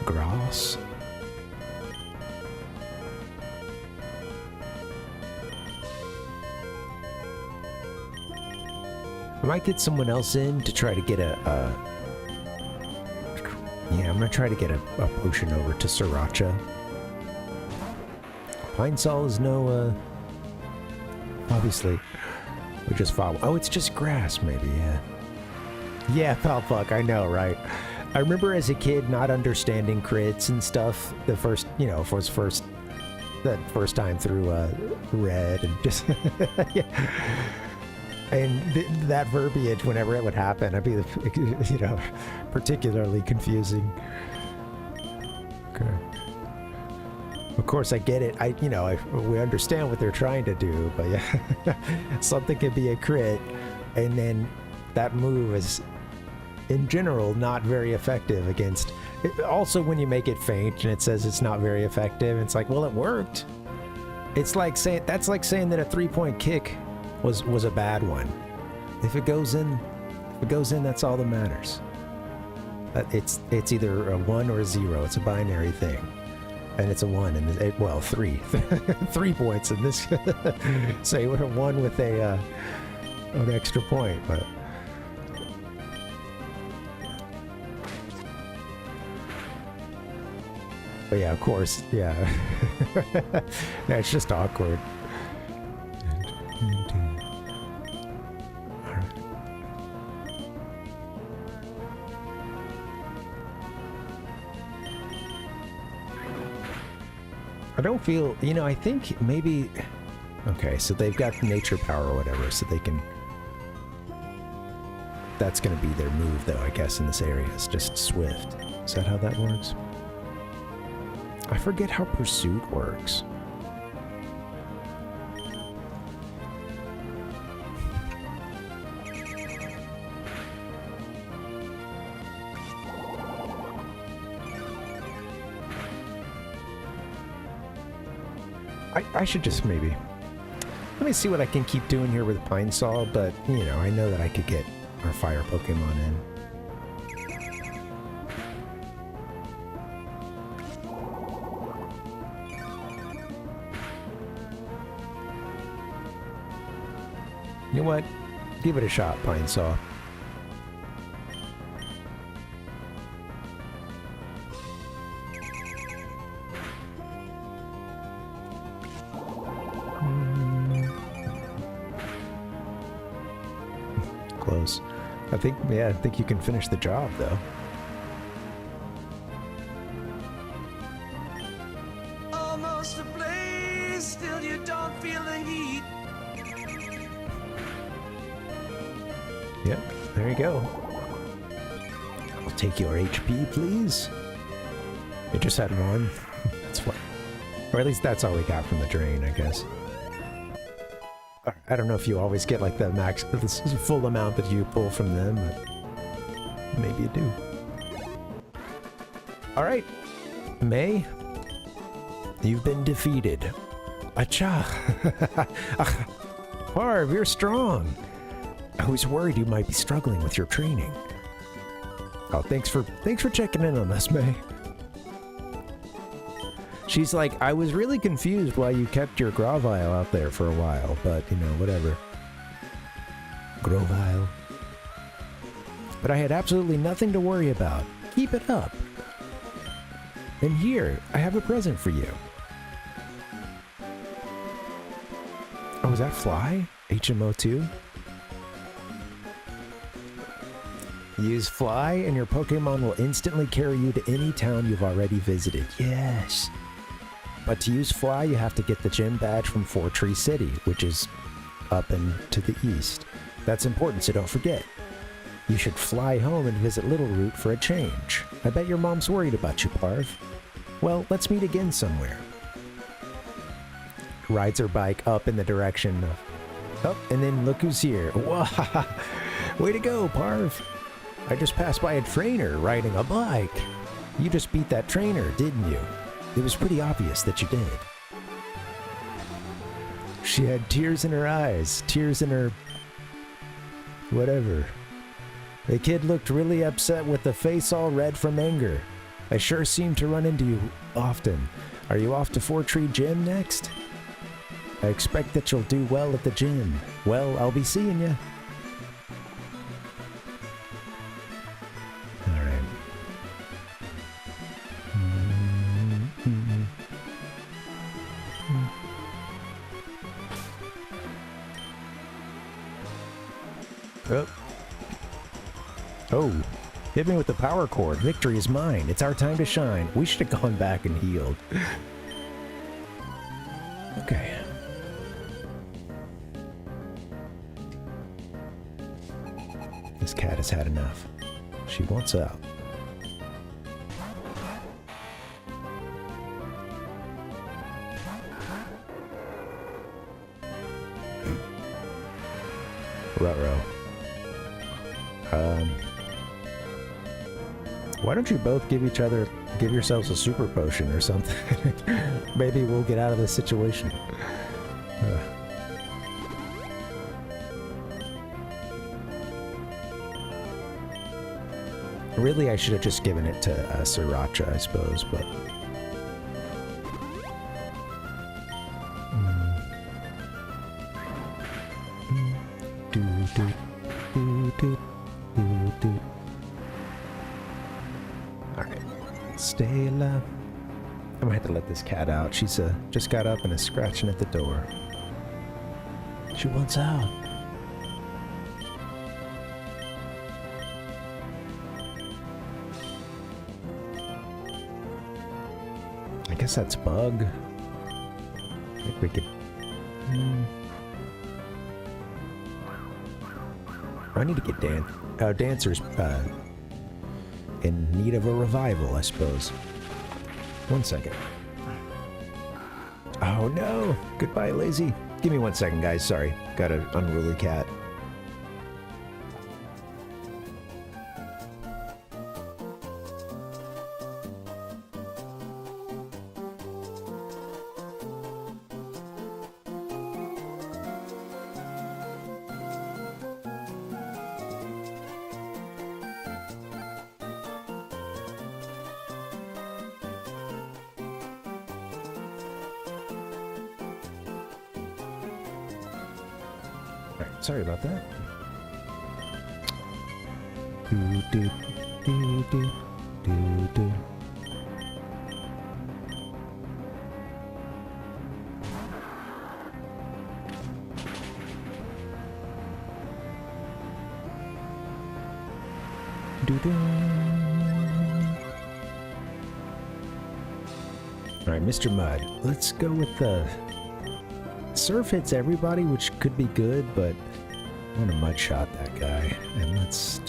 grass? I might get someone else in to try to get yeah, I'm gonna try to get a potion over to Sriracha. Pine Sol is no, obviously. We just follow. Oh, it's just grass, maybe, yeah. Yeah, Palfuck, I know, right? I remember as a kid not understanding crits and stuff. The first, you know, that first time through Red and just, yeah. And that verbiage, whenever it would happen, I'd be, you know, particularly confusing. Okay. Of course, I get it. We understand what they're trying to do, but yeah, something could be a crit, and then that move is, in general, not very effective against. Also, when you make it faint and it says it's not very effective, it's like, well, it worked. It's like saying that a 3-point kick was a bad one. If it goes in, that's all that matters. It's either a 1 or a 0. It's a binary thing. And it's a 1, and well, 3. 3 points in this. So you would have 1 with an extra point, but. But yeah, of course, yeah. No, it's just awkward. I don't feel, I think maybe, okay, so they've got nature power or whatever, so they can, that's going to be their move though, I guess, in this area. It's just Swift. Is that how that works? I forget how Pursuit works. I should just maybe... Let me see what I can keep doing here with Pine Sol, but, I know that I could get our fire Pokemon in. You know what? Give it a shot, Pine Sol. Close. I think you can finish the job, though. Almost ablaze, still you don't feel the heat. Yep, there you go. I'll take your HP, please. It just had 1. That's fine. Or at least that's all we got from the drain, I guess. I don't know if you always get like the max, the full amount that you pull from them, but maybe you do. Alright, May, you've been defeated. Acha! Parv, you're strong! I was worried you might be struggling with your training. Oh, thanks for checking in on us, May. She's like, I was really confused why you kept your Grovyle out there for a while, but, whatever. Grovyle. but I had absolutely nothing to worry about. Keep it up. And here, I have a present for you. Oh, is that Fly? HMO2? Use Fly and your Pokemon will instantly carry you to any town you've already visited. Yes! But to use Fly, you have to get the gym badge from Four Tree City, which is up and to the east. That's important, so don't forget. You should fly home and visit Little Root for a change. I bet your mom's worried about you, Parv. Well, let's meet again somewhere. Rides her bike up in the direction of... Oh, and then look who's here. Wow! Way to go, Parv! I just passed by a trainer riding a bike. You just beat that trainer, didn't you? It was pretty obvious that you did. She had tears in her eyes, tears in her... whatever. The kid looked really upset with the face all red from anger. I sure seem to run into you often. Are you off to Four Tree Gym next? I expect that you'll do well at the gym. Well, I'll be seeing you. Alright. Oh. Oh. Hit me with the power cord. Victory is mine. It's our time to shine. We should have gone back and healed. Okay. This cat has had enough. She wants out. Ruh-roh. Why don't you both give yourselves a super potion or something? Maybe we'll get out of this situation. Really, I should have just given it to Sriracha, I suppose, but... Alright, stay alive. I'm gonna have to let this cat out. She's just got up and is scratching at the door. She wants out. I guess that's Bug. I think we could... I need to get Dancer's in need of a revival, I suppose. 1 second. Oh no! Goodbye, Lazy. Give me 1 second, guys. Sorry. Got an unruly cat. Sorry about that. All right, Mr. Mud. Let's go with the Surf hits everybody, which could be good, but I want to mud shot that guy. And let's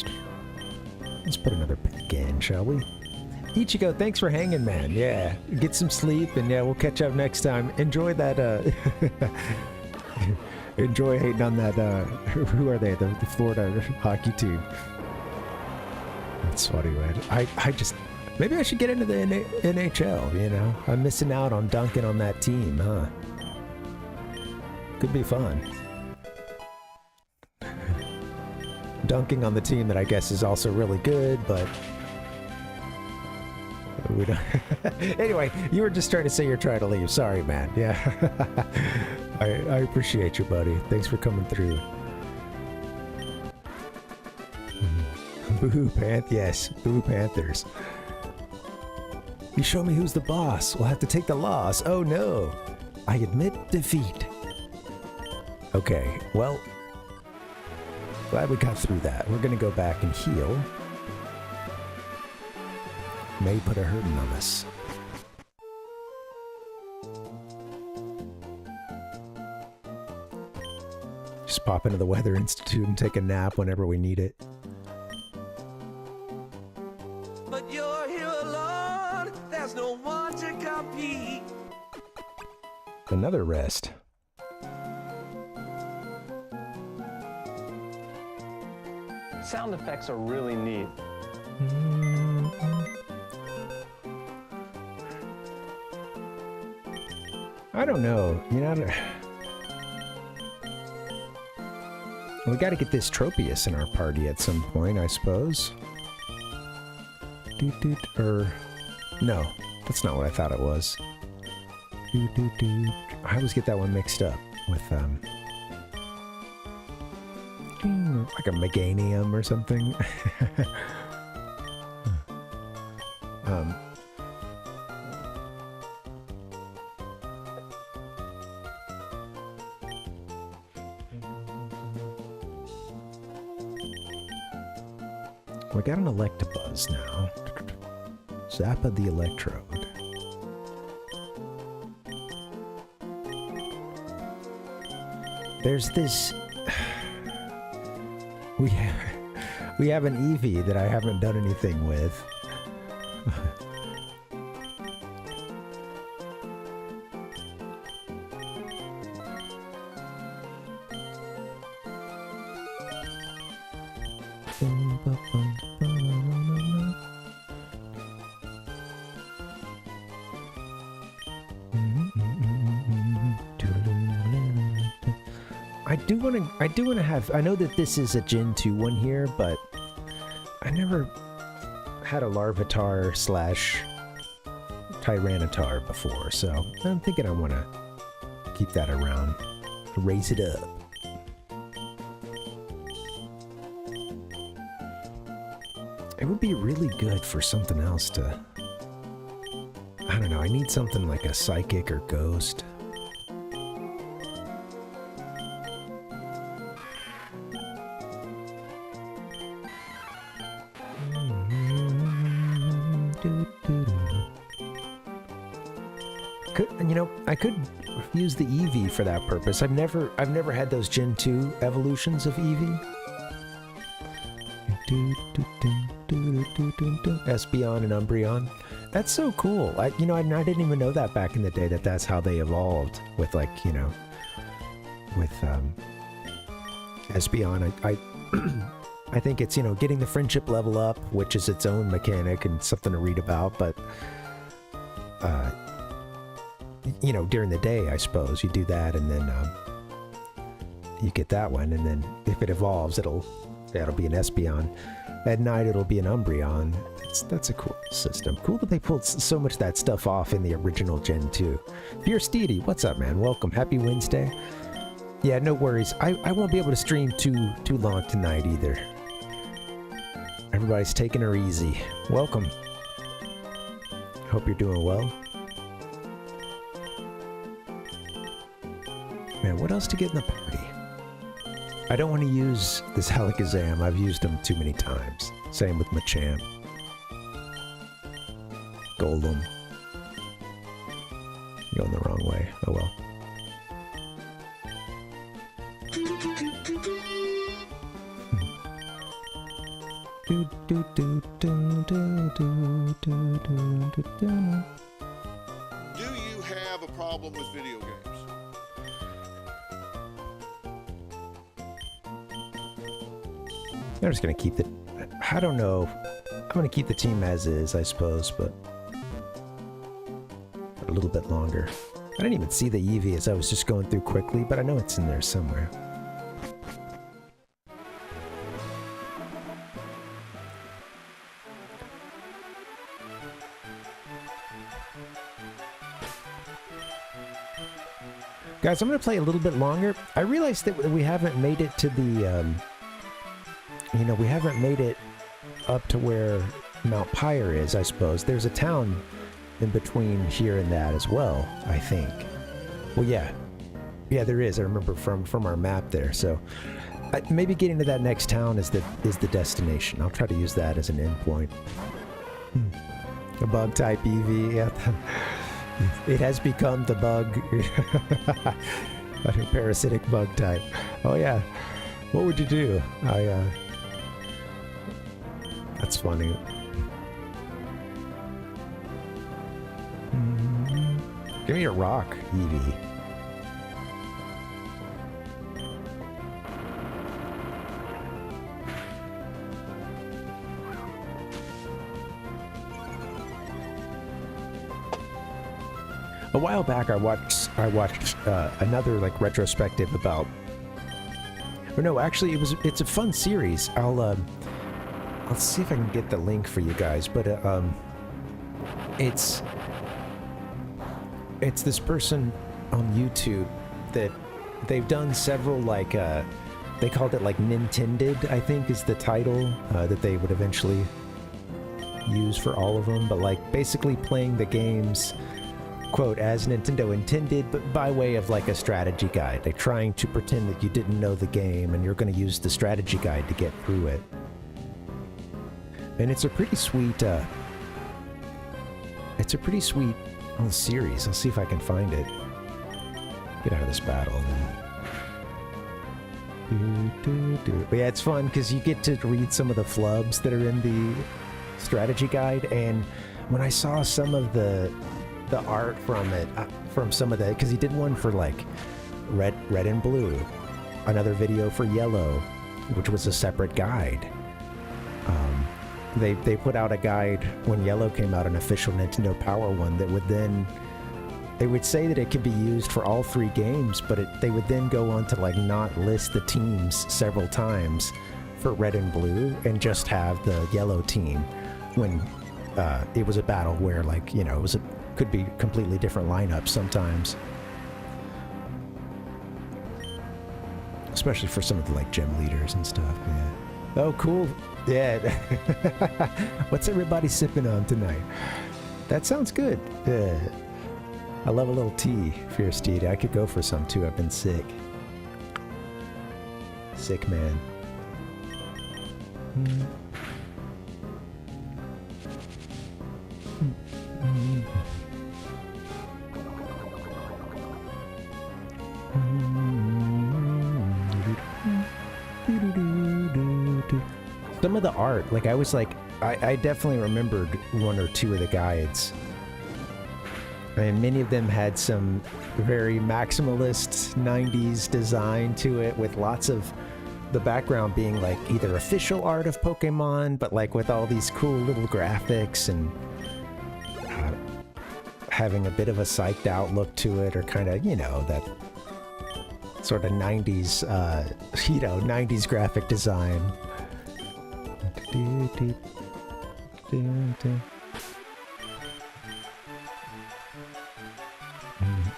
put another pick in, shall we? Ichigo, thanks for hanging, man. Yeah, get some sleep, and yeah, we'll catch up next time. Enjoy that, enjoy hating on that, who are they? The Florida hockey team. That's funny, man. I just, maybe I should get into the NHL, you know? I'm missing out on dunking on that team, huh? Could be fun. Dunking on the team that I guess is also really good, but we don't. Anyway, you were just trying to say you're trying to leave. Sorry, man. Yeah. I appreciate you, buddy. Thanks for coming through. Boo yes, boo Panthers. You show me who's the boss. We'll have to take the loss. Oh no. I admit defeat. Okay, well, glad we got through that. We're gonna go back and heal. May put a hurting on us. Just pop into the Weather Institute and take a nap whenever we need it. But you're here alone. There's no one to compete. Another rest. Sound effects are really neat. I don't know. You know, we got to get this Tropius in our party at some point, I suppose. No, that's not what I thought it was. I always get that one mixed up with like a Meganium or something. We got an Electabuzz now. Zapped the Electrode. There's this... We have an Eevee that I haven't done anything with. I do want to have... I know that this is a Gen 2 one here, but I never had a Larvitar / Tyranitar before, so I'm thinking I want to keep that around. Raise it up. It would be really good for something else to... I don't know, I need something like a Psychic or Ghost. I could use the Eevee for that purpose. I've never had those Gen 2 evolutions of Eevee. Espeon and Umbreon. That's so cool. I didn't even know that back in the day, that's how they evolved with, like, with Espeon. I think it's, getting the friendship level up, which is its own mechanic and something to read about, but during the day, I suppose, you do that, and then you get that one, and then if it evolves, that'll be an Espeon. At night, it'll be an Umbreon. That's a cool system. Cool that they pulled so much of that stuff off in the original Gen 2. Dear Steedy, what's up, man? Welcome. Happy Wednesday. Yeah, no worries. I won't be able to stream too long tonight either. Everybody's taking her easy. Welcome. Hope you're doing well. Man, what else to get in the party? I don't want to use this Alakazam. I've used him too many times. Same with Machamp. Golem. Going the wrong way. Oh well. Do you have a problem with video games? I'm just gonna keep I don't know. I'm gonna keep the team as is, I suppose, but a little bit longer. I didn't even see the Eevee as I was just going through quickly, but I know it's in there somewhere. Guys, I'm gonna play a little bit longer. I realized that we haven't made it to the, we haven't made it up to where Mount Pyre is, I suppose. There's a town in between here and that as well, I think. Well, yeah. Yeah, there is. I remember from our map there. So maybe getting to that next town is the destination. I'll try to use that as an endpoint. A bug type EV. Yeah. It has become the bug. A parasitic bug type. Oh yeah. What would you do? That's funny. Give me a rock, Eevee. A while back, I watched another like retrospective about. Or no, actually, it's a fun series. I'll see if I can get the link for you guys, but it's this person on YouTube that they've done several like they called it like Nintended, I think is the title that they would eventually use for all of them, but like basically playing the games, quote, as Nintendo intended, but by way of like a strategy guide. Like trying to pretend that you didn't know the game and you're going to use the strategy guide to get through it. And it's a pretty sweet little series. I'll see if I can find it. Get out of this battle. But yeah, it's fun because you get to read some of the flubs that are in the strategy guide, and when I saw some of the art from it, from some of the, because he did one for like red and blue, another video for yellow, which was a separate guide. They put out a guide when yellow came out, an official Nintendo Power one that would then, they would say that it could be used for all three games, but they would then go on to like not list the teams several times for red and blue and just have the yellow team when it was a battle where, like, you know, could be completely different lineups sometimes. Especially for some of the like gym leaders and stuff. Yeah. Oh, cool. Yeah. What's everybody sipping on tonight? That sounds good. Yeah. I love a little tea, Fierce Steed. I could go for some too. I've been sick. Sick man. Some of the art, like I was like, I definitely remembered one or two of the guides. And many of them had some very maximalist 90s design to it, with lots of the background being like either official art of Pokemon, but like with all these cool little graphics and having a bit of a psyched out look to it, or kind of, you know, that sort of 90s, 90s graphic design.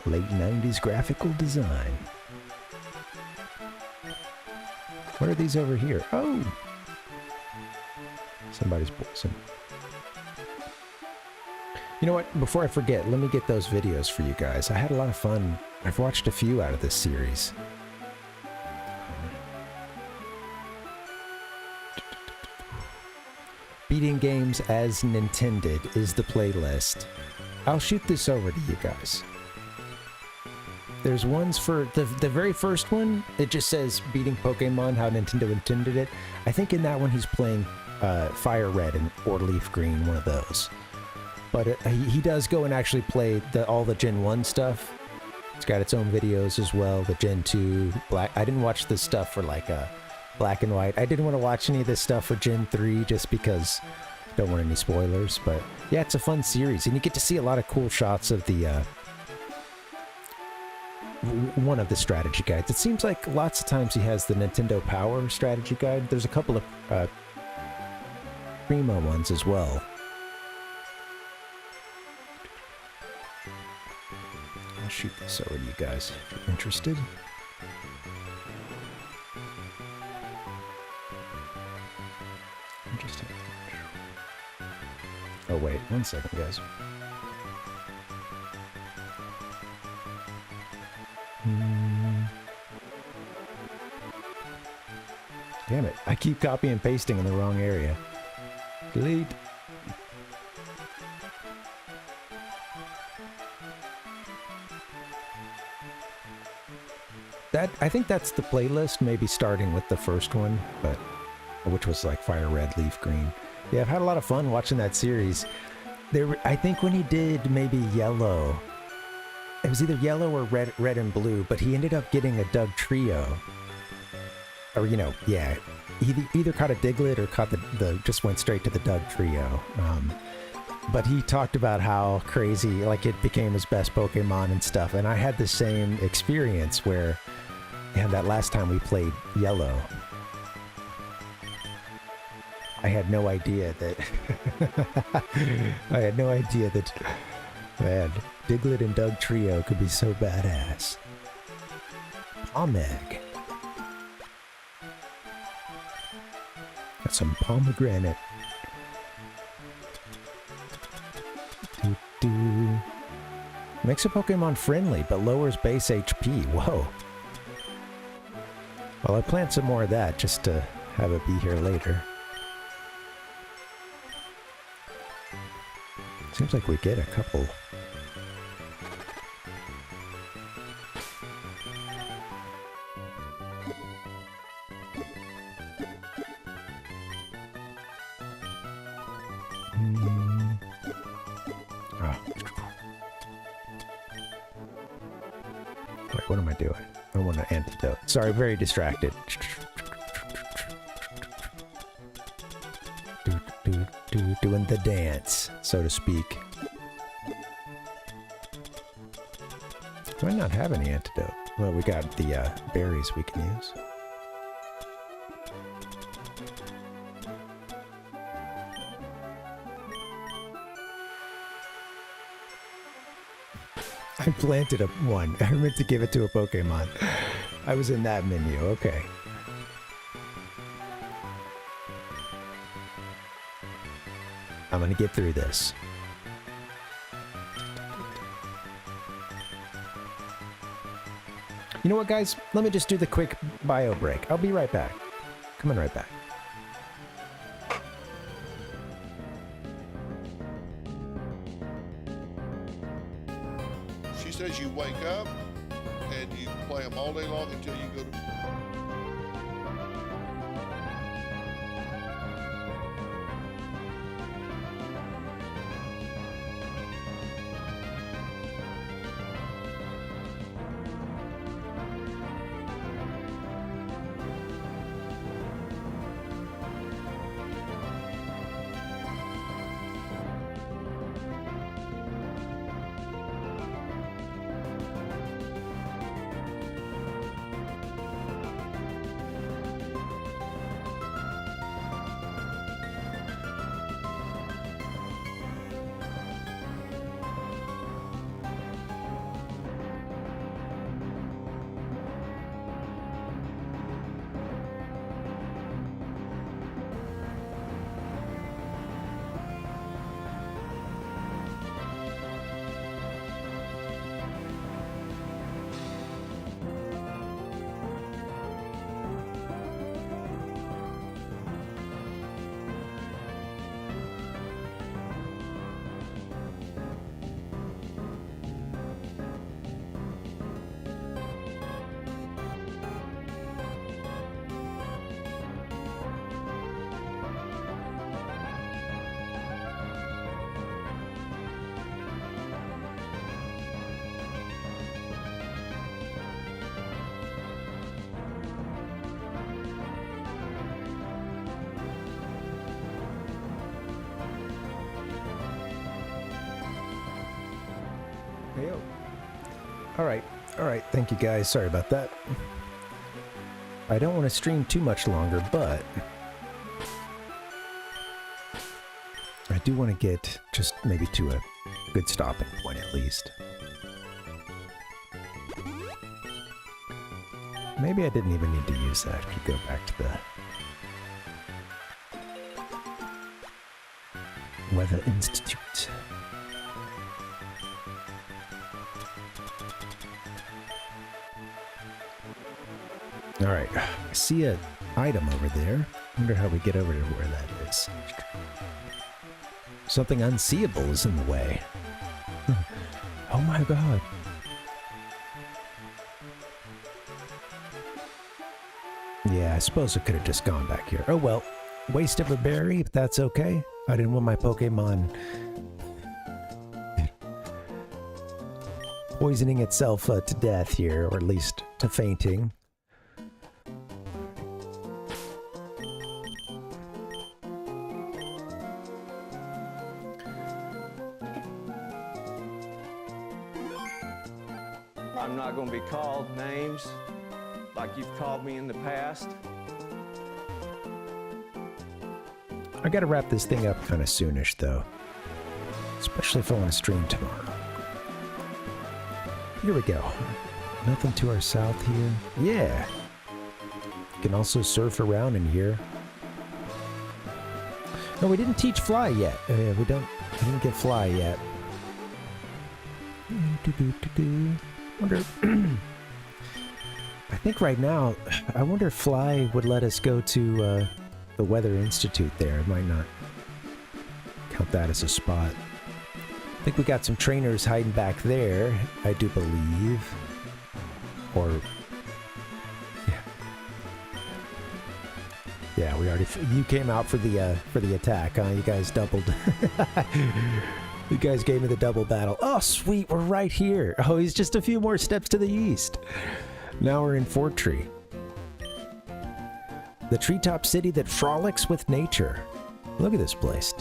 Late 90s graphical design. What are these over here? Oh! Somebody's poison. You know what? Before I forget, let me get those videos for you guys. I had a lot of fun. I've watched a few out of this series. Beating games as Nintended is the playlist. I'll shoot this over to you guys. There's ones for the very first one. It just says beating Pokemon how Nintendo intended it. I think in that one he's playing Fire Red or Leaf Green, one of those. But he does go and actually play all the Gen 1 stuff. It's got its own videos as well. The Gen 2 Black. I didn't watch this stuff for like Black and White. I didn't want to watch any of this stuff for Gen 3 just because I don't want any spoilers. But yeah, it's a fun series, and you get to see a lot of cool shots of the one of the strategy guides. It seems like lots of times he has the Nintendo Power strategy guide. There's a couple of Primo ones as well. I'll shoot this over to you guys if you're interested. Interesting. Oh wait, 1 second, guys. Damn it, I keep copy and pasting in the wrong area. Delete. I think that's the playlist, maybe starting with the first one, but which was like Fire Red, Leaf Green. Yeah, I've had a lot of fun watching that series. I think when he did maybe Yellow, it was either Yellow or Red and Blue, but he ended up getting a Doug Trio. Or, you know, yeah, he either caught a Diglett or caught just went straight to the Doug Trio. But he talked about how crazy, like, it became his best Pokemon and stuff. And I had the same experience where, and that last time we played Yellow, I had no idea that, man, Diglett and Doug Trio could be so badass. Pomeg. Got some pomegranate. Makes a Pokemon friendly, but lowers base HP. Whoa. Well, I plant some more of that just to have it be here later. Seems like we get a couple. Wait, what am I doing? I want an antidote. Sorry, very distracted. Doing the dance, so to speak. Do I not have any antidote? Well, we got the berries we can use. I planted one. I meant to give it to a Pokemon. I was in that menu. Okay. I'm gonna get through this. You know what, guys? Let me just do the quick bio break. I'll be right back. Coming right back. She says you wake up and you play them all day long until you go to... Alright, thank you guys. Sorry about that. I don't want to stream too much longer, but I do want to get just maybe to a good stopping point at least. Maybe I didn't even need to use that. I could go back to the Weather Institute. Alright, I see an item over there. Wonder how we get over to where that is. Something unseeable is in the way. Oh my god. Yeah, I suppose I could have just gone back here. Oh well, waste of a berry, but that's okay. I didn't want my Pokemon poisoning itself to death here, or at least to fainting. I'm not going to be called names like you've called me in the past. I gotta wrap this thing up kind of soonish, though. Especially if I want to stream tomorrow. Here we go. Nothing to our south here. Yeah. You can also surf around in here. No, we didn't teach Fly yet. We didn't get Fly yet. Wonder. I think right now, I wonder if Fly would let us go to the Weather Institute there. It might not count that as a spot. I think we got some trainers hiding back there, I do believe. Or... Yeah, we already... You came out for the attack, huh? You guys doubled. You guys gave me the double battle. Oh, sweet, we're right here. Oh, he's just a few more steps to the east. Now we're in Fort Tree. The treetop city that frolics with nature. Look at this place.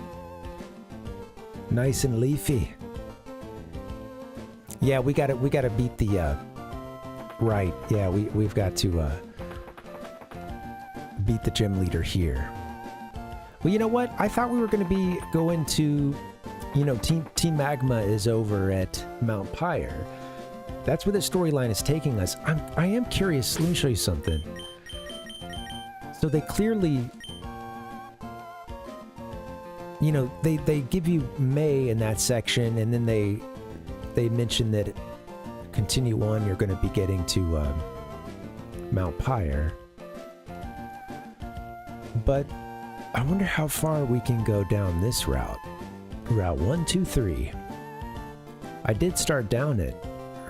Nice and leafy. Yeah, we gotta beat the right. Yeah, we've got to beat the gym leader here. Well, you know what? I thought we were gonna be going to, you know, Team MAGMA is over at Mount Pyre. That's where the storyline is taking us. I am curious. Let me show you something. So they clearly, you know, they give you May in that section, and then they mention that continue on, you're going to be getting to Mount Pyre. But I wonder how far we can go down this route. Route 123. I did start down it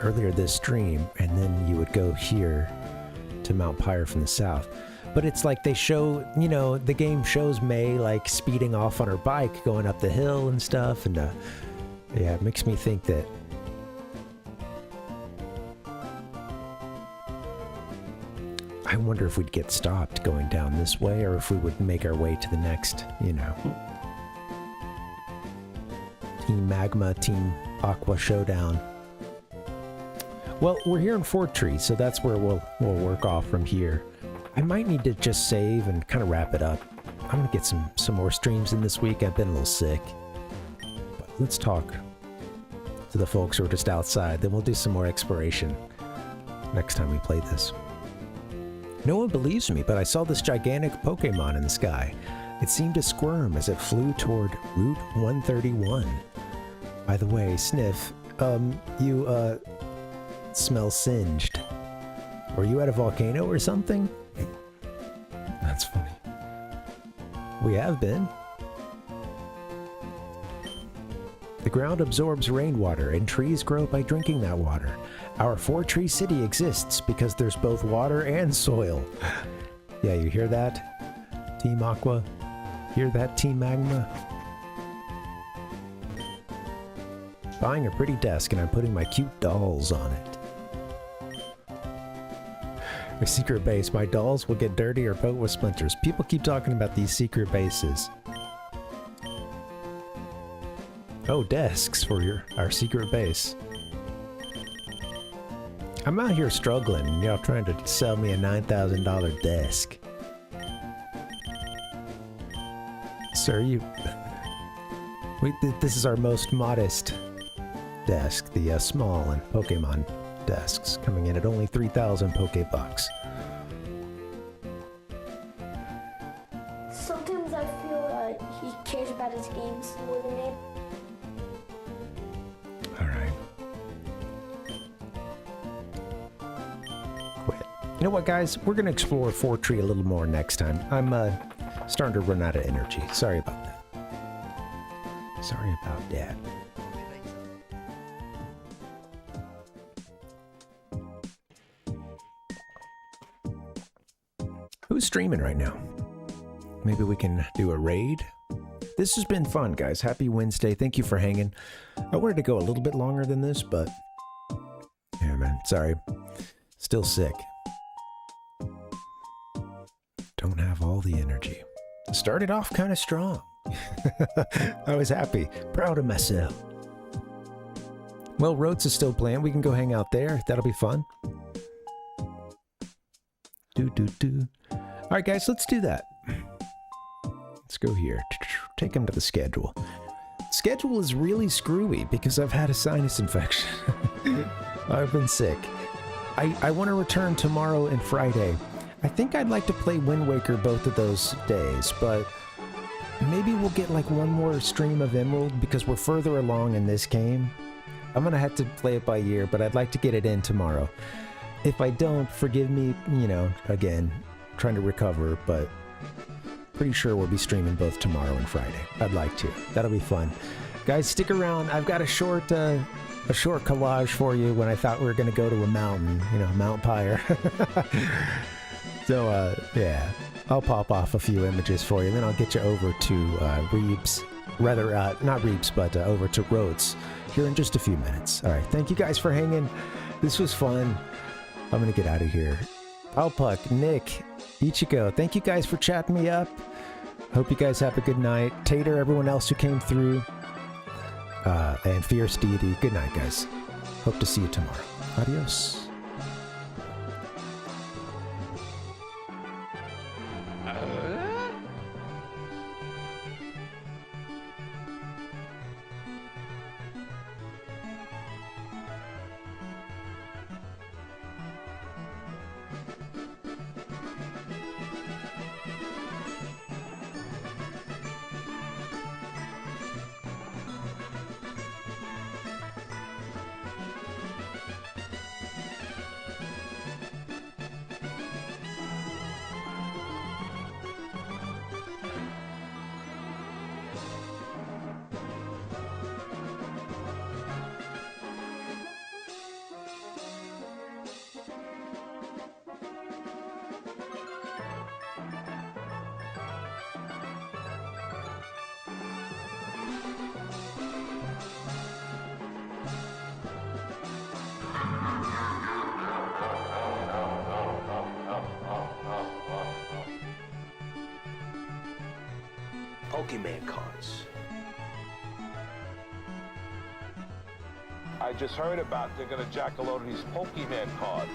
earlier this stream, and then you would go here to Mount Pyre from the south. But it's like they show, you know, the game shows May like speeding off on her bike going up the hill and stuff, and yeah, it makes me think that I wonder if we'd get stopped going down this way, or if we would make our way to the next, you know, Team MAGMA, Team Aqua showdown. Well, we're here in Fort Tree, so that's where we'll work off from here. I might need to just save and kind of wrap it up. I'm gonna get some more streams in this week. I've been a little sick. But let's talk to the folks who are just outside. Then we'll do some more exploration next time we play this. No one believes me, but I saw this gigantic Pokemon in the sky. It seemed to squirm as it flew toward Route 131. By the way, Sniff, you smell singed. Were you at a volcano or something? That's funny. We have been. The ground absorbs rainwater, and trees grow by drinking that water. Our four-tree city exists because there's both water and soil. Yeah, you hear that, Team Aqua? Hear that, Team MAGMA? Buying a pretty desk, and I'm putting my cute dolls on it. My secret base. My dolls will get dirty or poked with splinters. People keep talking about these secret bases. Oh, desks for our secret base. I'm out here struggling, and y'all trying to sell me a $9,000 desk. Sir, this is our most modest desk, the small and Pokemon desks, coming in at only 3,000 Pokebucks. Sometimes I feel he cares about his games more than me. You know what, guys? We're going to explore Fort Tree a little more next time. I'm starting to run out of energy. Sorry about that. Sorry about that. Who's streaming right now? Maybe we can do a raid? This has been fun, guys. Happy Wednesday. Thank you for hanging. I wanted to go a little bit longer than this, but... yeah, man. Sorry. Still sick. Don't have all the energy. Started off kind of strong. I was happy. Proud of myself. Well, Rhodes is still playing. We can go hang out there. That'll be fun. All right, guys, let's do that. Let's go here. Take him to the schedule. Schedule is really screwy because I've had a sinus infection. I've been sick. I want to return tomorrow and Friday. I think I'd like to play Wind Waker both of those days, but maybe we'll get like one more stream of Emerald because we're further along in this game. I'm going to have to play it by ear, but I'd like to get it in tomorrow. If I don't, forgive me, you know, again, trying to recover, but pretty sure we'll be streaming both tomorrow and Friday. I'd like to. That'll be fun. Guys, stick around. I've got a short collage for you when I thought we were going to go to a mountain, you know, Mount Pyre. So, yeah, I'll pop off a few images for you, and then I'll get you over to Reeves. Rather, not Reeves, but over to Rhodes here in just a few minutes. All right, thank you guys for hanging. This was fun. I'm going to get out of here. Alpuck, Nick, Ichigo, thank you guys for chatting me up. Hope you guys have a good night. Tater, everyone else who came through, and Fierce Deity, good night, guys. Hope to see you tomorrow. Adios. Pokemon cards. I just heard about they're gonna jack a load of these Pokemon cards.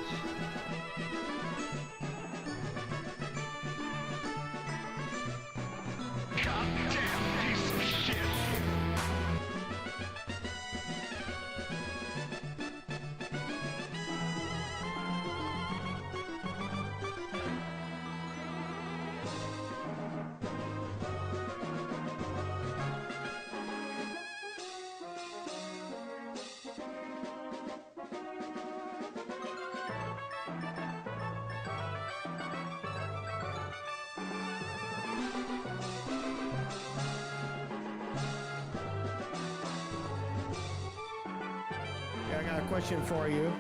I got a question for you.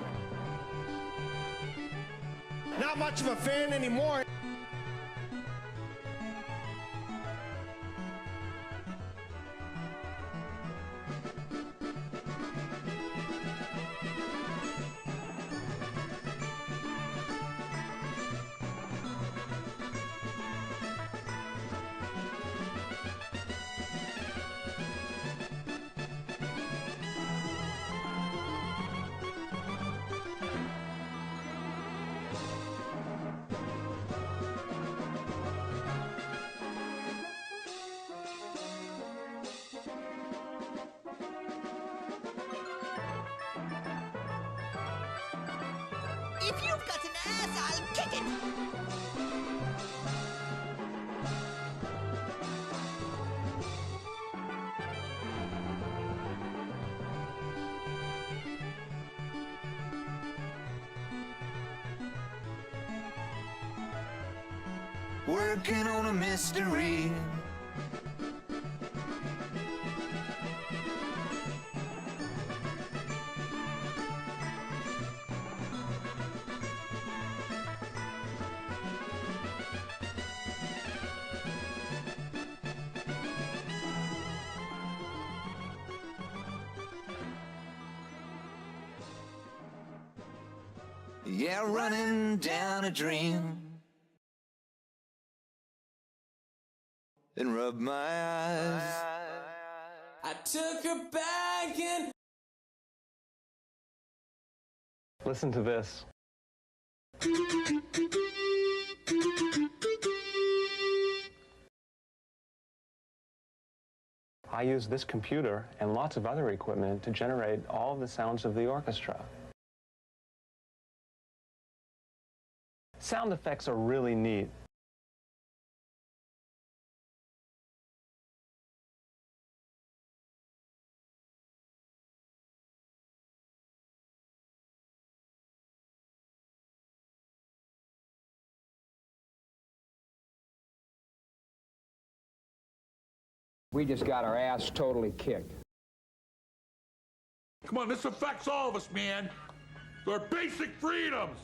Not much of a fan anymore. If you've got an ass, I'll kick it! working on a mystery. Yeah, running down a dream and rub my eyes. I took her back and Listen to this. I use this computer and lots of other equipment to generate all the sounds of the orchestra. Sound effects are really neat. We just got our ass totally kicked. Come on, this affects all of us, man. They're basic freedoms.